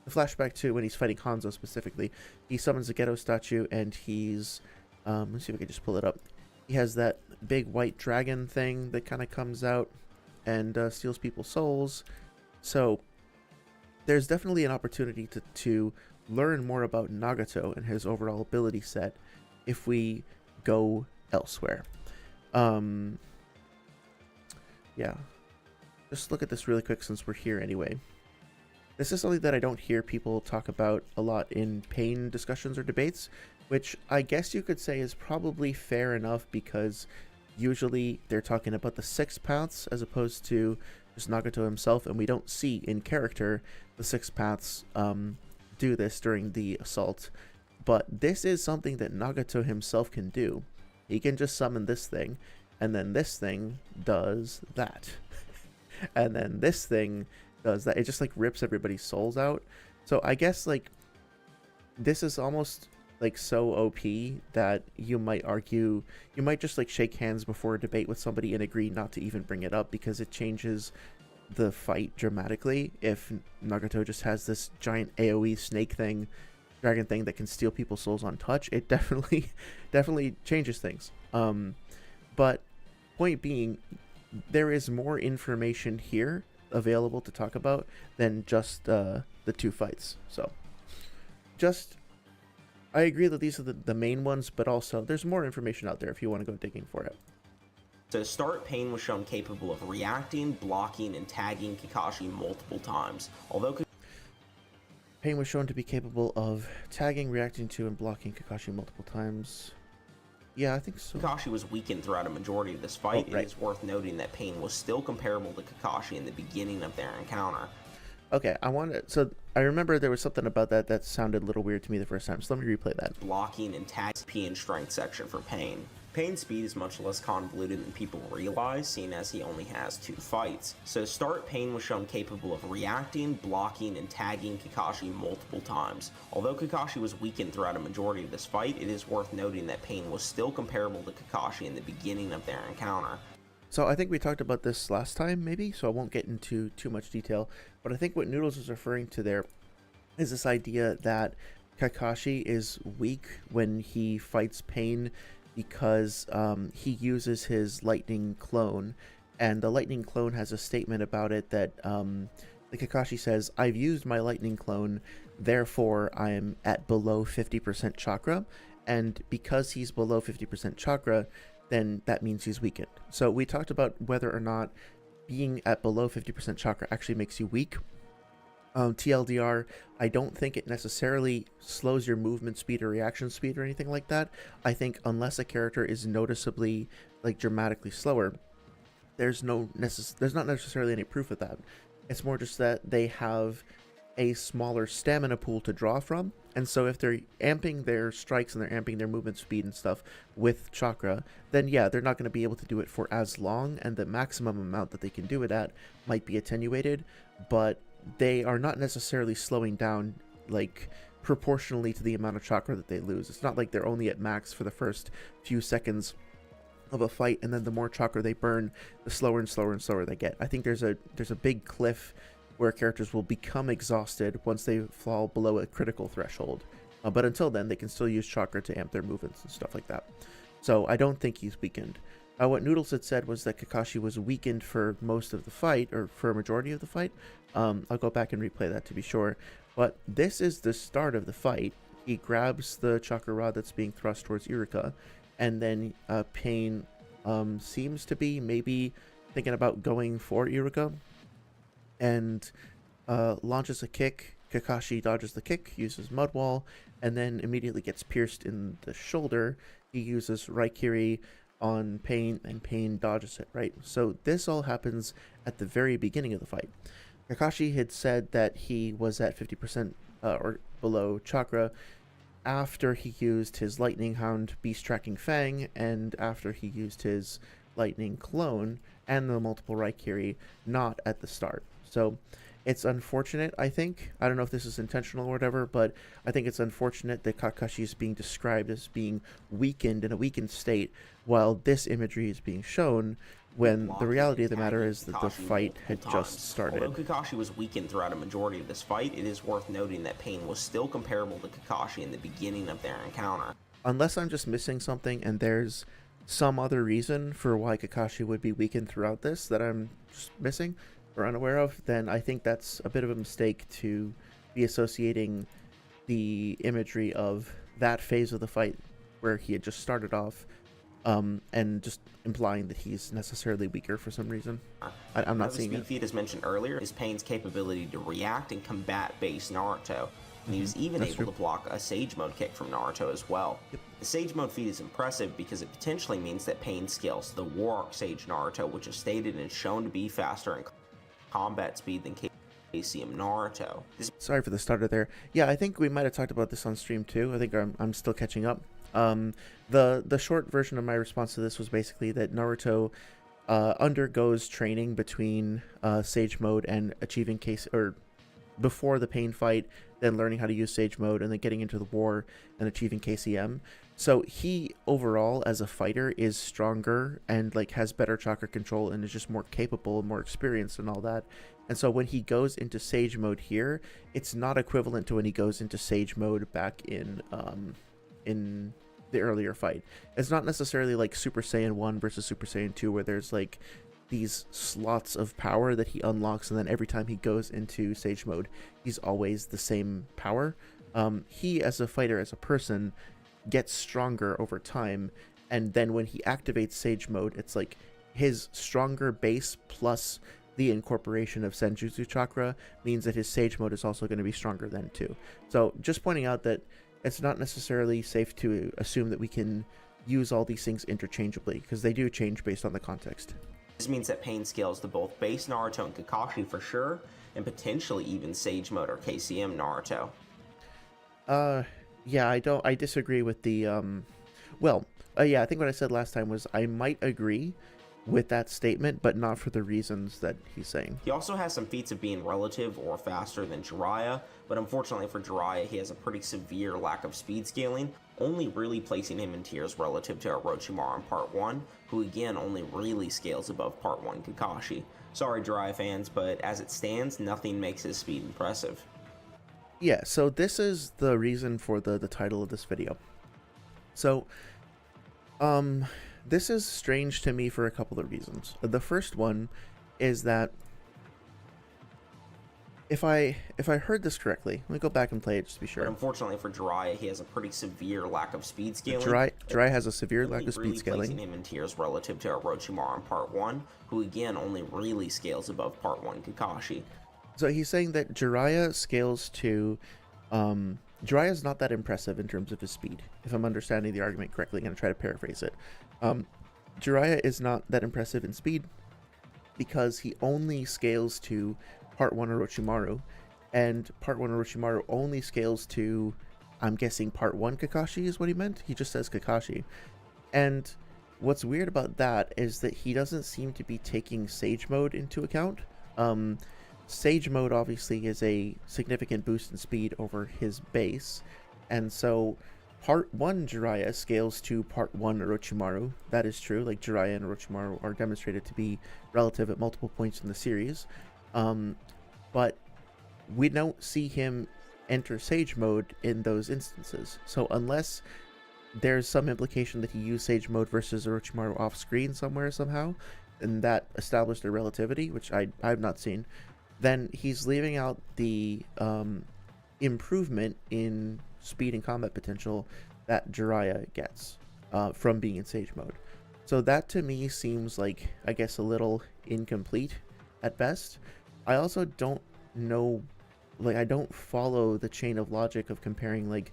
flashback to when he's fighting Hanzo specifically, he summons the ghetto statue, and he's let's see if I can just pull it up. He has that big white dragon thing that kind of comes out and steals people's souls. So there's definitely an opportunity to learn more about Nagato and his overall ability set if we go elsewhere. Yeah, just look at this really quick since we're here anyway. This is something that I don't hear people talk about a lot in Pain discussions or debates, which I guess you could say is probably fair enough, because usually they're talking about the 6 paths as opposed to just Nagato himself, and we don't see in character the 6 paths do this during the assault. But this is something that Nagato himself can do. He can just summon this thing, and then this thing does that. And then this thing does that. It just like rips everybody's souls out. So I guess like this is almost like so OP that you might argue, you might just like shake hands before a debate with somebody and agree not to even bring it up, because it changes the fight dramatically if Nagato just has this giant AoE snake thing, dragon thing that can steal people's souls on touch. It definitely changes things. But point being, there is more information here available to talk about than just the 2 fights. So I agree that these are the main ones, but also there's more information out there if you want to go digging for it. To start, Pain was shown capable of reacting, blocking, and tagging Kakashi multiple times. Although Pain was shown to be capable of tagging, reacting to, and blocking Kakashi multiple times. Yeah, I think so. Kakashi was weakened throughout a majority of this fight. Right. It is worth noting that Pain was still comparable to Kakashi in the beginning of their encounter. Okay, so I remember there was something about that sounded a little weird to me the first time, so let me replay that. Blocking and tags P and strength section for Pain. Pain's speed is much less convoluted than people realize, seeing as he only has 2 fights. So to start, Pain was shown capable of reacting, blocking, and tagging Kakashi multiple times. Although Kakashi was weakened throughout a majority of this fight, it is worth noting that Pain was still comparable to Kakashi in the beginning of their encounter. So I think we talked about this last time, maybe, so I won't get into too much detail, but I think what Noodles is referring to there is this idea that Kakashi is weak when he fights Pain because he uses his lightning clone, and the lightning clone has a statement about it that the Kakashi says, "I've used my lightning clone, therefore I'm at below 50% chakra," and because he's below 50% chakra, then that means he's weakened. So we talked about whether or not being at below 50% chakra actually makes you weak. TLDR, I don't think it necessarily slows your movement speed or reaction speed or anything like that. I think unless a character is noticeably, like, dramatically slower, there's not necessarily any proof of that. It's more just that they have a smaller stamina pool to draw from, and so if they're amping their strikes and they're amping their movement speed and stuff with chakra, then yeah, they're not going to be able to do it for as long, and the maximum amount that they can do it at might be attenuated, but they are not necessarily slowing down like proportionally to the amount of chakra that they lose. It's not like they're only at max for the first few seconds of a fight, and then the more chakra they burn, the slower and slower and slower they get. I think there's a big cliff where characters will become exhausted once they fall below a critical threshold. But until then, they can still use chakra to amp their movements and stuff like that. So I don't think he's weakened. What Noodles had said was that Kakashi was weakened for most of the fight, or for a majority of the fight. I'll go back and replay that to be sure. But this is the start of the fight. He grabs the chakra rod that's being thrust towards Iruka, and then Pain seems to be maybe thinking about going for Iruka, and launches a kick. Kakashi dodges the kick, uses Mud Wall, and then immediately gets pierced in the shoulder. He uses Raikiri on Pain, and Pain dodges it, right? So this all happens at the very beginning of the fight. Kakashi had said that he was at 50% or below chakra after he used his Lightning Hound Beast Tracking Fang, and after he used his Lightning Clone and the multiple Raikiri, not at the start. So it's unfortunate, I think. I don't know if this is intentional or whatever, but I think it's unfortunate that Kakashi is being described as being weakened, in a weakened state, while this imagery is being shown, when the reality of the matter is that the fight had just started. Although Kakashi was weakened throughout a majority of this fight, it is worth noting that Pain was still comparable to Kakashi in the beginning of their encounter. Unless I'm just missing something and there's some other reason for why Kakashi would be weakened throughout this that I'm just missing or unaware of, then I think that's a bit of a mistake to be associating the imagery of that phase of the fight where he had just started off, and just implying that he's necessarily weaker for some reason. I'm not seeing it. The speed feat, as mentioned earlier, is Pain's capability to react and combat base Naruto. And he was even able to block a Sage Mode kick from Naruto as well. Yep. The Sage Mode feat is impressive because it potentially means that Pain scales the War Arc Sage Naruto, which is stated and shown to be faster in combat speed than KCM Naruto. Sorry for the stutter there. Yeah, I think we might have talked about this on stream too. I think I'm still catching up. The short version of my response to this was basically that Naruto undergoes training between Sage Mode and achieving before the Pain fight, then learning how to use Sage Mode, and then getting into the war and achieving KCM. So he overall as a fighter is stronger and like has better chakra control and is just more capable and more experienced and all that. And so when he goes into Sage Mode here, it's not equivalent to when he goes into Sage Mode back in the earlier fight. It's not necessarily like Super Saiyan 1 versus Super Saiyan 2 where there's like these slots of power that he unlocks, and then every time he goes into Sage Mode, he's always the same power. He as a fighter, as a person, gets stronger over time, and then when he activates Sage Mode, it's like his stronger base plus the incorporation of Senjutsu chakra means that his Sage mode is also going to be stronger then too. So just pointing out that it's not necessarily safe to assume that we can use all these things interchangeably, because they do change based on the context. This means that pain scales to both base Naruto and Kakashi for sure, and potentially even Sage mode or KCM Naruto. Yeah, I disagree with the, yeah, I think what I said last time was I might agree with that statement, but not for the reasons that he's saying. He also has some feats of being relative or faster than Jiraiya, but unfortunately for Jiraiya, he has a pretty severe lack of speed scaling, only really placing him in tiers relative to Orochimaru in Part 1, who again only really scales above Part 1 Kakashi. Sorry Jiraiya fans, but as it stands, nothing makes his speed impressive. Yeah, so this is the reason for the title of this video. So, this is strange to me for a couple of reasons. The first one is that if I heard this correctly, let me go back and play it just to be sure. But unfortunately for Jiraiya, he has a pretty severe lack of speed scaling. Jiraiya has a severe lack of speed really scaling. Placing him in tiers relative to Orochimaru in Part 1, who again only really scales above Part 1 Kakashi. So he's saying that Jiraiya scales to, Jiraiya's not that impressive in terms of his speed. If I'm understanding the argument correctly, I'm going to try to paraphrase it. Jiraiya is not that impressive in speed because he only scales to Part 1 Orochimaru, and Part 1 Orochimaru only scales to, I'm guessing Part 1 Kakashi is what he meant. He just says Kakashi. And what's weird about that is that he doesn't seem to be taking Sage mode into account. Sage mode obviously is a significant boost in speed over his base, and so Part 1 Jiraiya scales to Part 1 Orochimaru. That is true, like Jiraiya and Orochimaru are demonstrated to be relative at multiple points in the series, but we don't see him enter Sage mode in those instances. So unless there's some implication that he used Sage mode versus Orochimaru off screen somewhere somehow, and that established a relativity, which I've not seen, then he's leaving out the improvement in speed and combat potential that Jiraiya gets from being in Sage mode. So that to me seems like, I guess, a little incomplete at best. I also don't know, like, I don't follow the chain of logic of comparing, like,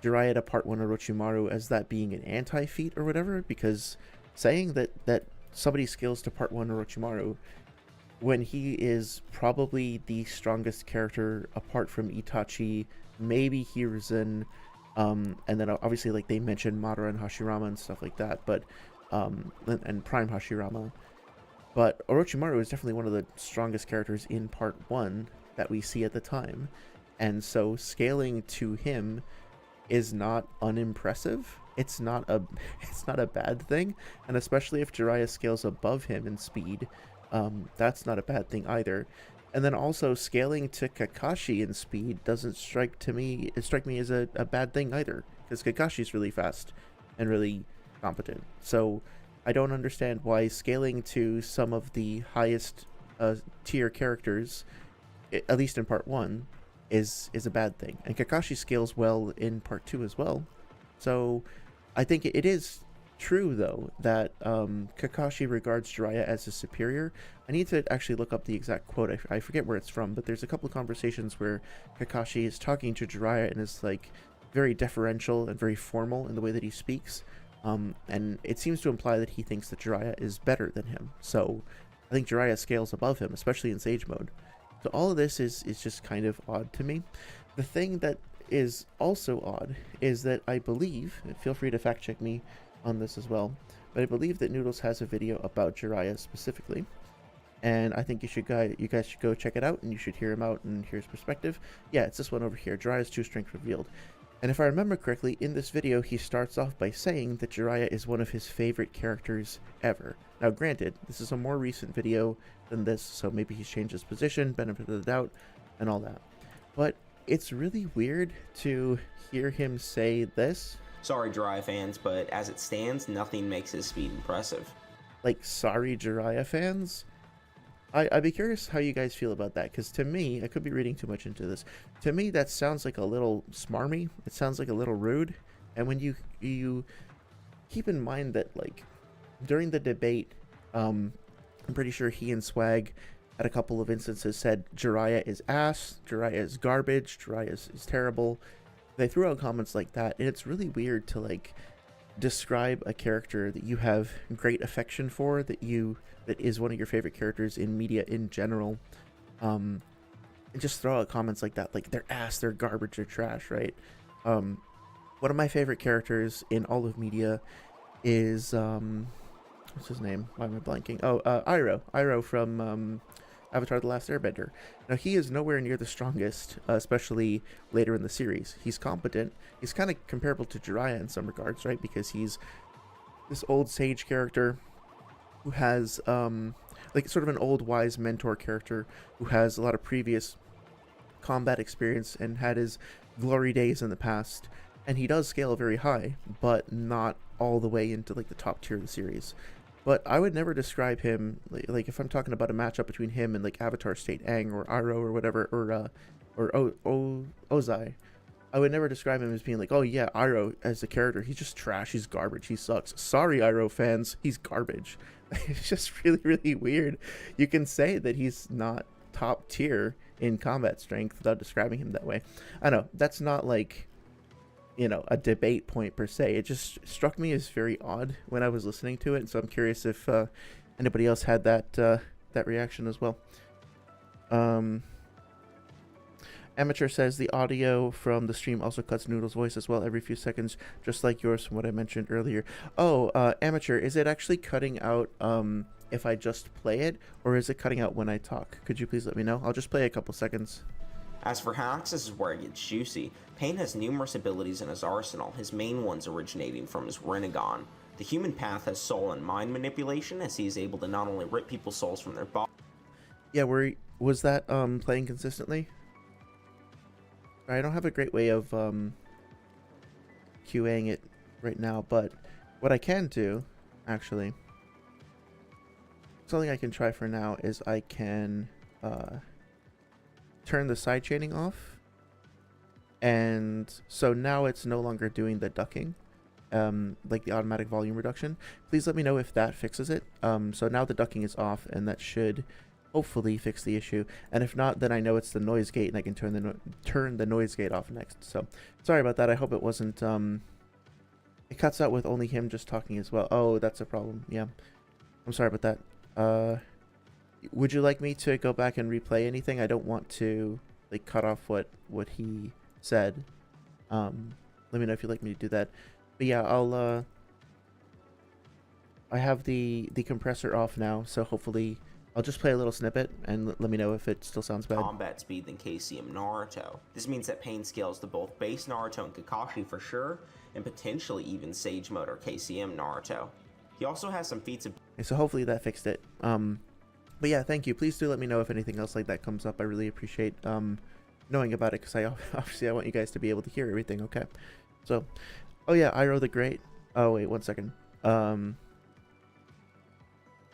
Jiraiya to Part 1 Orochimaru as that being an anti-feat or whatever, because saying that somebody scales to Part 1 Orochimaru when he is probably the strongest character apart from Itachi, maybe Hiruzen, and then obviously, like, they mentioned Madara and Hashirama and stuff like that, but and Prime Hashirama, but Orochimaru is definitely one of the strongest characters in Part 1 that we see at the time, and so scaling to him is not unimpressive. It's not a bad thing, and especially if Jiraiya scales above him in speed, that's not a bad thing either. And then also scaling to Kakashi in speed doesn't strike me as a bad thing either, because Kakashi's really fast and really competent. So I don't understand why scaling to some of the highest tier characters, at least in Part 1, is a bad thing. And Kakashi scales well in Part 2 as well. So I think it is true, though, that Kakashi regards Jiraiya as his superior. I need to actually look up the exact quote. I forget where it's from, but there's a couple of conversations where Kakashi is talking to Jiraiya and is, like, very deferential and very formal in the way that he speaks. And it seems to imply that he thinks that Jiraiya is better than him. So I think Jiraiya scales above him, especially in Sage mode. So all of this is just kind of odd to me. The thing that is also odd is that I believe, feel free to fact check me on this as well, but I believe that Noodles has a video about Jiraiya specifically, and I think you guys should go check it out, and you should hear him out and hear his perspective. Yeah, it's this one over here, Jiraiya's true strength revealed. And if I remember correctly, in this video he starts off by saying that Jiraiya is one of his favorite characters ever. Now granted, this is a more recent video than this, so maybe he's changed his position, benefit of the doubt, and all that. But it's really weird to hear him say this. Sorry Jiraiya fans, but as it stands, nothing makes his speed impressive. Like, sorry Jiraiya fans? I'd be curious how you guys feel about that, because to me, I could be reading too much into this, to me that sounds like a little smarmy, it sounds like a little rude, and when you keep in mind that, like, during the debate, I'm pretty sure he and Swag at a couple of instances said Jiraiya is ass, Jiraiya is garbage, Jiraiya is terrible. They threw out comments like that, and it's really weird to like describe a character that you have great affection for, that is one of your favorite characters in media in general, and just throw out comments like that, like they're ass, they're garbage, they're trash, right? One of my favorite characters in all of media is what's his name? Why am I blanking? Oh, Iroh from Avatar: The Last Airbender. Now, he is nowhere near the strongest, especially later in the series. He's competent. He's kind of comparable to Jiraiya in some regards, right? Because he's this old sage character who has, like, sort of an old wise mentor character who has a lot of previous combat experience and had his glory days in the past. And he does scale very high, but not all the way into, like, the top tier of the series. But I would never describe him, like if I'm talking about a matchup between him and like Avatar State Aang or Iroh or whatever, or Ozai, I would never describe him as being like, oh yeah, Iroh as a character, he's just trash, he's garbage, he sucks. Sorry, Iroh fans, he's garbage. It's just really, really weird. You can say that he's not top tier in combat strength without describing him that way. I know, that's not like, you know, a debate point per se. It just struck me as very odd when I was listening to it, and so I'm curious if anybody else had that reaction as well. Amateur says the audio from the stream also cuts Noodle's voice as well every few seconds, just like yours from what I mentioned earlier. Oh, Amateur, is it actually cutting out if I just play it, or is it cutting out when I talk? Could you please let me know? I'll just play a couple seconds. As for hacks, this is where it gets juicy. Pain has numerous abilities in his arsenal, his main ones originating from his Rinnegan. The human path has soul and mind manipulation, as he is able to not only rip people's souls from their body. Yeah, was that playing consistently? I don't have a great way of QAing it right now, but what I can do, actually, something I can try for now is I can turn the side chaining off, and so now it's no longer doing the ducking, like the automatic volume reduction. Please let me know if that fixes it. So now the ducking is off, and that should hopefully fix the issue, and if not, then I know it's the noise gate and I can turn the noise gate off next. So sorry about that. I hope it wasn't it cuts out with only him just talking as well. Oh, that's a problem. Yeah, I'm sorry about that. Would you like me to go back and replay anything? I don't want to like cut off what he said. Let me know if you'd like me to do that. But yeah, I have the compressor off now, so hopefully I'll just play a little snippet and let me know if it still sounds bad. Combat speed than KCM Naruto. This means that Pain scales to both base Naruto and Kakashi for sure, and potentially even Sage Mode or KCM Naruto. He also has some feats of... Okay, so hopefully that fixed it. But yeah, thank you. Please do let me know if anything else like that comes up. I really appreciate knowing about it, because obviously I want you guys to be able to hear everything. Okay, so, oh yeah, Iroh the Great. Oh wait, one second. Yeah,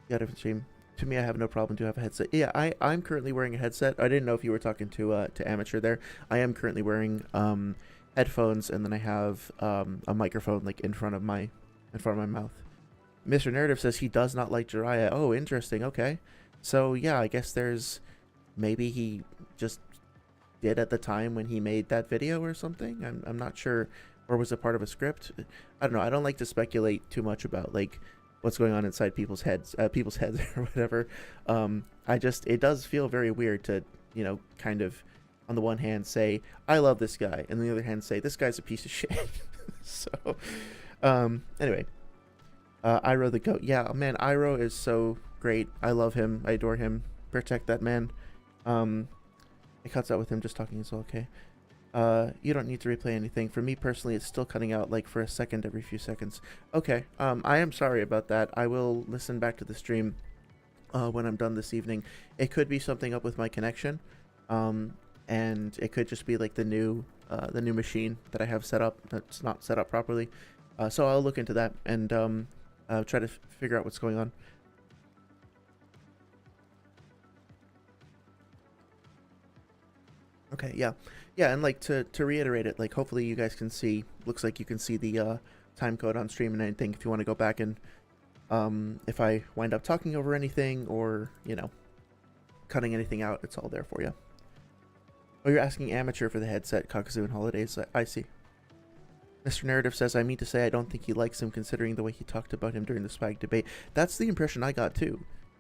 different stream. To me, I have no problem to have a headset. Yeah, I'm currently wearing a headset. I didn't know if you were talking to Amateur there. I am currently wearing headphones, and then I have a microphone like in front of my mouth. Mr. Narrative says he does not like Jiraiya. Oh, interesting. Okay. So yeah, I guess there's maybe he just did at the time when he made that video or something. I'm not sure, or was it part of a script? I don't know. I don't like to speculate too much about like what's going on inside people's heads or whatever. It does feel very weird to, you know, kind of on the one hand say I love this guy, and on the other hand say this guy's a piece of shit. So anyway, Iroh the GOAT. Yeah, man, Iroh is so great. I love him. I adore him. Protect that man. It cuts out with him just talking as well. Okay. You don't need to replay anything. For me personally, it's still cutting out like for a second every few seconds. Okay. I am sorry about that. I will listen back to the stream when I'm done this evening. It could be something up with my connection, and it could just be like the new machine that I have set up that's not set up properly. So I'll look into that and try to figure out what's going on. Okay, yeah, and like to reiterate it, like hopefully you guys can see. Looks like you can see the time code on stream and anything. If you want to go back and if I wind up talking over anything or, you know, cutting anything out. It's all there for you. Oh, you're asking amateur for the headset, Kakuzu and Holidays. I see. Mr. Narrative says, I mean to say I don't think he likes him considering the way he talked about him during the swag debate. That's the impression I got too.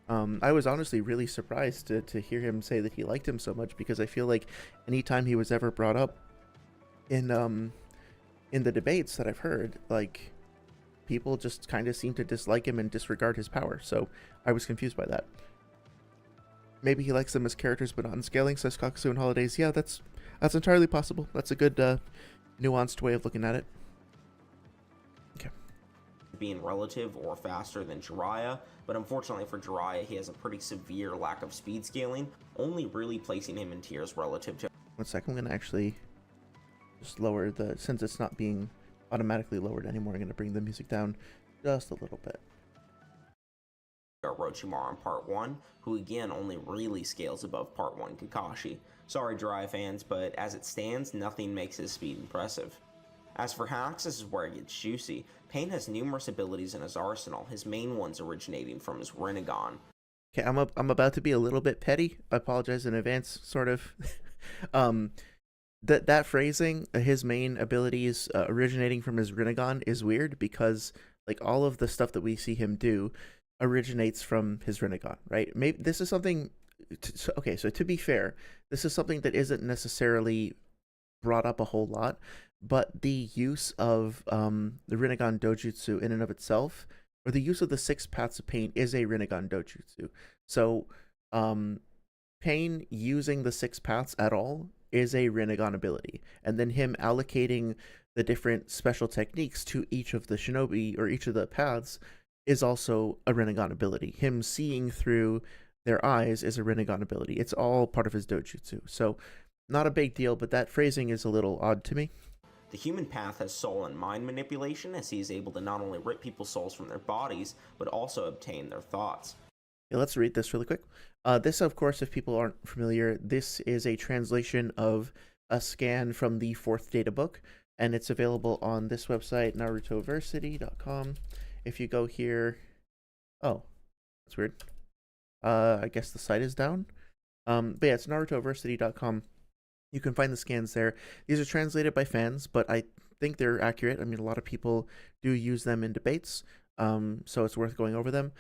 I was honestly really surprised to hear him say that he liked him so much, because I feel like anytime he was ever brought up in the debates that I've heard, like, people just kind of seem to dislike him and disregard his power. So I was confused by that. Maybe he likes them as characters but not in scaling, says Kakuzu and Holidays. Yeah, that's entirely possible. That's a good nuanced way of looking at it. Okay. Being relative or faster than Jiraiya, but unfortunately for Jiraiya, he has a pretty severe lack of speed scaling, only really placing him in tiers relative to... 1 second, I'm going to actually just lower the... Since it's not being automatically lowered anymore, I'm going to bring the music down just a little bit. Orochimaru in Part 1, who again only really scales above Part 1 Kakashi. Sorry Jiraiya fans, but as it stands, nothing makes his speed impressive. As for hacks, this is where it gets juicy. Pain has numerous abilities in his arsenal, his main ones originating from his Rinnegan. Okay, I'm about to be a little bit petty. I apologize in advance, sort of. That phrasing, his main abilities originating from his Rinnegan, is weird, because like all of the stuff that we see him do originates from his Rinnegan, right? Maybe this is something... Okay, so to be fair, this is something that isn't necessarily brought up a whole lot, but the use of the Rinnegan Dojutsu in and of itself, or the use of the 6 paths of pain, is a Rinnegan Dojutsu. So Pain using the 6 paths at all is a Rinnegan ability, and then him allocating the different special techniques to each of the shinobi, or each of the paths, is also a Rinnegan ability. Him seeing through their eyes is a Rinnegan ability. It's all part of his Dojutsu. So not a big deal, but that phrasing is a little odd to me. The human path has soul and mind manipulation, as he is able to not only rip people's souls from their bodies, but also obtain their thoughts. Yeah, let's read this really quick. This, of course, if people aren't familiar, this is a translation of a scan from the 4th data book, and it's available on this website, narutoversity.com. If you go here... Oh, that's weird. I guess the site is down. But yeah, it's narutoversity.com. You can find the scans there. These are translated by fans, but I think they're accurate. I mean, a lot of people do use them in debates, so it's worth going over them.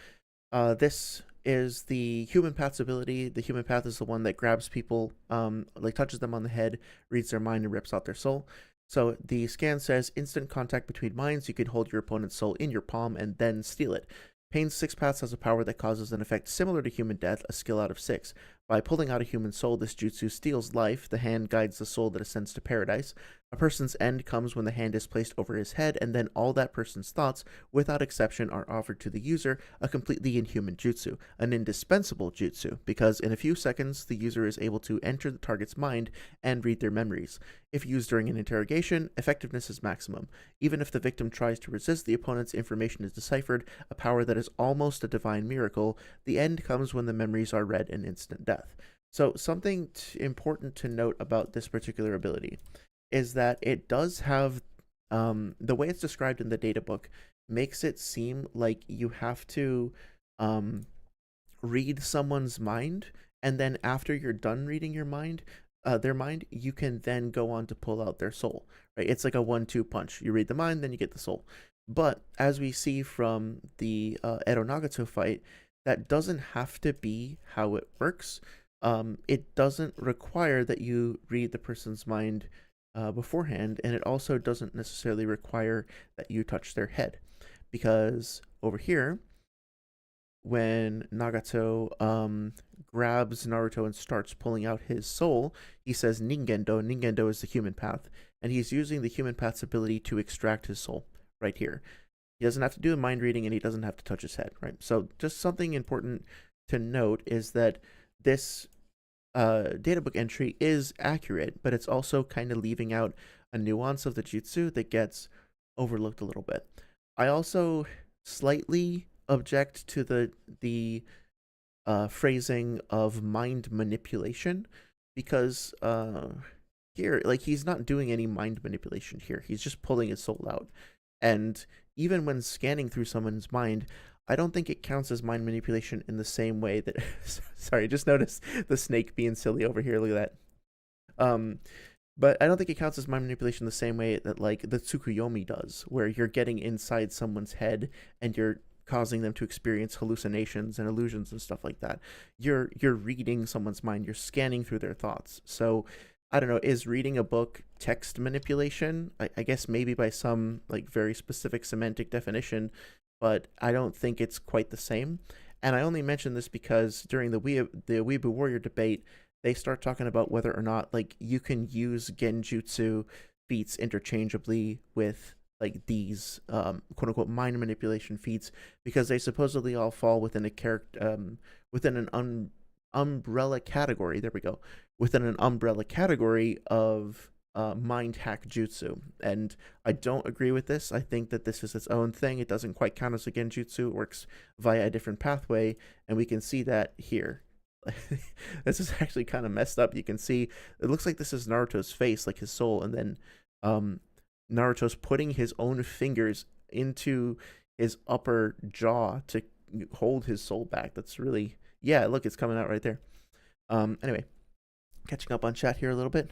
This is the human path's ability. The human path is the one that grabs people, like touches them on the head, reads their mind, and rips out their soul. So the scan says, instant contact between minds. You can hold your opponent's soul in your palm and then steal it. Pain's 6 paths has a power that causes an effect similar to human death, a skill out of 6. By pulling out a human soul, this jutsu steals life. The hand guides the soul that ascends to paradise. A person's end comes when the hand is placed over his head, and then all that person's thoughts, without exception, are offered to the user, a completely inhuman jutsu, an indispensable jutsu, because in a few seconds, the user is able to enter the target's mind and read their memories. If used during an interrogation, effectiveness is maximum. Even if the victim tries to resist, the opponent's information is deciphered, a power that is almost a divine miracle. The end comes when the memories are read and instant death. So something important to note about this particular ability is that it does have, the way it's described in the data book makes it seem like you have to read someone's mind, and then after you're done reading your mind, their mind, you can then go on to pull out their soul, right? It's like a 1-2 punch. You read the mind, then you get the soul. But as we see from the Ero Nagato fight, that doesn't have to be how it works. It doesn't require that you read the person's mind beforehand, and it also doesn't necessarily require that you touch their head, because over here, when Nagato grabs Naruto and starts pulling out his soul, he says Ningendo. Ningendo is the human path, and he's using the human path's ability to extract his soul right here. He doesn't have to do a mind reading, and he doesn't have to touch his head, right? So just something important to note is that this databook entry is accurate, but it's also kind of leaving out a nuance of the jutsu that gets overlooked a little bit. I also slightly object to the phrasing of mind manipulation, because here, like, he's not doing any mind manipulation here. He's just pulling his soul out. And even when scanning through someone's mind, I don't think it counts as mind manipulation in the same way that sorry, just notice the snake being silly over here. Look at that. But I don't think it counts as mind manipulation the same way that like the Tsukuyomi does, where you're getting inside someone's head and you're causing them to experience hallucinations and illusions and stuff like that. You're reading someone's mind, you're scanning through their thoughts. So I don't know, is reading a book text manipulation? I guess maybe by some like very specific semantic definition, but I don't think it's quite the same. And I only mention this because during the Weeaboo Warrior debate, they start talking about whether or not like you can use genjutsu feats interchangeably with like these quote unquote mind manipulation feats, because they supposedly all fall within a character within an umbrella category. There we go. Within an umbrella category of mind hack jutsu, and I don't agree with this. I think that this is its own thing. It doesn't quite count as a genjutsu. It works via a different pathway, and we can see that here. This is actually kind of messed up. You can see it looks like this is Naruto's face, like his soul, and then Naruto's putting his own fingers into his upper jaw to hold his soul back. That's really, yeah, look, it's coming out right there. Anyway, catching up on chat here a little bit.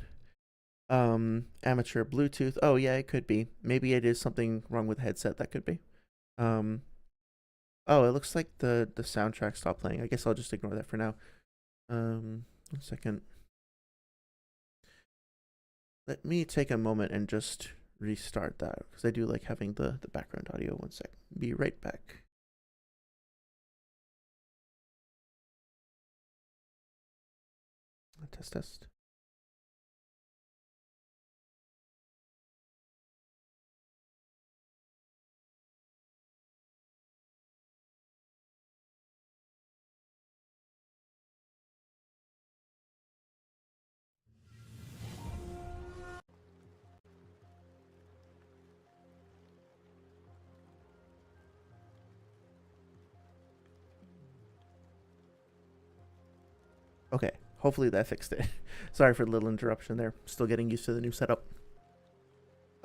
Amateur Bluetooth. Oh yeah, it could be. Maybe it is something wrong with the headset. That could be. Oh, it looks like the soundtrack stopped playing. I guess I'll just ignore that for now. 1 second. Let me take a moment and just restart that, because I do like having the background audio. 1 sec. Be right back. Test. Okay, hopefully that fixed it. Sorry for the little interruption there. Still getting used to the new setup.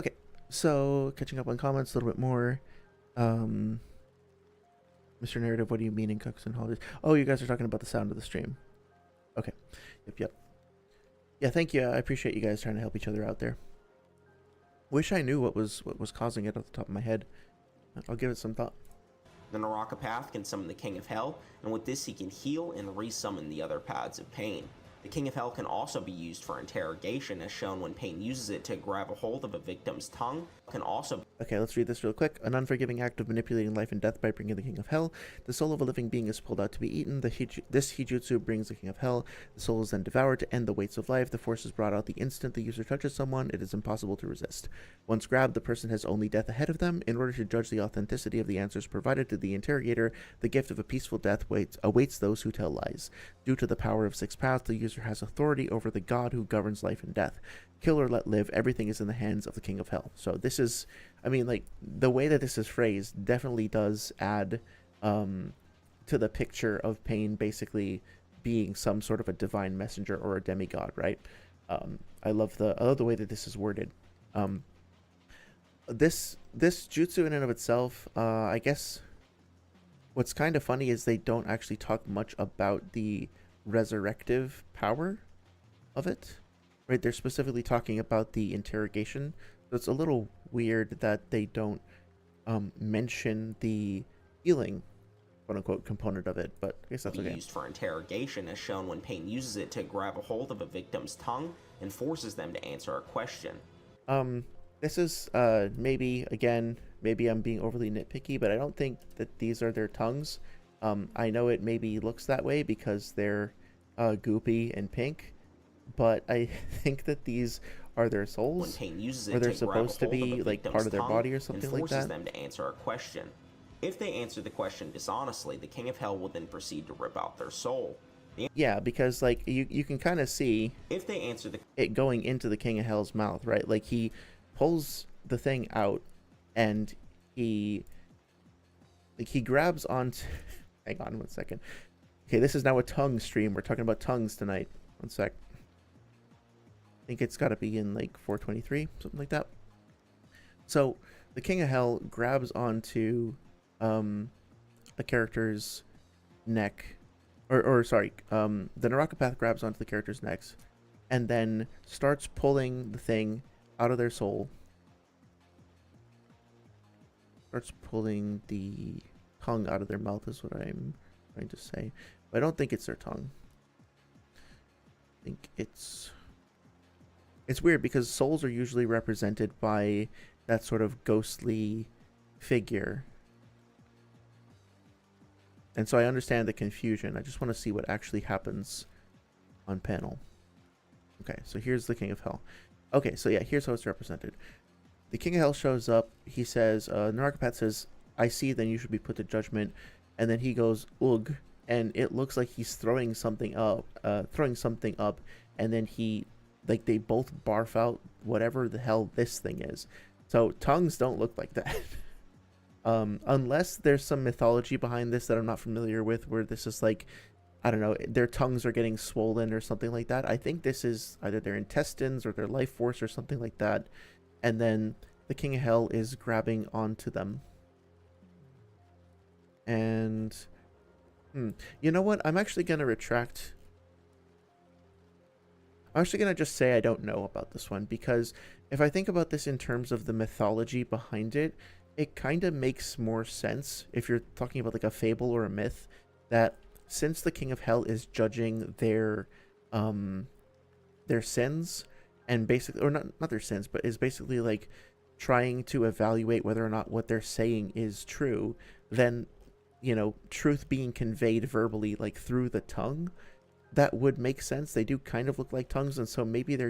Okay, so catching up on comments a little bit more. Mr. Narrative, what do you mean in Cooks and Holidays? Oh, you guys are talking about the sound of the stream. Okay, yep. Yeah, thank you. I appreciate you guys trying to help each other out there. Wish I knew what was causing it off the top of my head. I'll give it some thought. The Naraka path can summon the King of Hell, and with this he can heal and resummon the other paths of Pain. The King of Hell can also be used for interrogation, as shown when Pain uses it to grab a hold of a victim's tongue. Can also... Okay, let's read this real quick. An unforgiving act of manipulating life and death by bringing the King of Hell. The soul of a living being is pulled out to be eaten. This Hijutsu brings the King of Hell. The soul is then devoured to end the weights of life. The force is brought out the instant the user touches someone. It is impossible to resist. Once grabbed, the person has only death ahead of them. In order to judge the authenticity of the answers provided to the interrogator, the gift of a peaceful death awaits those who tell lies. Due to the power of 6 paths, the user has authority over the god who governs life and death. Kill or let live, everything is in the hands of the King of Hell. So this is, I mean, like, the way that this is phrased definitely does add to the picture of Pain basically being some sort of a divine messenger or a demigod, right? I love the way that this is worded. This jutsu in and of itself, I guess what's kind of funny is they don't actually talk much about the resurrective power of it, right? They're specifically talking about the interrogation. So it's a little weird that they don't mention the healing, quote unquote, component of it, but I guess that's okay. Used for interrogation, as shown when Pain uses it to grab a hold of a victim's tongue and forces them to answer a question. This is maybe I'm being overly nitpicky, but I don't think that these are their tongues. I know it maybe looks that way because they're goopy and pink, but I think that these are their souls, when Pain uses it or they're to grab a supposed to hold of be a like victim's part of their tongue body or something like and forces that. them to answer a question. If they answer the question dishonestly, the King of Hell will then proceed to rip out their soul. Yeah, because like you can kind of see if they answer it going into the King of Hell's mouth, right? Like he pulls the thing out and he grabs onto hang on 1 second. Okay, this is now a tongue stream. We're talking about tongues tonight. 1 sec. I think it's got to be in like 423, something like that. So the King of Hell grabs onto a character's neck, or sorry, the neuropath grabs onto the character's necks, and then starts pulling the thing out of their soul. Starts pulling the tongue out of their mouth is what I'm trying to say. But I don't think it's their tongue. I think it's weird because souls are usually represented by that sort of ghostly figure. And so I understand the confusion. I just want to see what actually happens on panel. Okay, so here's the King of Hell. Okay, so yeah, here's how it's represented. The King of Hell shows up. He says, Narcopath says, I see, then you should be put to judgment. And then he goes, ugh. And it looks like he's throwing something up. And then they both barf out whatever the hell this thing is. So tongues don't look like that. Unless there's some mythology behind this that I'm not familiar with, where this is like, I don't know, their tongues are getting swollen or something like that. I think this is either their intestines or their life force or something like that. And then the King of Hell is grabbing onto them. And you know what? I'm actually going to retract. I'm actually going to just say I don't know about this one, because if I think about this in terms of the mythology behind it, it kind of makes more sense if you're talking about like a fable or a myth, that since the King of Hell is judging their sins, and basically, or not their sins, but is basically like trying to evaluate whether or not what they're saying is true, then, you know, truth being conveyed verbally, like through the tongue, that would make sense. They do kind of look like tongues, and so maybe they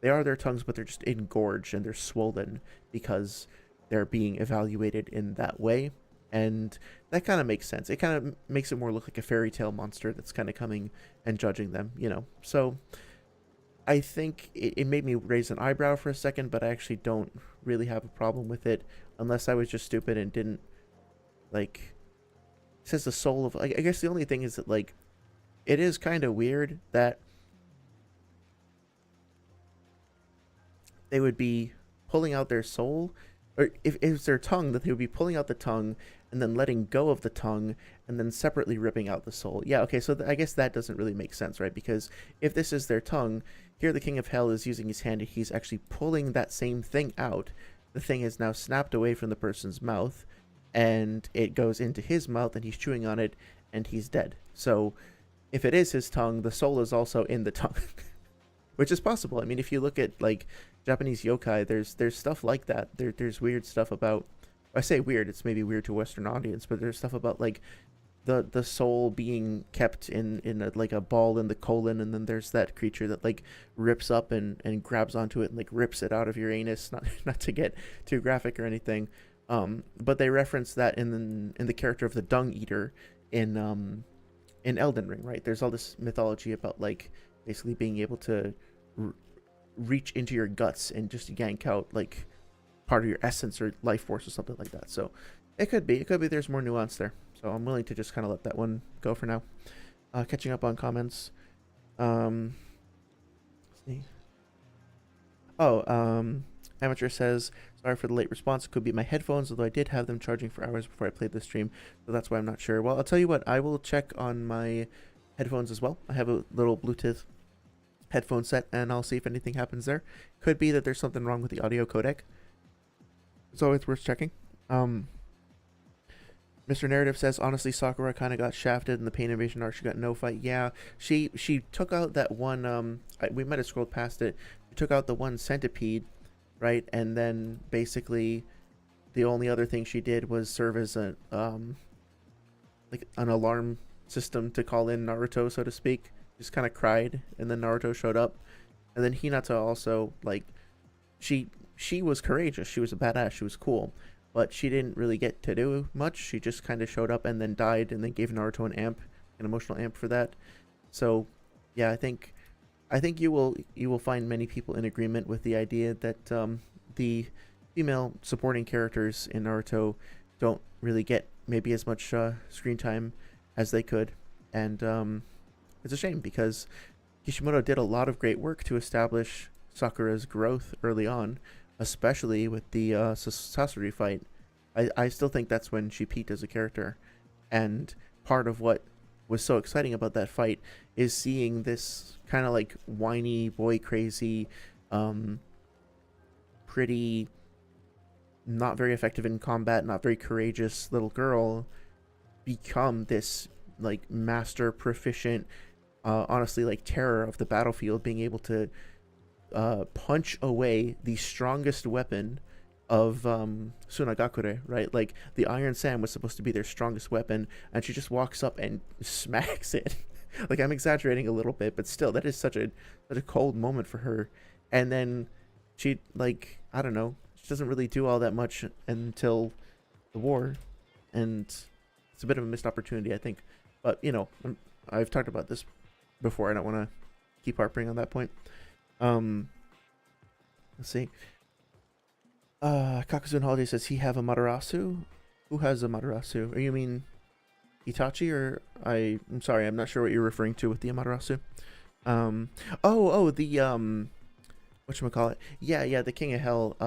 are their tongues, but they're just engorged and they're swollen because they're being evaluated in that way. And that kind of makes sense. It kind of makes it more look like a fairy tale monster that's kind of coming and judging them, you know. So I think it made me raise an eyebrow for a second, but I actually don't really have a problem with it, unless I was just stupid and didn't, like, it says the soul of, like, I guess the only thing is that, like, it is kind of weird that they would be pulling out their soul, or if it's their tongue, that they would be pulling out the tongue and then letting go of the tongue and then separately ripping out the soul. Yeah, okay, so I guess that doesn't really make sense, right? Because if this is their tongue, here the King of Hell is using his hand and he's actually pulling that same thing out. The thing is now snapped away from the person's mouth, and it goes into his mouth, and he's chewing on it, and he's dead. So if it is his tongue, the soul is also in the tongue, which is possible. I mean, if you look at, like, Japanese yokai, there's stuff like that. There's weird stuff about, I say weird, it's maybe weird to a Western audience, but there's stuff about, like, the soul being kept in like a ball in the colon, and then there's that creature that, like, rips up and grabs onto it and, like, rips it out of your anus. Not to get too graphic or anything, but they reference that in the character of the Dung Eater in Elden Ring, right? There's all this mythology about, like, basically being able to reach into your guts and just yank out, like, part of your essence or life force or something like that. So it could be there's more nuance there. So I'm willing to just kind of let that one go for now. Catching up on comments. Let's see. Amateur says, sorry for the late response. It could be my headphones, although I did have them charging for hours before I played the stream, so that's why I'm not sure. Well, I'll tell you what, I will check on my headphones as well. I have a little Bluetooth headphone set, and I'll see if anything happens there. Could be that there's something wrong with the audio codec. It's always worth checking. Mr. Narrative says, honestly, Sakura kind of got shafted in the Pain Invasion arc. She got no fight. Yeah, she took out that one, we might have scrolled past it. She took out the one centipede, right? And then basically the only other thing she did was serve as a, like an alarm system to call in Naruto, so to speak. Just kind of cried, and then Naruto showed up. And then Hinata also, like, she was courageous. She was a badass. She was cool. But she didn't really get to do much. She just kind of showed up and then died, and then gave Naruto an emotional amp for that. So, yeah, I think you will find many people in agreement with the idea that the female supporting characters in Naruto don't really get maybe as much screen time as they could, and it's a shame because Kishimoto did a lot of great work to establish Sakura's growth early on, especially with the Sasori fight. I still think that's when she peaked as a character. And part of what was so exciting about that fight is seeing this kind of like whiny, boy crazy, pretty not very effective in combat, not very courageous little girl become this like master proficient, honestly like terror of the battlefield, being able to punch away the strongest weapon of Sunagakure, right? Like the Iron Sam was supposed to be their strongest weapon, and she just walks up and smacks it. Like, I'm exaggerating a little bit, but still, that is such a cold moment for her. And then she, like, I don't know, she doesn't really do all that much until the war, and it's a bit of a missed opportunity, I think. But you know, I've talked about this before. I don't want to keep harping on that point. Let's see. Kakuzu and Holiday says he have a Matarasu. Who has a Matarasu? Or you mean Itachi, or I'm sorry, I'm not sure what you're referring to with the Amaterasu. The whatchamacallit? Yeah, the King of Hell.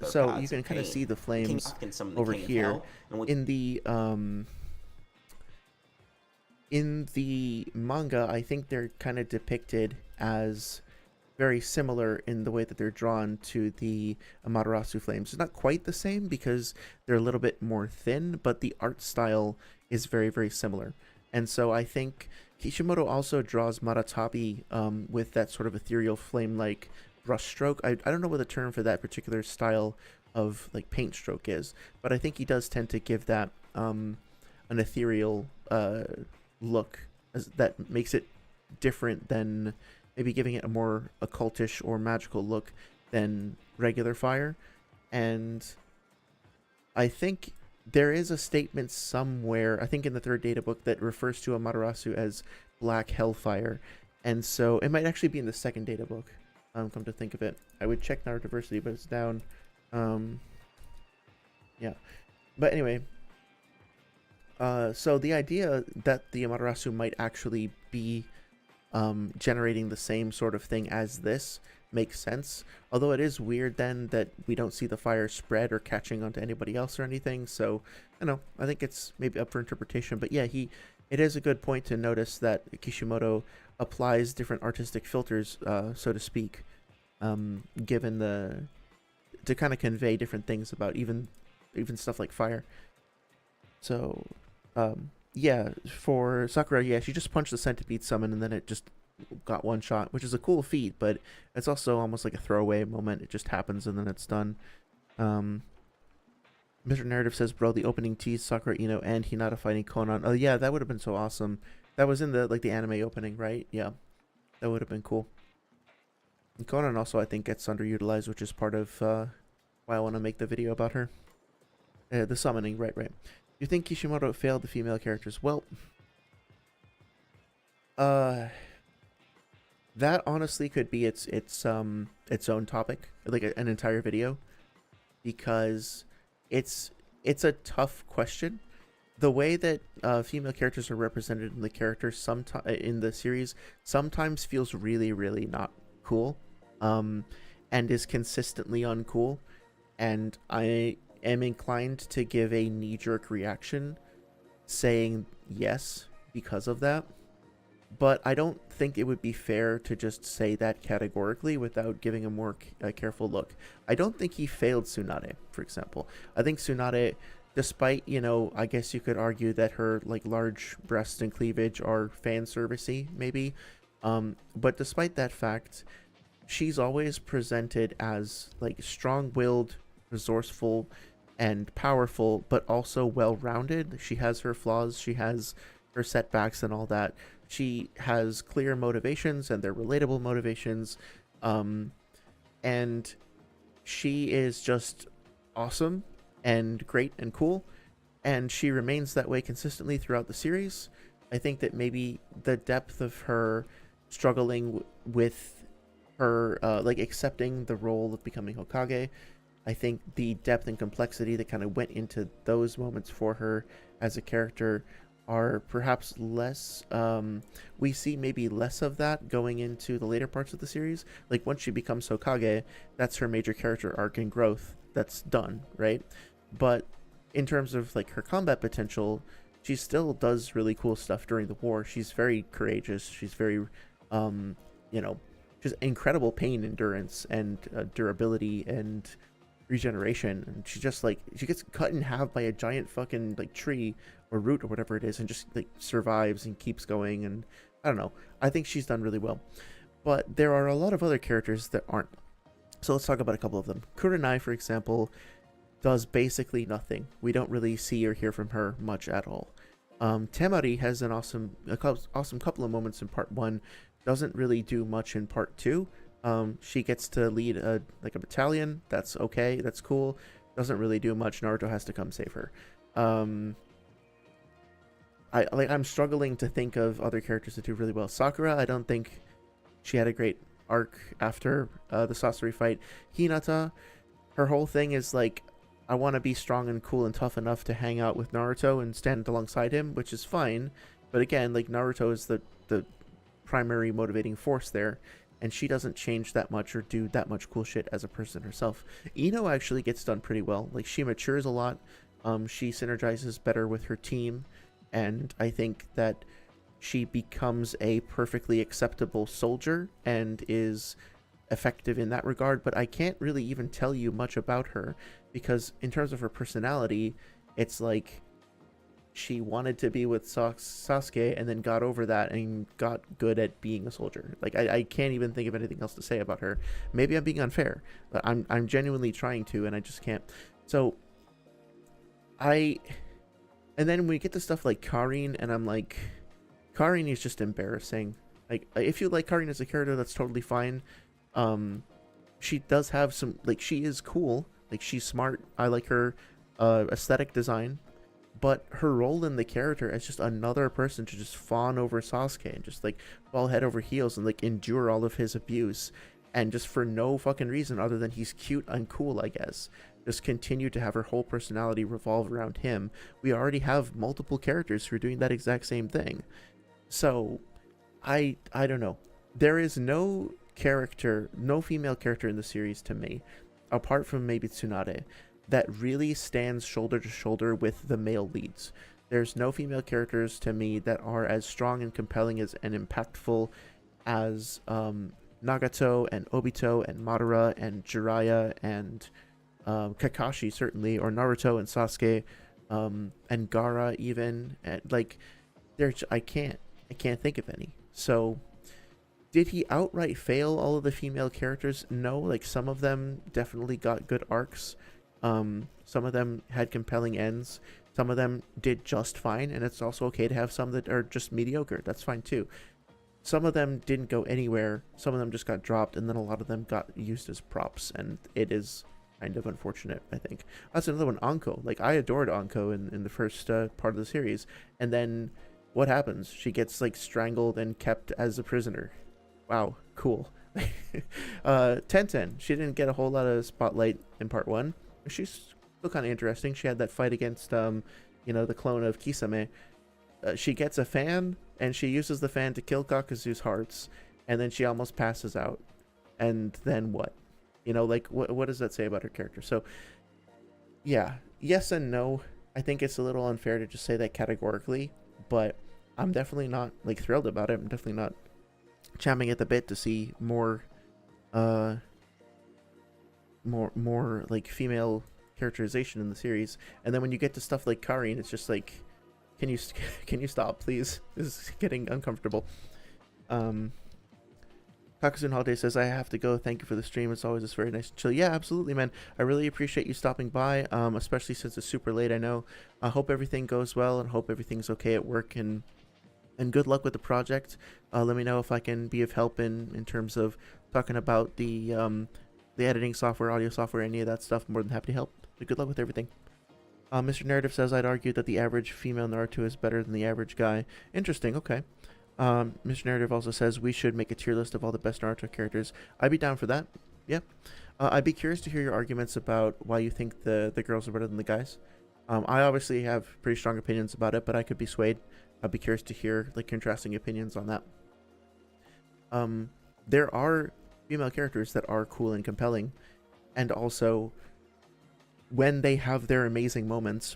So you can kind of see the flames over here in the manga. I think they're kind of depicted as very similar in the way that they're drawn to the Amaterasu flames. It's not quite the same because they're a little bit more thin, but the art style is very, very similar. And so I think Kishimoto also draws Maratabi with that sort of ethereal flame-like brushstroke. I don't know what the term for that particular style of like paint stroke is, but I think he does tend to give that an ethereal look that makes it different than maybe giving it a more occultish or magical look than regular fire. And I think there is a statement somewhere, I think in the third data book, that refers to Amaterasu as black hellfire. And so it might actually be in the second data book, come to think of it. I would check Naruto Diversity, but it's down. Yeah. But anyway, so the idea that the Amaterasu might actually be generating the same sort of thing as this makes sense, although it is weird then that we don't see the fire spread or catching onto anybody else or anything. So I think it's maybe up for interpretation, but yeah, it is a good point to notice that Kishimoto applies different artistic filters, so to speak, given to kind of convey different things about even stuff like fire. So yeah, for Sakura, yeah, she just punched the centipede summon and then it just got one shot, which is a cool feat, but it's also almost like a throwaway moment. It just happens and then it's done. Mr. Narrative says, bro, the opening teased Sakura, Ino, and Hinata fighting Conan. Oh yeah, that would have been so awesome. That was in the anime opening, right? Yeah, that would have been cool. And Conan also, I think, gets underutilized, which is part of why I want to make the video about her. The summoning, right. You think Kishimoto failed the female characters? Well, that honestly could be its own topic, like an entire video, because it's a tough question. The way that female characters are represented in the series sometimes feels really, really not cool, and is consistently uncool, and I am inclined to give a knee-jerk reaction saying yes because of that, but I don't think it would be fair to just say that categorically without giving a more careful look. I don't think he failed Tsunade, for example. I think Tsunade, despite, I guess you could argue that her like large breasts and cleavage are fan servicey, maybe, but despite that fact, she's always presented as like strong-willed, resourceful, and powerful, but also well-rounded. She has her flaws, she has her setbacks and all that. She has clear motivations, and they're relatable motivations, and she is just awesome and great and cool, and she remains that way consistently throughout the series. I think that maybe the depth of her struggling with her like accepting the role of becoming Hokage, I think the depth and complexity that kind of went into those moments for her as a character are perhaps less, we see maybe less of that going into the later parts of the series. Like once she becomes Hokage, that's her major character arc and growth that's done, right? But in terms of like her combat potential, she still does really cool stuff during the war. She's very courageous. She's very, you know, just incredible pain endurance and durability and regeneration. And she just like, she gets cut in half by a giant fucking like tree or root or whatever it is, and just like survives and keeps going. And I don't know, I think she's done really well. But there are a lot of other characters that aren't. So let's talk about a couple of them. Kurenai, for example, does basically nothing. We don't really see or hear from her much at all. Temari has an awesome couple of moments in part 1. Doesn't really do much in part 2. She gets to lead a battalion. That's okay. That's cool. Doesn't really do much. Naruto has to come save her. I'm struggling to think of other characters that do really well. Sakura, I don't think she had a great arc after the Sasori fight. Hinata, her whole thing is like, I want to be strong and cool and tough enough to hang out with Naruto and stand alongside him, which is fine. But again, like, Naruto is the primary motivating force there, and she doesn't change that much or do that much cool shit as a person herself. Ino actually gets done pretty well. Like, she matures a lot. She synergizes better with her team, and I think that she becomes a perfectly acceptable soldier and is effective in that regard. But I can't really even tell you much about her, because in terms of her personality, it's like she wanted to be with Sasuke and then got over that and got good at being a soldier. Like, I can't even think of anything else to say about her. Maybe I'm being unfair, but I'm genuinely trying to, and I just can't. So and then when we get to stuff like Karin, and I'm like, Karin is just embarrassing. Like, if you like Karin as a character, that's totally fine. She does have some, like, she is cool. Like, she's smart. I like her aesthetic design. But her role in the character as just another person to just fawn over Sasuke and just, like, fall head over heels and, like, endure all of his abuse. And just for no fucking reason other than he's cute and cool, I guess. Just continue to have her whole personality revolve around him. We already have multiple characters who are doing that exact same thing. So, I don't know. There is no female character in the series to me, apart from maybe Tsunade, that really stands shoulder to shoulder with the male leads. There's no female characters to me that are as strong and compelling and impactful as Nagato and Obito and Madara and Jiraiya and Kakashi, certainly, or Naruto and Sasuke, and Gaara even. And, like, I can't think of any. So, did he outright fail all of the female characters? No. Like, some of them definitely got good arcs. Some of them had compelling ends. Some of them did just fine, and it's also okay to have some that are just mediocre. That's fine too. Some of them didn't go anywhere. Some of them just got dropped, and then a lot of them got used as props, and it is kind of unfortunate, I think. That's another one, Anko. Like, I adored Anko in the first part of the series, and then what happens? She gets, like, strangled and kept as a prisoner. Wow, cool. Tenten, she didn't get a whole lot of spotlight in part 1. She's still kind of interesting. She had that fight against, the clone of Kisame. She gets a fan, and she uses the fan to kill Kakuzu's hearts, and then she almost passes out. And then what? Like, what does that say about her character? So, yeah, yes and no. I think it's a little unfair to just say that categorically, but I'm definitely not, like, thrilled about it. I'm definitely not champing at the bit to see more like female characterization in the series. And then when you get to stuff like Karin, it's just like, can you stop, please? This is getting uncomfortable. Kakuzu Holiday says, I have to go. Thank you for the stream. It's always just very nice and chill. Yeah, absolutely, man. I really appreciate you stopping by, especially since it's super late, I know. I hope everything goes well and hope everything's okay at work, and good luck with the project. Let me know if I can be of help in terms of talking about the editing software, audio software, any of that stuff. I'm more than happy to help. But good luck with everything. Mr. Narrative says, I'd argue that the average female Naruto is better than the average guy. Interesting, okay. Mr. Narrative also says, we should make a tier list of all the best Naruto characters. I'd be down for that. Yeah. I'd be curious to hear your arguments about why you think the girls are better than the guys. I obviously have pretty strong opinions about it, but I could be swayed. I'd be curious to hear, like, contrasting opinions on that. There are female characters that are cool and compelling, and also when they have their amazing moments,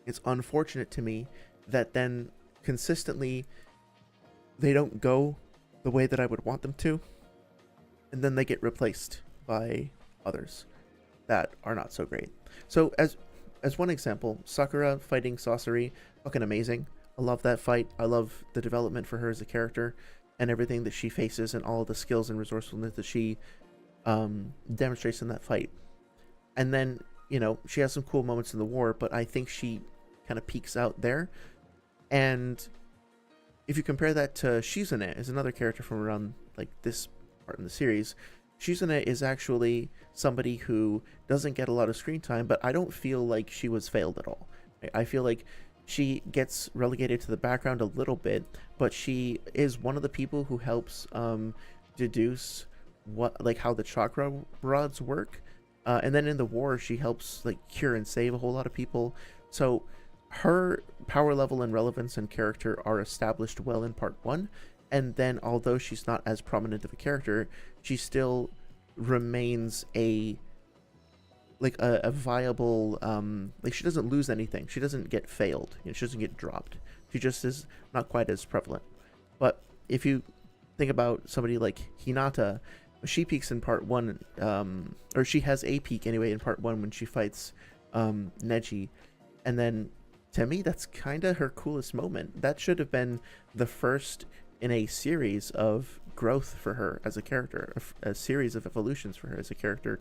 it's unfortunate to me that then consistently they don't go the way that I would want them to, and then they get replaced by others that are not so great. So as one example, Sakura fighting Sasori, fucking amazing. I love that fight. I love the development for her as a character and everything that she faces and all of the skills and resourcefulness that she demonstrates in that fight. And then, you know, she has some cool moments in the war, but I think she kind of peaks out there. And if you compare that to Shizune, is another character from around like this part in the series, Shizune is actually somebody who doesn't get a lot of screen time, but I don't feel like she was failed at all. I feel like she gets relegated to the background a little bit, but she is one of the people who helps deduce how the chakra rods work, and then in the war she helps like cure and save a whole lot of people. So her power level and relevance and character are established well in part 1, and then although she's not as prominent of a character, she still remains a viable, like she doesn't lose anything. She doesn't get failed. You know, she doesn't get dropped. She just is not quite as prevalent. But if you think about somebody like Hinata, she peaks in part 1, or she has a peak anyway in part 1 when she fights Neji, and then to me that's kind of her coolest moment. That should have been the first in a series of growth for her as a character, a series of evolutions for her as a character.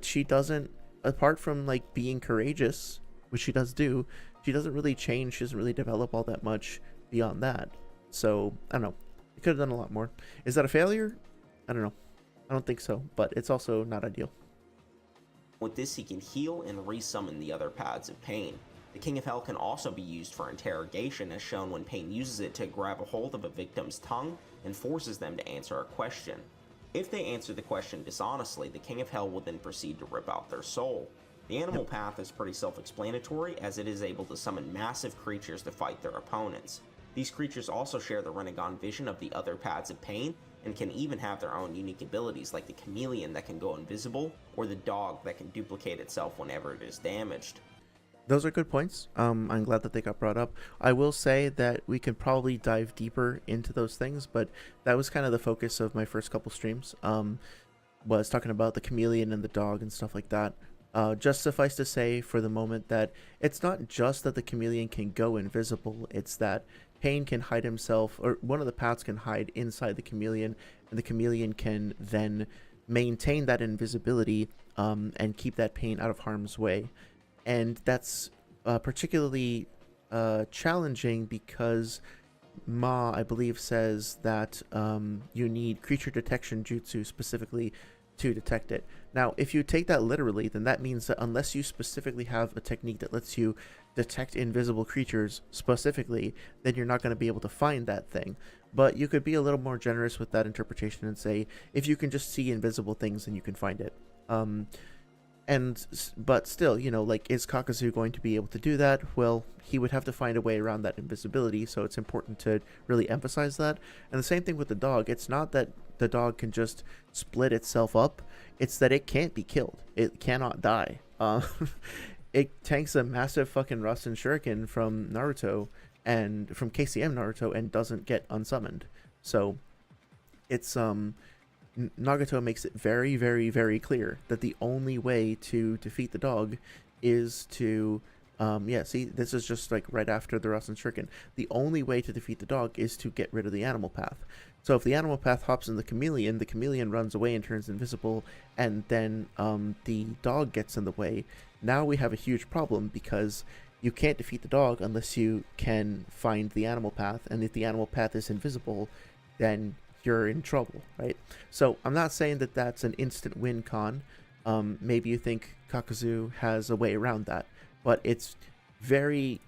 She doesn't, apart from like being courageous, which she does do, she doesn't really change. She doesn't really develop all that much beyond that. So I don't know, it could have done a lot more. Is that a failure? I don't know. I don't think so, but it's also not ideal. With this, he can heal and resummon the other paths of pain. The King of Hell can also be used for interrogation, as shown when Pain uses it to grab a hold of a victim's tongue and forces them to answer a question. If they answer the question dishonestly, the King of Hell will then proceed to rip out their soul. The animal path is pretty self-explanatory, as it is able to summon massive creatures to fight their opponents. These creatures also share the Rinnegan vision of the other paths of pain, and can even have their own unique abilities, like the chameleon that can go invisible, or the dog that can duplicate itself whenever it is damaged. Those are good points. I'm glad that they got brought up. I will say that we can probably dive deeper into those things, but that was kind of the focus of my first couple streams, was talking about the chameleon and the dog and stuff like that. Just suffice to say for the moment that it's not just that the chameleon can go invisible, it's that Pain can hide himself, or one of the paths can hide inside the chameleon, and the chameleon can then maintain that invisibility and keep that Pain out of harm's way. And that's particularly challenging because Ma, I believe, says that you need creature detection jutsu specifically to detect it. Now, if you take that literally, then that means that unless you specifically have a technique that lets you detect invisible creatures specifically, then you're not going to be able to find that thing. But you could be a little more generous with that interpretation and say, if you can just see invisible things, then you can find it. But still, you know, like, is Kakuzu going to be able to do that? Well, he would have to find a way around that invisibility, so it's important to really emphasize that. And the same thing with the dog. It's not that the dog can just split itself up, it's that it can't be killed. It cannot die. It tanks a massive fucking Rasen Shuriken from Naruto, and from KCM Naruto, and doesn't get unsummoned. So it's Nagato makes it very, very, very clear that the only way to defeat the dog is to see, this is just like right after the Rasen Shuriken. The only way to defeat the dog is to get rid of the animal path. So if the animal path hops in the chameleon runs away and turns invisible, and then the dog gets in the way. Now we have a huge problem, because you can't defeat the dog unless you can find the animal path, and if the animal path is invisible, then you're in trouble, right? So I'm not saying that that's an instant win con. Maybe you think Kakuzu has a way around that, but it's very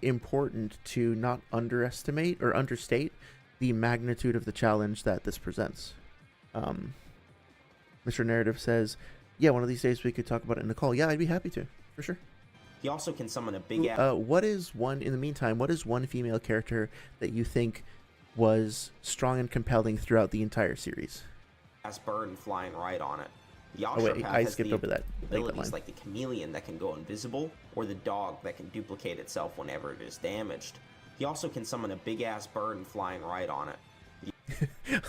important to not underestimate or understate the magnitude of the challenge that this presents. Mr. Narrative says, yeah, one of these days we could talk about it in the call. Yeah, I'd be happy to, for sure. He also can summon a big ass. What is one female character that you think was strong and compelling throughout the entire series? Bird and flying right on it. The Oh wait, Osteopath I has skipped the over that. abilities like the chameleon that can go invisible, or the dog that can duplicate itself whenever it is damaged. He also can summon a big-ass bird and flying right on it.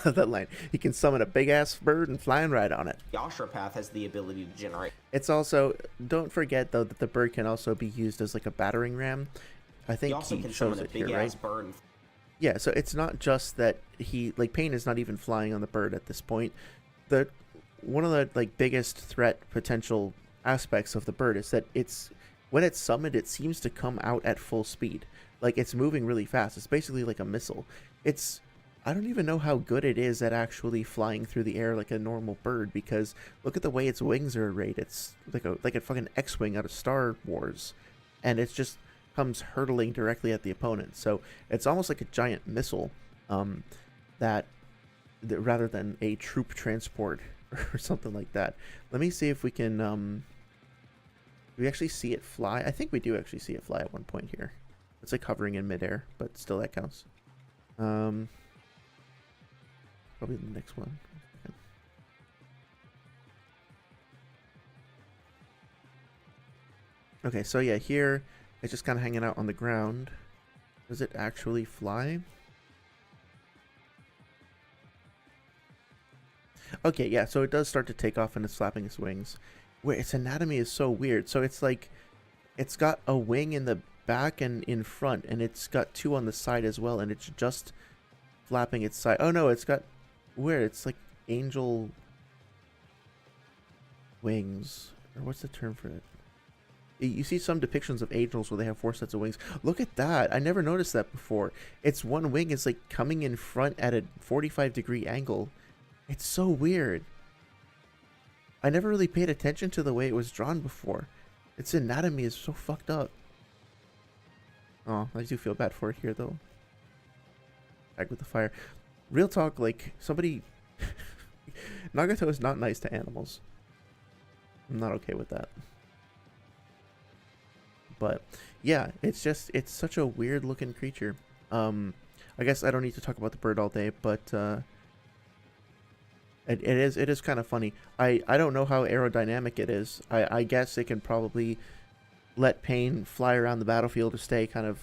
That line. He can summon a big ass bird and flying right on it. The Osteopath has the ability to generate. It's also, don't forget though that the bird can also be used as like a battering ram. I think He also can summon a big-ass bird. Yeah, so it's not just that Pain is not even flying on the bird at this point. One of the like biggest threat potential aspects of the bird is that when it's summoned, it seems to come out at full speed. Like it's moving really fast. It's basically like a missile. I don't even know how good it is at actually flying through the air like a normal bird, because look at the way its wings are arrayed. It's like a fucking X-wing out of Star Wars, and it just comes hurtling directly at the opponent. So it's almost like a giant missile, that rather than a troop transport or something like that. Let me see if we can. Do we actually see it fly? I think we do actually see it fly at one point here. It's like hovering in midair, but still that counts. Probably the next one. Okay, so yeah, here it's just kind of hanging out on the ground. Does it actually fly? Okay, yeah, so it does start to take off and it's flapping its wings. Wait, its anatomy is so weird. So it's like, it's got a wing in the back and in front, and it's got two on the side as well, and it's just flapping its side. Oh no, it's got, where? It's like angel wings. Or what's the term for it? You see some depictions of angels where they have 4 sets of wings. Look at that. I never noticed that before. Its one wing is like coming in front at a 45-degree angle. It's so weird. I never really paid attention to the way it was drawn before. Its anatomy is so fucked up. Oh, I do feel bad for it here though. Back with the fire. Real talk, like, somebody... Nagato is not nice to animals. I'm not okay with that. But, yeah, it's such a weird looking creature. I guess I don't need to talk about the bird all day, but, it is kind of funny. I don't know how aerodynamic it is. I guess it can probably let Pain fly around the battlefield to stay kind of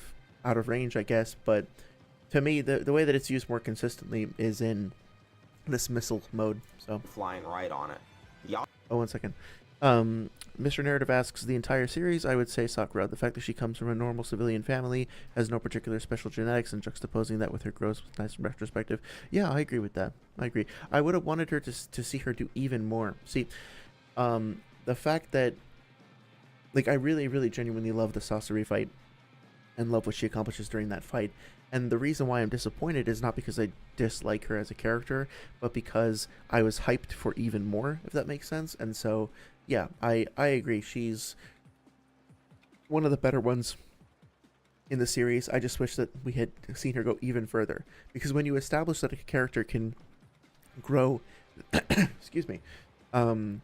out of range, I guess, but... To me, the way that it's used more consistently is in this missile mode. So Flying right on it. Yeah. Oh, 1 second. Mr. Narrative asks, the entire series, I would say Sakura. The fact that she comes from a normal civilian family, has no particular special genetics, and juxtaposing that with her growth was nice in retrospective. Yeah, I agree with that. I agree. I would have wanted her to see her do even more. See, the fact that, like, I really, really genuinely love the Sasori fight and love what she accomplishes during that fight. And the reason why I'm disappointed is not because I dislike her as a character, but because I was hyped for even more, if that makes sense. And so, yeah, I agree. She's one of the better ones in the series. I just wish that we had seen her go even further. Because when you establish that a character can grow, excuse me, that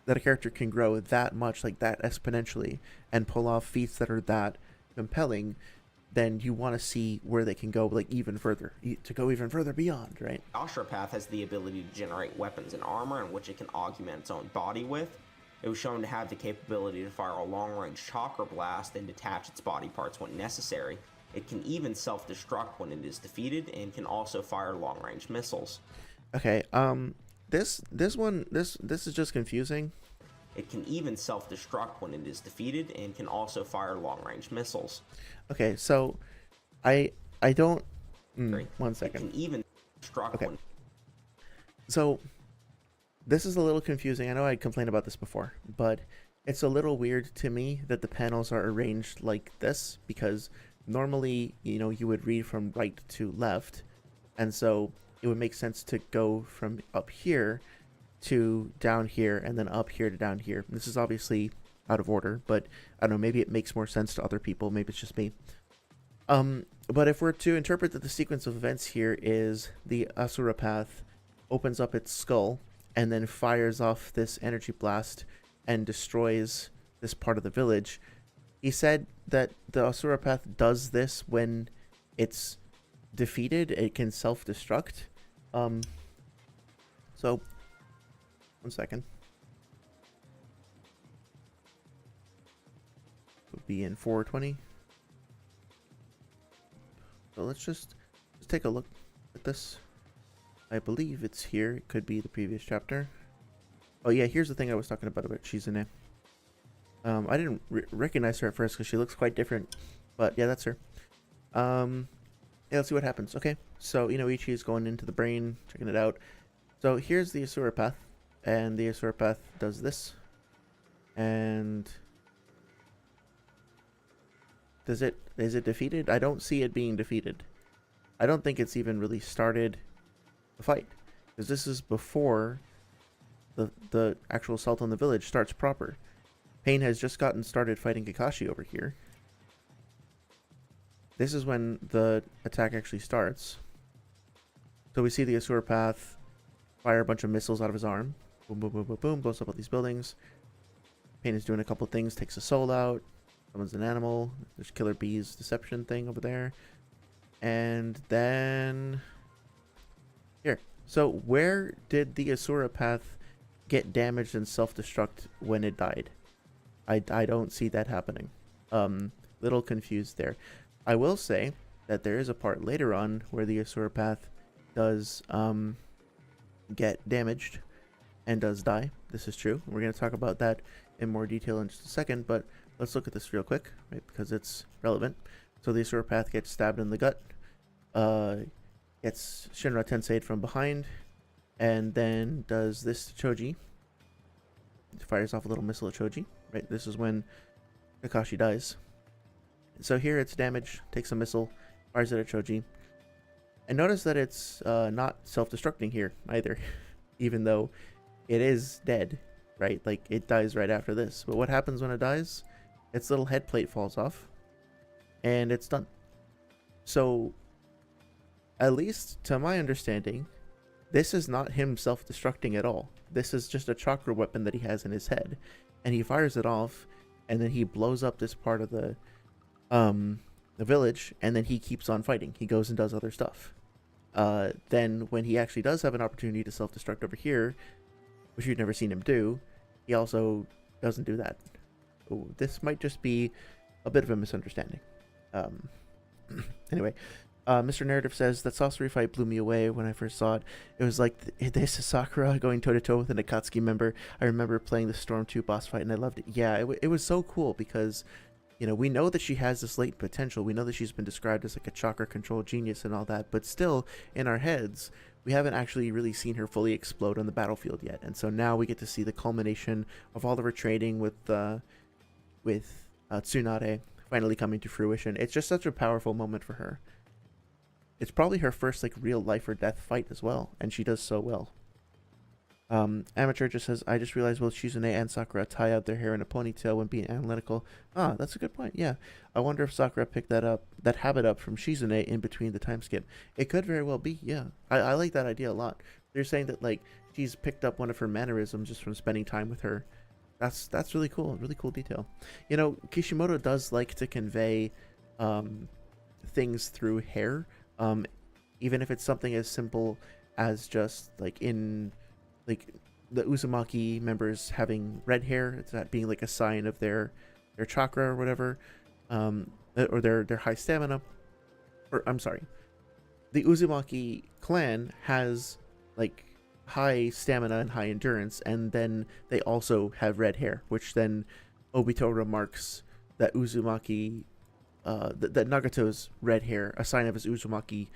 a character can grow that much, like that exponentially, and pull off feats that are that compelling, then you want to see where they can go, like, even further, to go even further beyond, right? Osteopath has the ability to generate weapons and armor in which it can augment its own body with. It was shown to have the capability to fire a long-range chakra blast and detach its body parts when necessary. It can even self-destruct when it is defeated, and can also fire long-range missiles. Okay, this is just confusing. It can even self-destruct when it is defeated, and can also fire long-range missiles. Okay, so I don't... 1 second. It can even destruct when... So this is a little confusing. I know I complained about this before, but it's a little weird to me that the panels are arranged like this, because normally, you know, you would read from right to left, and so it would make sense to go from up here to down here, and then up here to down here. This is obviously out of order, but I don't know, maybe it makes more sense to other people, maybe it's just me. But if we're to interpret that the sequence of events here is the Asura Path opens up its skull and then fires off this energy blast and destroys this part of the village, he said that the Asura Path does this when it's defeated. It can self-destruct. So 1 second. be in 420. So let's just take a look at this. I believe it's here. It could be the previous chapter. Oh yeah, here's the thing I was talking about Shizune. I didn't recognize her at first because she looks quite different, but yeah, that's her. Yeah, let's see what happens. Okay, so Inoichi is going into the brain, checking it out. So here's the Asura path, and the Asura path does this. And is it defeated? I don't see it being defeated. I don't think it's even really started the fight, because this is before the actual assault on the village starts proper. Pain has just gotten started fighting Kakashi over here. This is when the attack actually starts. So we see the Asura path fire a bunch of missiles out of his arm. Boom, boom, boom, boom, boom. Blows up all these buildings. Pain is doing a couple things. Takes a soul out. Summons an animal. There's Killer Bee's deception thing over there. And then... here. So where did the Asura path get damaged and self-destruct when it died? I don't see that happening. Little confused there. I will say that there is a part later on where the Asura path does get damaged and does die. This is true. We're going to talk about that in more detail in just a second, but let's look at this real quick, right? Because it's relevant. So the Asura path gets stabbed in the gut, gets Shinra Tensei'd from behind, and then does this to Choji. It fires off a little missile at Choji. Right, this is when Kakashi dies. So here it's damage, takes a missile, fires it at Choji. And notice that it's not self-destructing here either, even though it is dead, right? Like, it dies right after this. But what happens when it dies? Its little head plate falls off, and it's done. So, at least to my understanding, this is not him self-destructing at all. This is just a chakra weapon that he has in his head. And he fires it off, and then he blows up this part of the village, and then he keeps on fighting. He goes and does other stuff. Then when he actually does have an opportunity to self-destruct over here, which you've never seen him do, he also doesn't do that. Ooh, this might just be a bit of a misunderstanding. Anyway, Mr. Narrative says that sorcery fight blew me away when I first saw it. It was like this is Sakura going toe-to-toe with an Akatsuki member. I remember playing the Storm 2 boss fight and I loved it. Yeah, it was so cool because, we know that she has this latent potential. We know that she's been described as like a chakra control genius and all that, but still, in our heads, we haven't actually really seen her fully explode on the battlefield yet. And so now we get to see the culmination of all of her training with Tsunade finally coming to fruition. It's just such a powerful moment for her. It's probably her first like real life or death fight as well, and she does so well. Amateur just says, I just realized both Shizune and Sakura tie out their hair in a ponytail when being analytical. Ah, that's a good point. Yeah, I wonder if Sakura picked that habit up from Shizune in between the time skip. It could very well be. Yeah, I like that idea a lot. They're saying that like she's picked up one of her mannerisms just from spending time with her. That's really cool. Really cool detail. Kishimoto does like to convey things through hair. Even if it's something as simple as just like in like the Uzumaki members having red hair, it's that being like a sign of their chakra or whatever, or their high stamina. Or I'm sorry, the Uzumaki clan has like high stamina and high endurance, and then they also have red hair, which then Obito remarks that Uzumaki that Nagato's red hair, a sign of his Uzumaki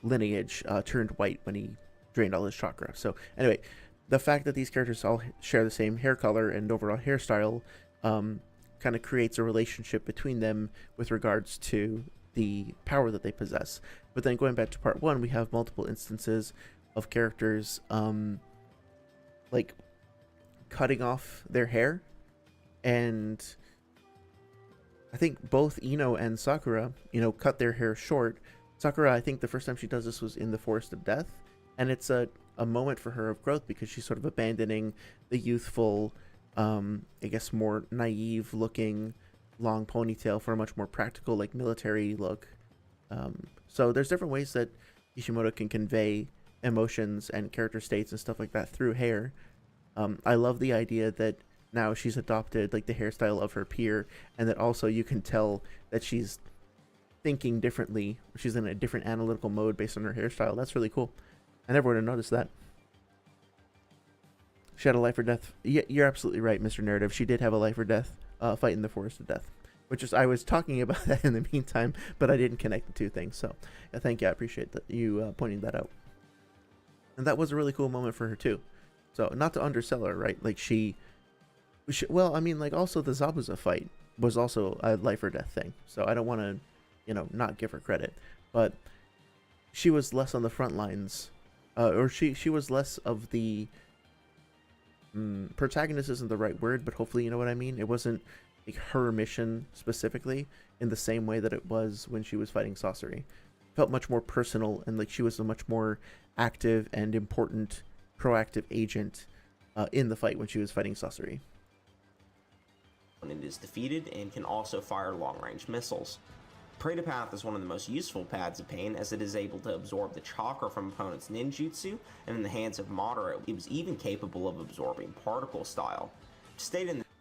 lineage, turned white when he drained all his chakra. So anyway, the fact that these characters all share the same hair color and overall hairstyle kind of creates a relationship between them with regards to the power that they possess. But then going back to part 1, we have multiple instances of characters like cutting off their hair, and I think both Ino and Sakura, cut their hair short. Sakura, I think the first time she does this was in the Forest of Death, and it's a moment for her of growth because she's sort of abandoning the youthful, I guess more naive looking long ponytail for a much more practical, like military look. So there's different ways that Kishimoto can convey emotions and character states and stuff like that through hair. I love the idea that now she's adopted like the hairstyle of her peer, and that also you can tell that she's thinking differently. She's in a different analytical mode based on her hairstyle. That's really cool. I never would have noticed that. She had a life or death. Yeah, you're absolutely right, Mr. Narrative. She did have a life or death fight in the Forest of Death, which is, I was talking about that in the meantime, but I didn't connect the two things. So thank you. I appreciate that you pointing that out. And that was a really cool moment for her too. So not to undersell her, right? Like well, I mean, like also the Zabuza fight was also a life or death thing. So I don't want to, not give her credit, but she was less on the front lines, or she was less of the protagonist isn't the right word, but hopefully you know what I mean. It wasn't like her mission specifically in the same way that it was when she was fighting Sorcery. It felt much more personal, and like she was a much more active and important proactive agent in the fight when she was fighting Sorcery. It is defeated and can also fire long-range missiles. Path is one of the most useful paths of pain, as it is able to absorb the chakra from opponents' ninjutsu, and in the hands of Madara, it was even capable of absorbing particle style.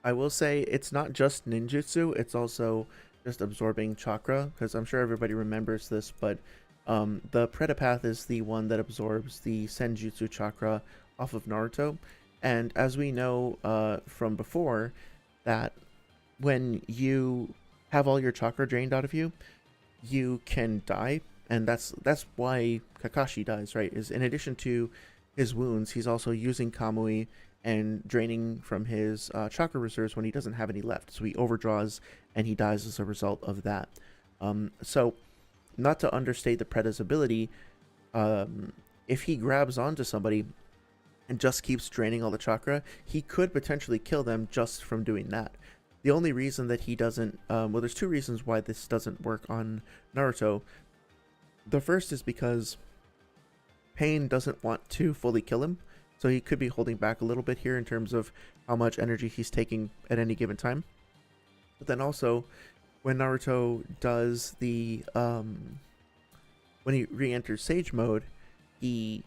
I will say it's not just ninjutsu, it's also just absorbing chakra, because I'm sure everybody remembers this, but the Path is the one that absorbs the Senjutsu chakra off of Naruto, and as we know from before, that when you have all your chakra drained out of you, you can die, and that's why Kakashi dies, right? Is in addition to his wounds, he's also using Kamui and draining from his chakra reserves when he doesn't have any left. So he overdraws and he dies as a result of that. So not to understate the Preda's ability, if he grabs onto somebody and just keeps draining all the chakra, he could potentially kill them just from doing that. The only reason that he doesn't, well, there's two reasons why this doesn't work on Naruto. The first is because Pain doesn't want to fully kill him, so he could be holding back a little bit here in terms of how much energy he's taking at any given time. But then also, when Naruto does the, when he re-enters Sage Mode, he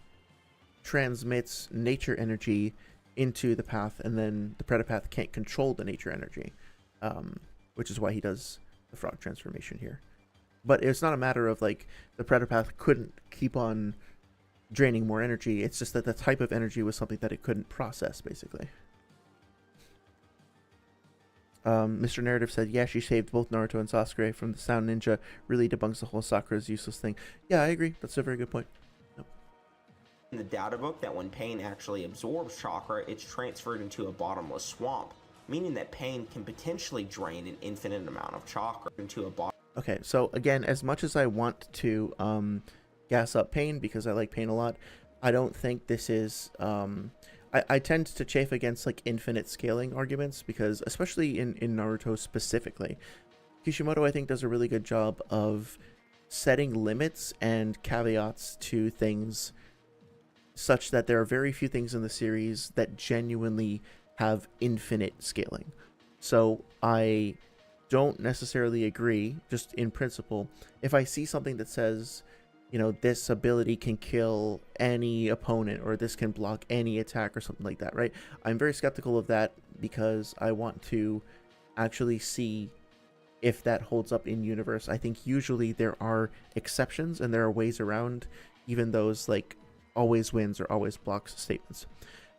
transmits nature energy into the path, and then the Path can't control the nature energy, which is why he does the frog transformation here. But it's not a matter of like the Path couldn't keep on draining more energy. It's just that the type of energy was something that it couldn't process, basically. Mr. Narrative said, yeah, she saved both Naruto and Sasuke from the Sound Ninja. Really debunks the whole Sakura's useless thing. Yeah, I agree. That's a very good point. In the data book, that when Pain actually absorbs chakra, it's transferred into a bottomless swamp, meaning that Pain can potentially drain an infinite amount of chakra into a bottom. Okay, so again, as much as I want to gas up Pain because I like Pain a lot, I don't think this is I tend to chafe against like infinite scaling arguments, because especially in Naruto specifically, Kishimoto I think does a really good job of setting limits and caveats to things, such that there are very few things in the series that genuinely have infinite scaling. So I don't necessarily agree, just in principle, if I see something that says, this ability can kill any opponent, or this can block any attack or something like that, right? I'm very skeptical of that, because I want to actually see if that holds up in universe. I think usually there are exceptions and there are ways around even those like always wins or always blocks statements.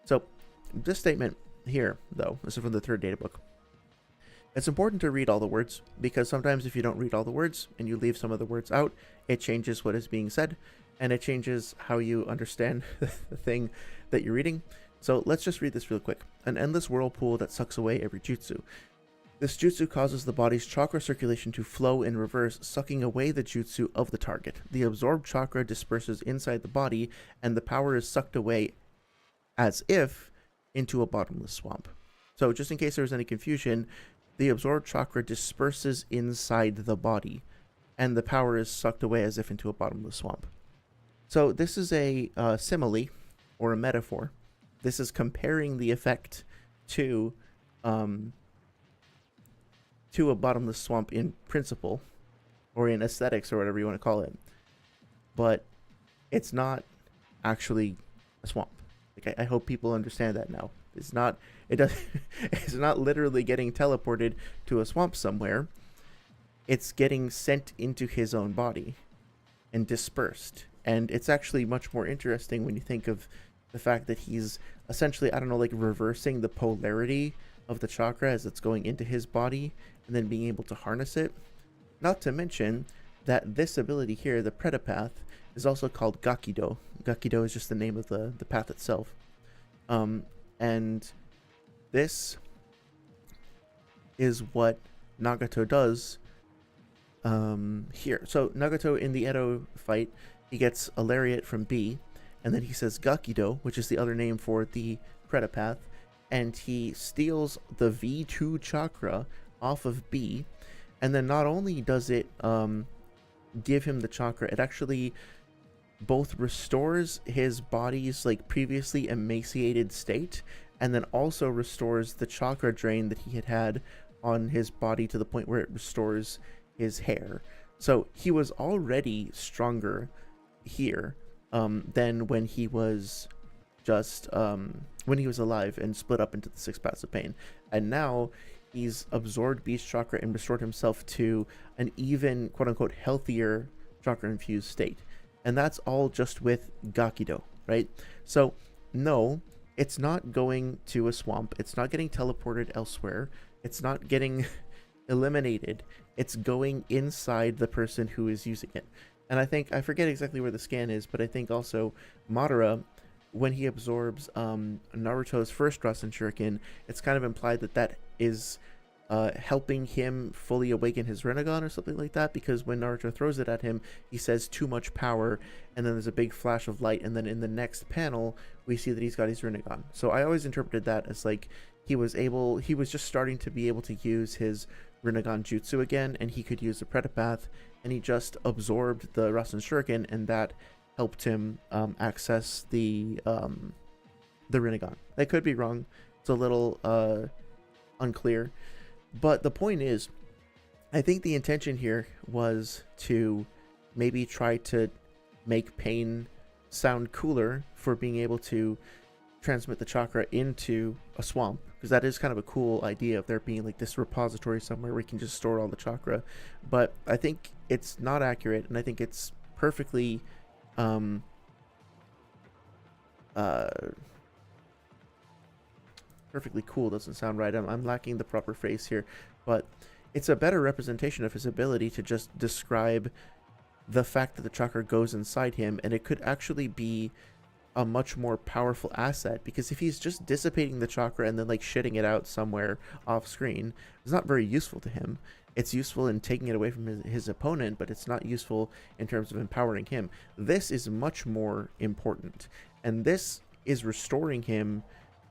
So this statement here, though, this is from the third data book. It's important to read all the words, because sometimes if you don't read all the words and you leave some of the words out, it changes what is being said, and it changes how you understand the thing that you're reading. So let's just read this real quick. An endless whirlpool that sucks away every jutsu. This jutsu causes the body's chakra circulation to flow in reverse, sucking away the jutsu of the target. The absorbed chakra disperses inside the body, and the power is sucked away as if into a bottomless swamp. So just in case there was any confusion, the absorbed chakra disperses inside the body, and the power is sucked away as if into a bottomless swamp. So this is a simile, or a metaphor. This is comparing the effect to a bottomless swamp in principle, or in aesthetics, or whatever you want to call it. But it's not actually a swamp. Like I hope people understand that now. It's not it does it's not literally getting teleported to a swamp somewhere. It's getting sent into his own body and dispersed. And it's actually much more interesting when you think of the fact that he's essentially, I don't know, like reversing the polarity of the chakra as it's going into his body and then being able to harness it. Not to mention that this ability here, the Pretapath, is also called Gakido. Gakido is just the name of the path itself. And this is what Nagato does here. So Nagato in the Edo fight, he gets a lariat from B, and then he says Gakido, which is the other name for the Pretapath, and he steals the V2 chakra off of B, and then not only does it give him the chakra, it actually both restores his body's like previously emaciated state, and then also restores the chakra drain that he had on his body to the point where it restores his hair. So he was already stronger here than when he was just when he was alive and split up into the 6 paths of pain. And now he's absorbed beast chakra and restored himself to an even quote-unquote healthier chakra infused state. And that's all just with Gakido, right? So no, it's not going to a swamp. It's not getting teleported elsewhere. It's not getting eliminated. It's going inside the person who is using it. And I think, I forget exactly where the scan is, but I think also Madara, when he absorbs Naruto's first Rasen Shuriken, it's kind of implied that that is helping him fully awaken his Rinnegan or something like that, because when Naruto throws it at him, he says too much power, and then there's a big flash of light, and then in the next panel, we see that he's got his Rinnegan. So I always interpreted that as like he was just starting to be able to use his Rinnegan Jutsu again, and he could use the Pretapath, and he just absorbed the Rasen Shuriken, and that helped him access the Rinnegan. I could be wrong. It's a little unclear. But the point is, I think the intention here was to maybe try to make Pain sound cooler for being able to transmit the chakra into a swamp, because that is kind of a cool idea of there being like this repository somewhere where you can just store all the chakra. But I think it's not accurate, and I think it's perfectly perfectly cool doesn't sound right. I'm lacking the proper phrase here, but it's a better representation of his ability to just describe the fact that the chakra goes inside him, and it could actually be a much more powerful asset, because if he's just dissipating the chakra and then like shitting it out somewhere off screen, it's not very useful to him. It's useful in taking it away from his opponent, but it's not useful in terms of empowering him. This is much more important, and this is restoring him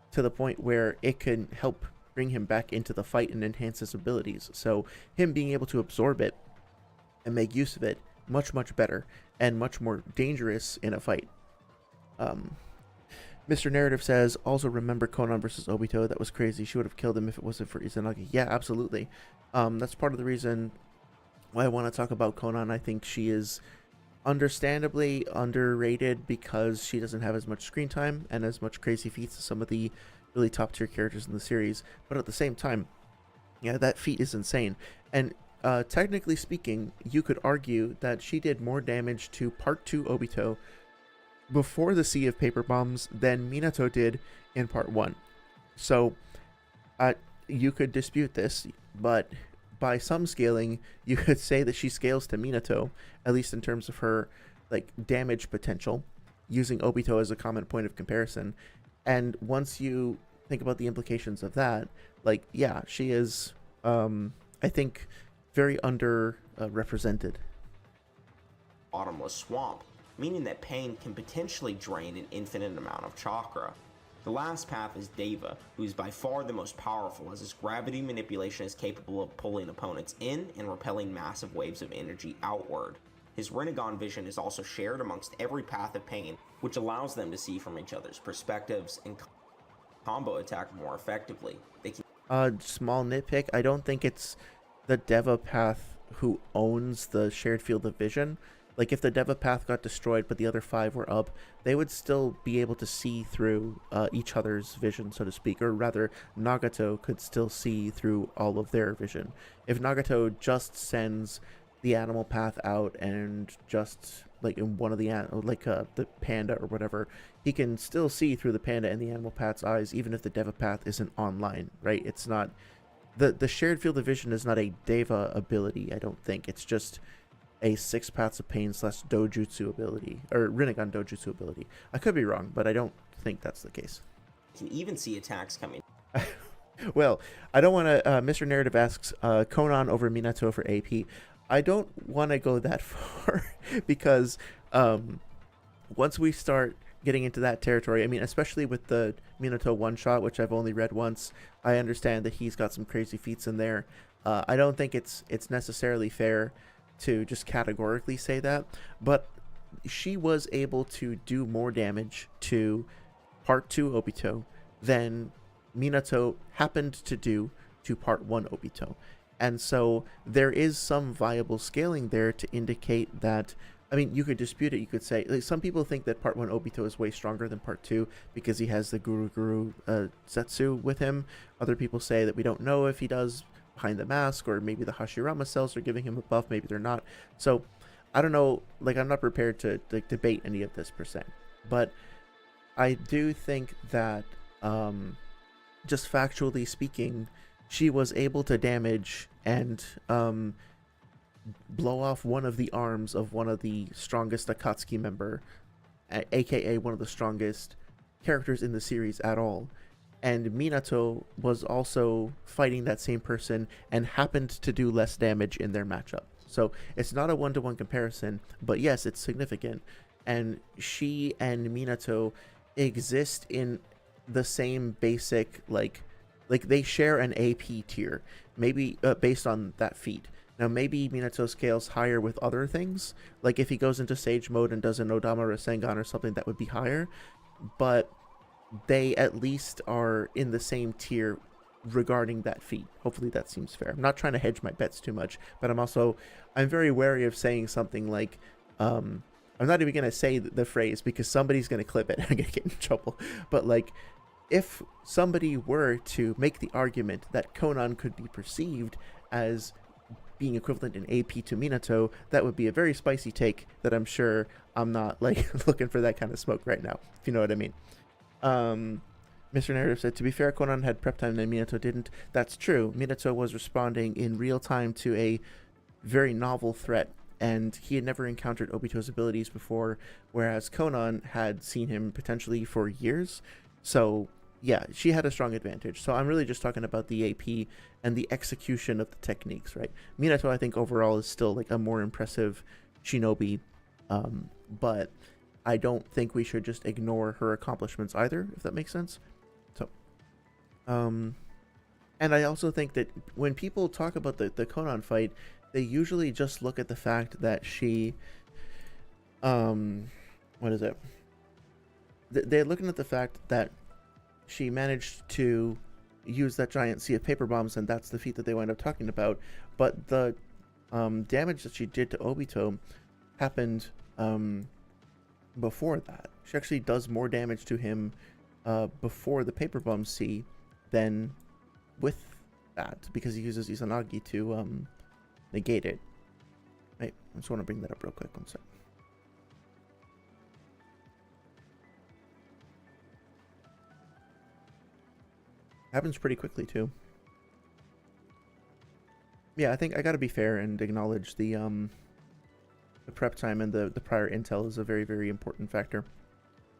to the point where it can help bring him back into the fight and enhance his abilities. So him being able to absorb it and make use of it, much better and much more dangerous in a fight. Mr. Narrative says, also remember Konan versus Obito. That was crazy. She would have killed him if it wasn't for Izanagi. Yeah, absolutely. That's part of the reason why I want to talk about Konan. I think she is understandably underrated because she doesn't have as much screen time and as much crazy feats as some of the really top tier characters in the series. But at the same time, yeah, that feat is insane. And technically speaking, you could argue that she did more damage to Part 2 Obito before the Sea of Paper Bombs than Minato did in Part 1. So you could dispute this, but by some scaling, you could say that she scales to Minato, at least in terms of her like damage potential, using Obito as a common point of comparison. And once you think about the implications of that, like, yeah, she is, I think, very represented. Bottomless swamp, meaning that Pain can potentially drain an infinite amount of chakra. The last path is Deva, who is by far the most powerful, as his gravity manipulation is capable of pulling opponents in and repelling massive waves of energy outward. His Rinnegan vision is also shared amongst every path of Pain, which allows them to see from each other's perspectives and combo attack more effectively. They can small nitpick, I don't think it's the Deva path who owns the shared field of vision. Like if the Deva path got destroyed but the other 5 were up, they would still be able to see through each other's vision, so to speak. Or rather, Nagato could still see through all of their vision. If Nagato just sends the animal path out and just like in one of the the panda or whatever, he can still see through the panda and the animal path's eyes, even if the Deva path isn't online, right? It's not the shared field of vision is not a Deva ability. I don't think it's just a 6 paths of pain / dojutsu ability, or Rinnegan dojutsu ability. I could be wrong, but I don't think that's the case. You can even see attacks coming. Well, I don't want to. Mr. Narrative asks Conan over Minato for AP. I don't want to go that far because once we start getting into that territory, I mean, especially with the Minato one-shot, which I've only read once, I understand that he's got some crazy feats in there. I don't think it's necessarily fair to just categorically say that, but she was able to do more damage to Part 2 Obito than Minato happened to do to Part 1 Obito. And so there is some viable scaling there to indicate that, I mean, you could dispute it. You could say, like, some people think that Part 1 Obito is way stronger than Part 2 because he has the Guru Setsu with him. Other people say that we don't know if he does behind the mask, or maybe the Hashirama cells are giving him a buff, maybe they're not. So I don't know, like, I'm not prepared to debate any of this per se. But I do think that just factually speaking, she was able to damage and blow off one of the arms of one of the strongest Akatsuki member, aka one of the strongest characters in the series at all. And Minato was also fighting that same person and happened to do less damage in their matchup. So it's not a one-to-one comparison, but yes, it's significant. And she and Minato exist in the same basic, like they share an AP tier, maybe based on that feat. Now, maybe Minato scales higher with other things, like if he goes into Sage mode and does an Odama Rasengan or something, that would be higher, but they at least are in the same tier regarding that feat. Hopefully that seems fair. I'm not trying to hedge my bets too much, but I'm very wary of saying something like, I'm not even going to say the phrase because somebody's going to clip it and I'm going to get in trouble, but like, if somebody were to make the argument that Conan could be perceived as being equivalent in AP to Minato, that would be a very spicy take that I'm sure I'm not like looking for that kind of smoke right now, if you know what I mean. Mr. Narrative said, to be fair, Conan had prep time and Minato didn't. That's true. Minato was responding in real time to a very novel threat, and he had never encountered Obito's abilities before, whereas Conan had seen him potentially for years. So yeah, she had a strong advantage. So I'm really just talking about the AP and the execution of the techniques, right? Minato, I think overall is still like a more impressive shinobi, but I don't think we should just ignore her accomplishments either, if that makes sense. So, and I also think that when people talk about the Conan fight, they usually just look at the fact that she, what is it? They're looking at the fact that she managed to use that giant sea of paper bombs, and that's the feat that they wind up talking about. But the damage that she did to Obito happened before that. She actually does more damage to him before the paper bomb sea than with that, because he uses Izanagi to negate it. Right, I just want to bring that up real quick. One sec. Happens pretty quickly too. Yeah, I think I gotta be fair and acknowledge the prep time and the prior intel is a very, very important factor.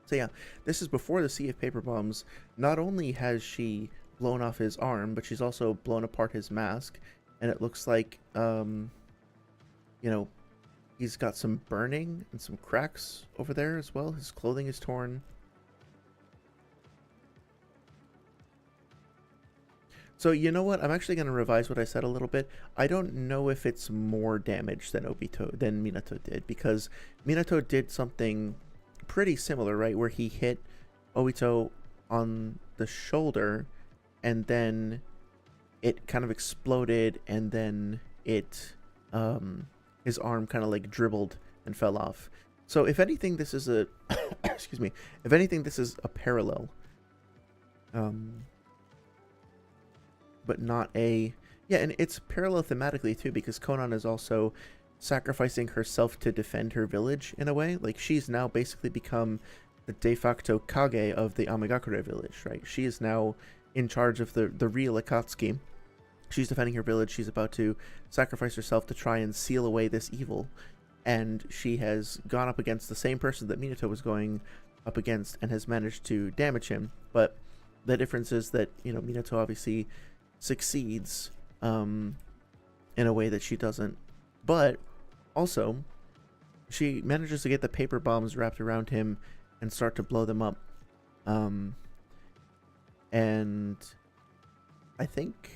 So yeah, this is before the sea of paper bombs. Not only has she blown off his arm, but she's also blown apart his mask, and it looks like you know, he's got some burning and some cracks over there as well. His clothing is torn. So you know what? I'm actually going to revise what I said a little bit. I don't know if it's more damage than Minato did, because Minato did something pretty similar, right? Where he hit Obito on the shoulder, and then it kind of exploded, and then it his arm kind of like dribbled and fell off. So if anything, this is a excuse me. If anything, this is a parallel, but not a and it's parallel thematically too, because Konan is also sacrificing herself to defend her village in a way. Like, she's now basically become the de facto Kage of the Amagakure village, right? She is now in charge of the real Akatsuki. She's defending her village. She's about to sacrifice herself to try and seal away this evil. And she has gone up against the same person that Minato was going up against and has managed to damage him. But the difference is that, Minato obviously succeeds in a way that she doesn't. But also, she manages to get the paper bombs wrapped around him and start to blow them up. And I think...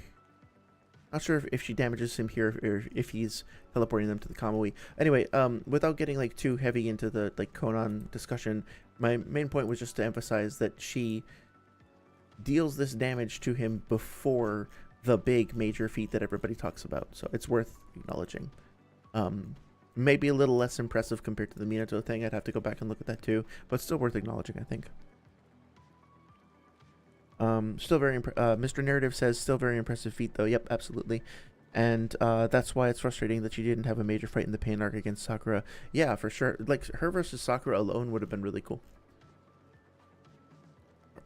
not sure if she damages him here or if he's teleporting them to the Kamui. Anyway, without getting like too heavy into the like Konan discussion, my main point was just to emphasize that she deals this damage to him before the big major feat that everybody talks about. So it's worth acknowledging. Maybe a little less impressive compared to the Minato thing. I'd have to go back and look at that too, but still worth acknowledging, I think. Still very Mr. Narrative says still very impressive feat though. Yep, absolutely. And that's why it's frustrating that she didn't have a major fight in the Pain arc against Sakura. Yeah, for sure. Like, her versus Sakura alone would have been really cool.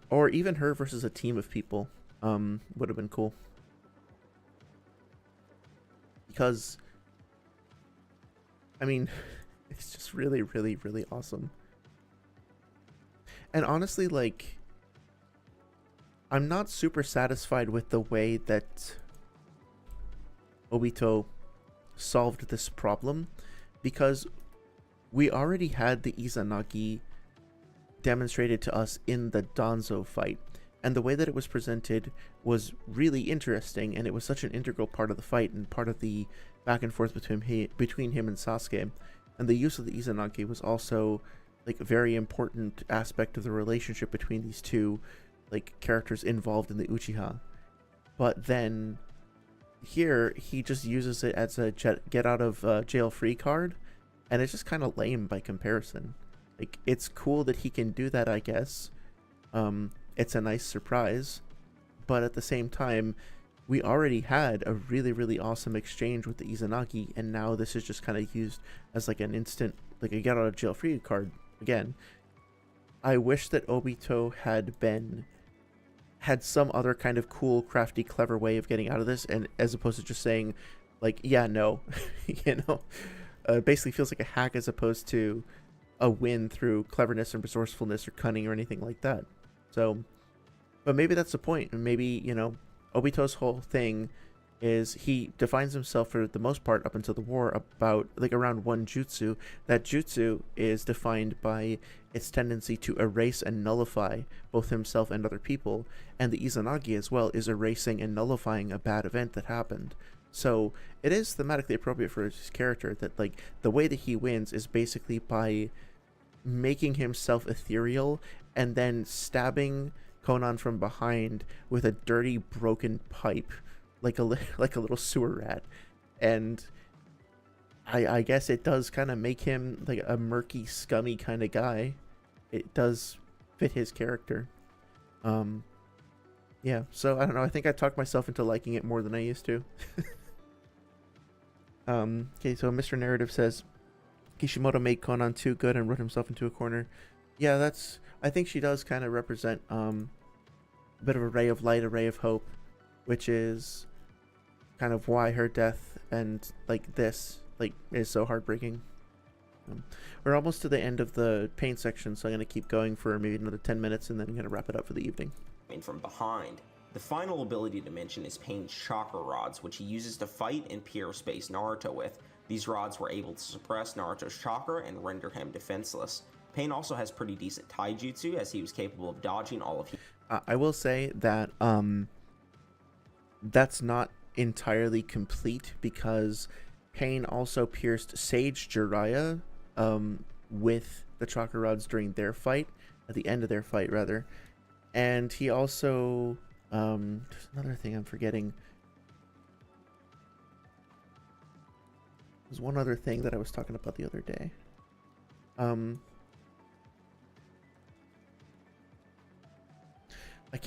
Or even her versus a team of people would have been cool. Because, I mean, it's just really, really, really awesome. And honestly, like, I'm not super satisfied with the way that Obito solved this problem, because we already had the Izanagi demonstrated to us in the Danzo fight, and the way that it was presented was really interesting, and it was such an integral part of the fight and part of the back and forth between him and Sasuke. And the use of the Izanagi was also like a very important aspect of the relationship between these two like characters involved in the Uchiha. But then here he just uses it as a get out of jail free card, and it's just kind of lame by comparison. Like, it's cool that he can do that, I guess. It's a nice surprise, but at the same time, we already had a really, really awesome exchange with the Izanagi, and now this is just kind of used as like an instant, like a get out of jail free card again. I wish that Obito had some other kind of cool, crafty, clever way of getting out of this, and as opposed to just saying like, yeah, no. Basically feels like a hack as opposed to a win through cleverness and resourcefulness or cunning or anything like that. So, but maybe that's the point. And maybe, Obito's whole thing is he defines himself for the most part up until the war about like around one jutsu. That jutsu is defined by its tendency to erase and nullify both himself and other people, and the Izanagi as well is erasing and nullifying a bad event that happened. So it is thematically appropriate for his character that like the way that he wins is basically by making himself ethereal and then stabbing Konan from behind with a dirty broken pipe like a little sewer rat. And I guess it does kind of make him like a murky, scummy kind of guy. It does fit his character. Yeah, so I don't know, I think I talked myself into liking it more than I used to. Okay, so Mr. Narrative says Kishimoto made Konan too good and wrote himself into a corner. Yeah, I think she does kind of represent a bit of a ray of light, a ray of hope, which is kind of why her death and like this like is so heartbreaking. We're almost to the end of the pain section, so I'm going to keep going for maybe another 10 minutes and then I'm going to wrap it up for the evening. From behind. The final ability to mention is Pain's chakra rods, which he uses to fight and pierce base Naruto with. These rods were able to suppress Naruto's chakra and render him defenseless. Pain also has pretty decent taijutsu, as he was capable of dodging all of his... I will say that that's not entirely complete, because Pain also pierced Sage Jiraiya with the chakra rods during their fight, at the end of their fight rather. And he also there's another thing I'm forgetting. There's one other thing that I was talking about the other day. Um,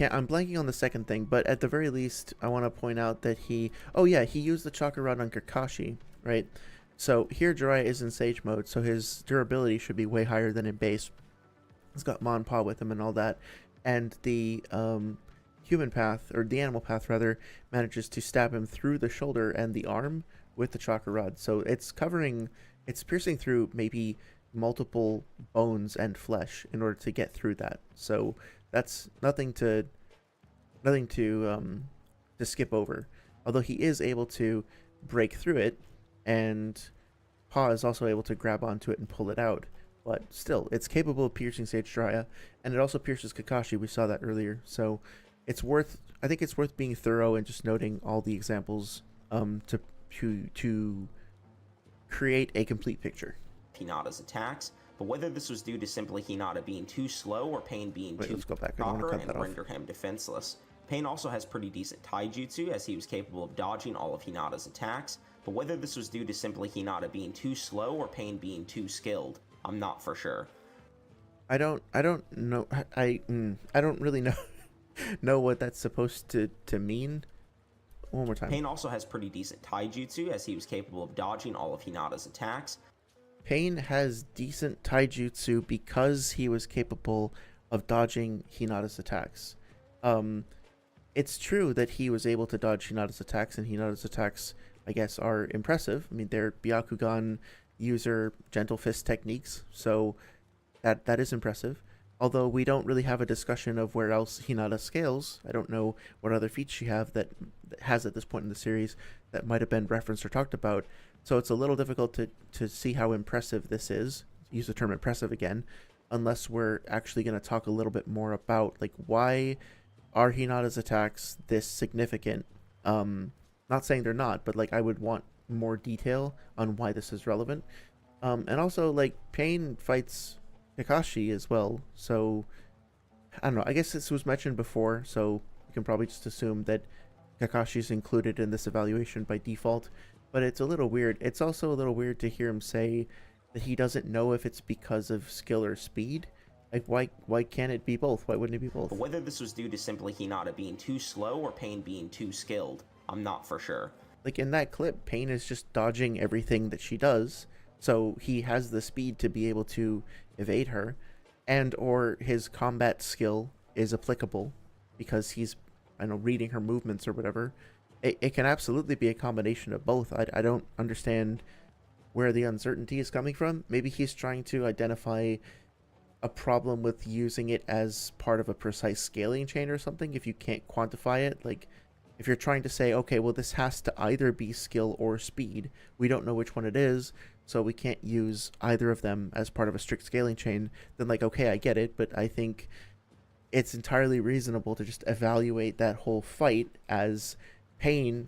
I'm blanking on the second thing, but at the very least, I want to point out that he used the chakra rod on Kakashi, right? So here Jiraiya is in Sage mode, so his durability should be way higher than in base. He's got Monpa with him and all that, and the human path, or the animal path rather, manages to stab him through the shoulder and the arm with the chakra rod. So it's piercing through maybe multiple bones and flesh in order to get through that. So that's nothing to skip over. Although he is able to break through it, and Pa is also able to grab onto it and pull it out. But still, it's capable of piercing Sage Jiraiya, and it also pierces Kakashi. We saw that earlier. So I think it's worth being thorough and just noting all the examples to create a complete picture. Hinata's attacks, but whether this was due to simply Hinata being too slow or Pain being too stronger and render him defenseless. Pain also has pretty decent taijutsu, as he was capable of dodging all of Hinata's attacks, but whether this was due to simply Hinata being too slow or Pain being too skilled, I'm not for sure. I don't know. I don't really know what that's supposed to mean. One more time. Pain also has pretty decent taijutsu, as he was capable of dodging all of Hinata's attacks. Pain has decent taijutsu because he was capable of dodging Hinata's attacks. It's true that he was able to dodge Hinata's attacks, and Hinata's attacks, I guess, are impressive. I mean, they're Byakugan user gentle fist techniques, so that is impressive. Although we don't really have a discussion of where else Hinata scales. I don't know what other feats she that has at this point in the series that might have been referenced or talked about. So it's a little difficult to see how impressive this is. Use the term impressive again, unless we're actually going to talk a little bit more about like why are Hinata's attacks this significant. Not saying they're not, but like I would want more detail on why this is relevant. And also like Pain fights Kakashi as well, so I don't know. I guess this was mentioned before, so you can probably just assume that Kakashi's included in this evaluation by default. But it's a little weird. It's also a little weird to hear him say that he doesn't know if it's because of skill or speed. Like, why can't it be both? Why wouldn't it be both? But whether this was due to simply Hinata being too slow or Pain being too skilled, I'm not for sure. Like in that clip, Pain is just dodging everything that she does, so he has the speed to be able to evade her, and or his combat skill is applicable because he's, I don't know, reading her movements or whatever. It can absolutely be a combination of both. I don't understand where the uncertainty is coming from. Maybe he's trying to identify a problem with using it as part of a precise scaling chain or something. If you can't quantify it, like if you're trying to say, okay, well, this has to either be skill or speed, we don't know which one it is, so we can't use either of them as part of a strict scaling chain, then like, okay, I get it, but I think it's entirely reasonable to just evaluate that whole fight as Pain,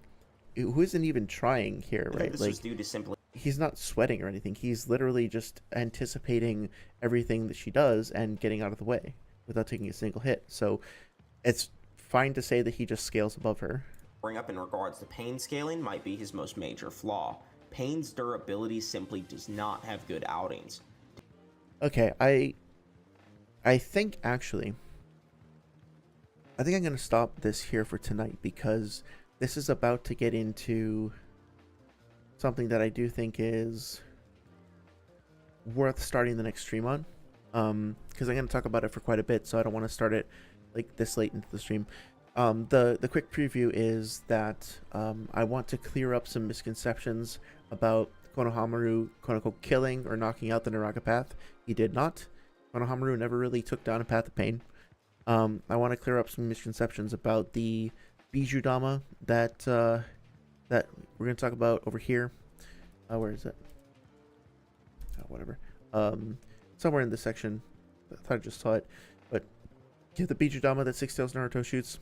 who isn't even trying here, right? This like, was due to simply he's not sweating or anything. He's literally just anticipating everything that she does and getting out of the way without taking a single hit. So it's fine to say that he just scales above her. Bring up in regards to Pain scaling might be his most major flaw. Pain's durability simply does not have good outings. Okay, I think actually, I think I'm going to stop this here for tonight because this is about to get into something that I do think is worth starting the next stream on. Because I'm going to talk about it for quite a bit, so I don't want to start it like this late into the stream. The quick preview is that I want to clear up some misconceptions about Konohamaru quote-unquote killing or knocking out the Naraka path. He did not. Konohamaru never really took down a path of pain. I want to clear up some misconceptions about the Bijudama that we're going to talk about over here. Where is it? Oh, whatever. Somewhere in this section. I thought I just saw it. But yeah, the Bijudama that Six Tails Naruto shoots.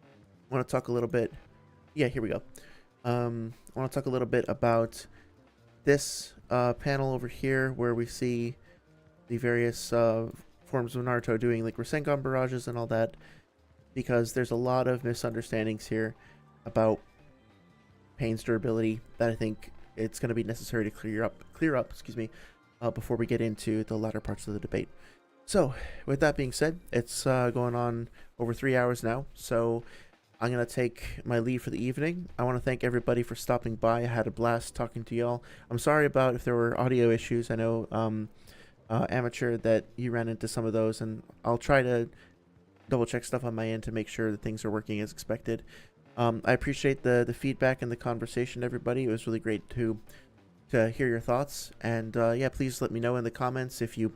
I want to talk a little bit. Yeah, here we go. I want to talk a little bit about this panel over here where we see the various forms of Naruto doing like Rasengan barrages and all that, because there's a lot of misunderstandings here about Pain's durability that I think it's going to be necessary to clear up, excuse me. before we get into the latter parts of the debate. So, with that being said, it's going on over 3 hours now, so I'm going to take my leave for the evening. I want to thank everybody for stopping by. I had a blast talking to y'all. I'm sorry about if there were audio issues. I know, Amateur, that you ran into some of those, and I'll try to double check stuff on my end to make sure that things are working as expected. I appreciate the feedback and the conversation, everybody. It was really great to hear your thoughts, and yeah, please let me know in the comments if you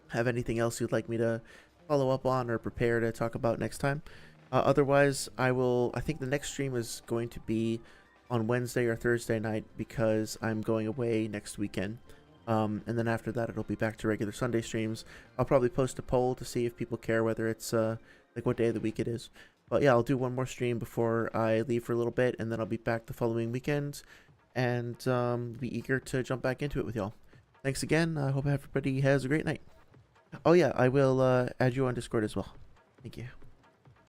have anything else you'd like me to follow up on or prepare to talk about next time. Otherwise, I think the next stream is going to be on Wednesday or Thursday night because I'm going away next weekend. And then after that, it'll be back to regular Sunday streams. I'll probably post a poll to see if people care whether it's like what day of the week it is. But yeah, I'll do one more stream before I leave for a little bit, and then I'll be back the following weekend, and be eager to jump back into it with y'all. Thanks again. I hope everybody has a great night. Oh yeah, I will add you on Discord as well. Thank you.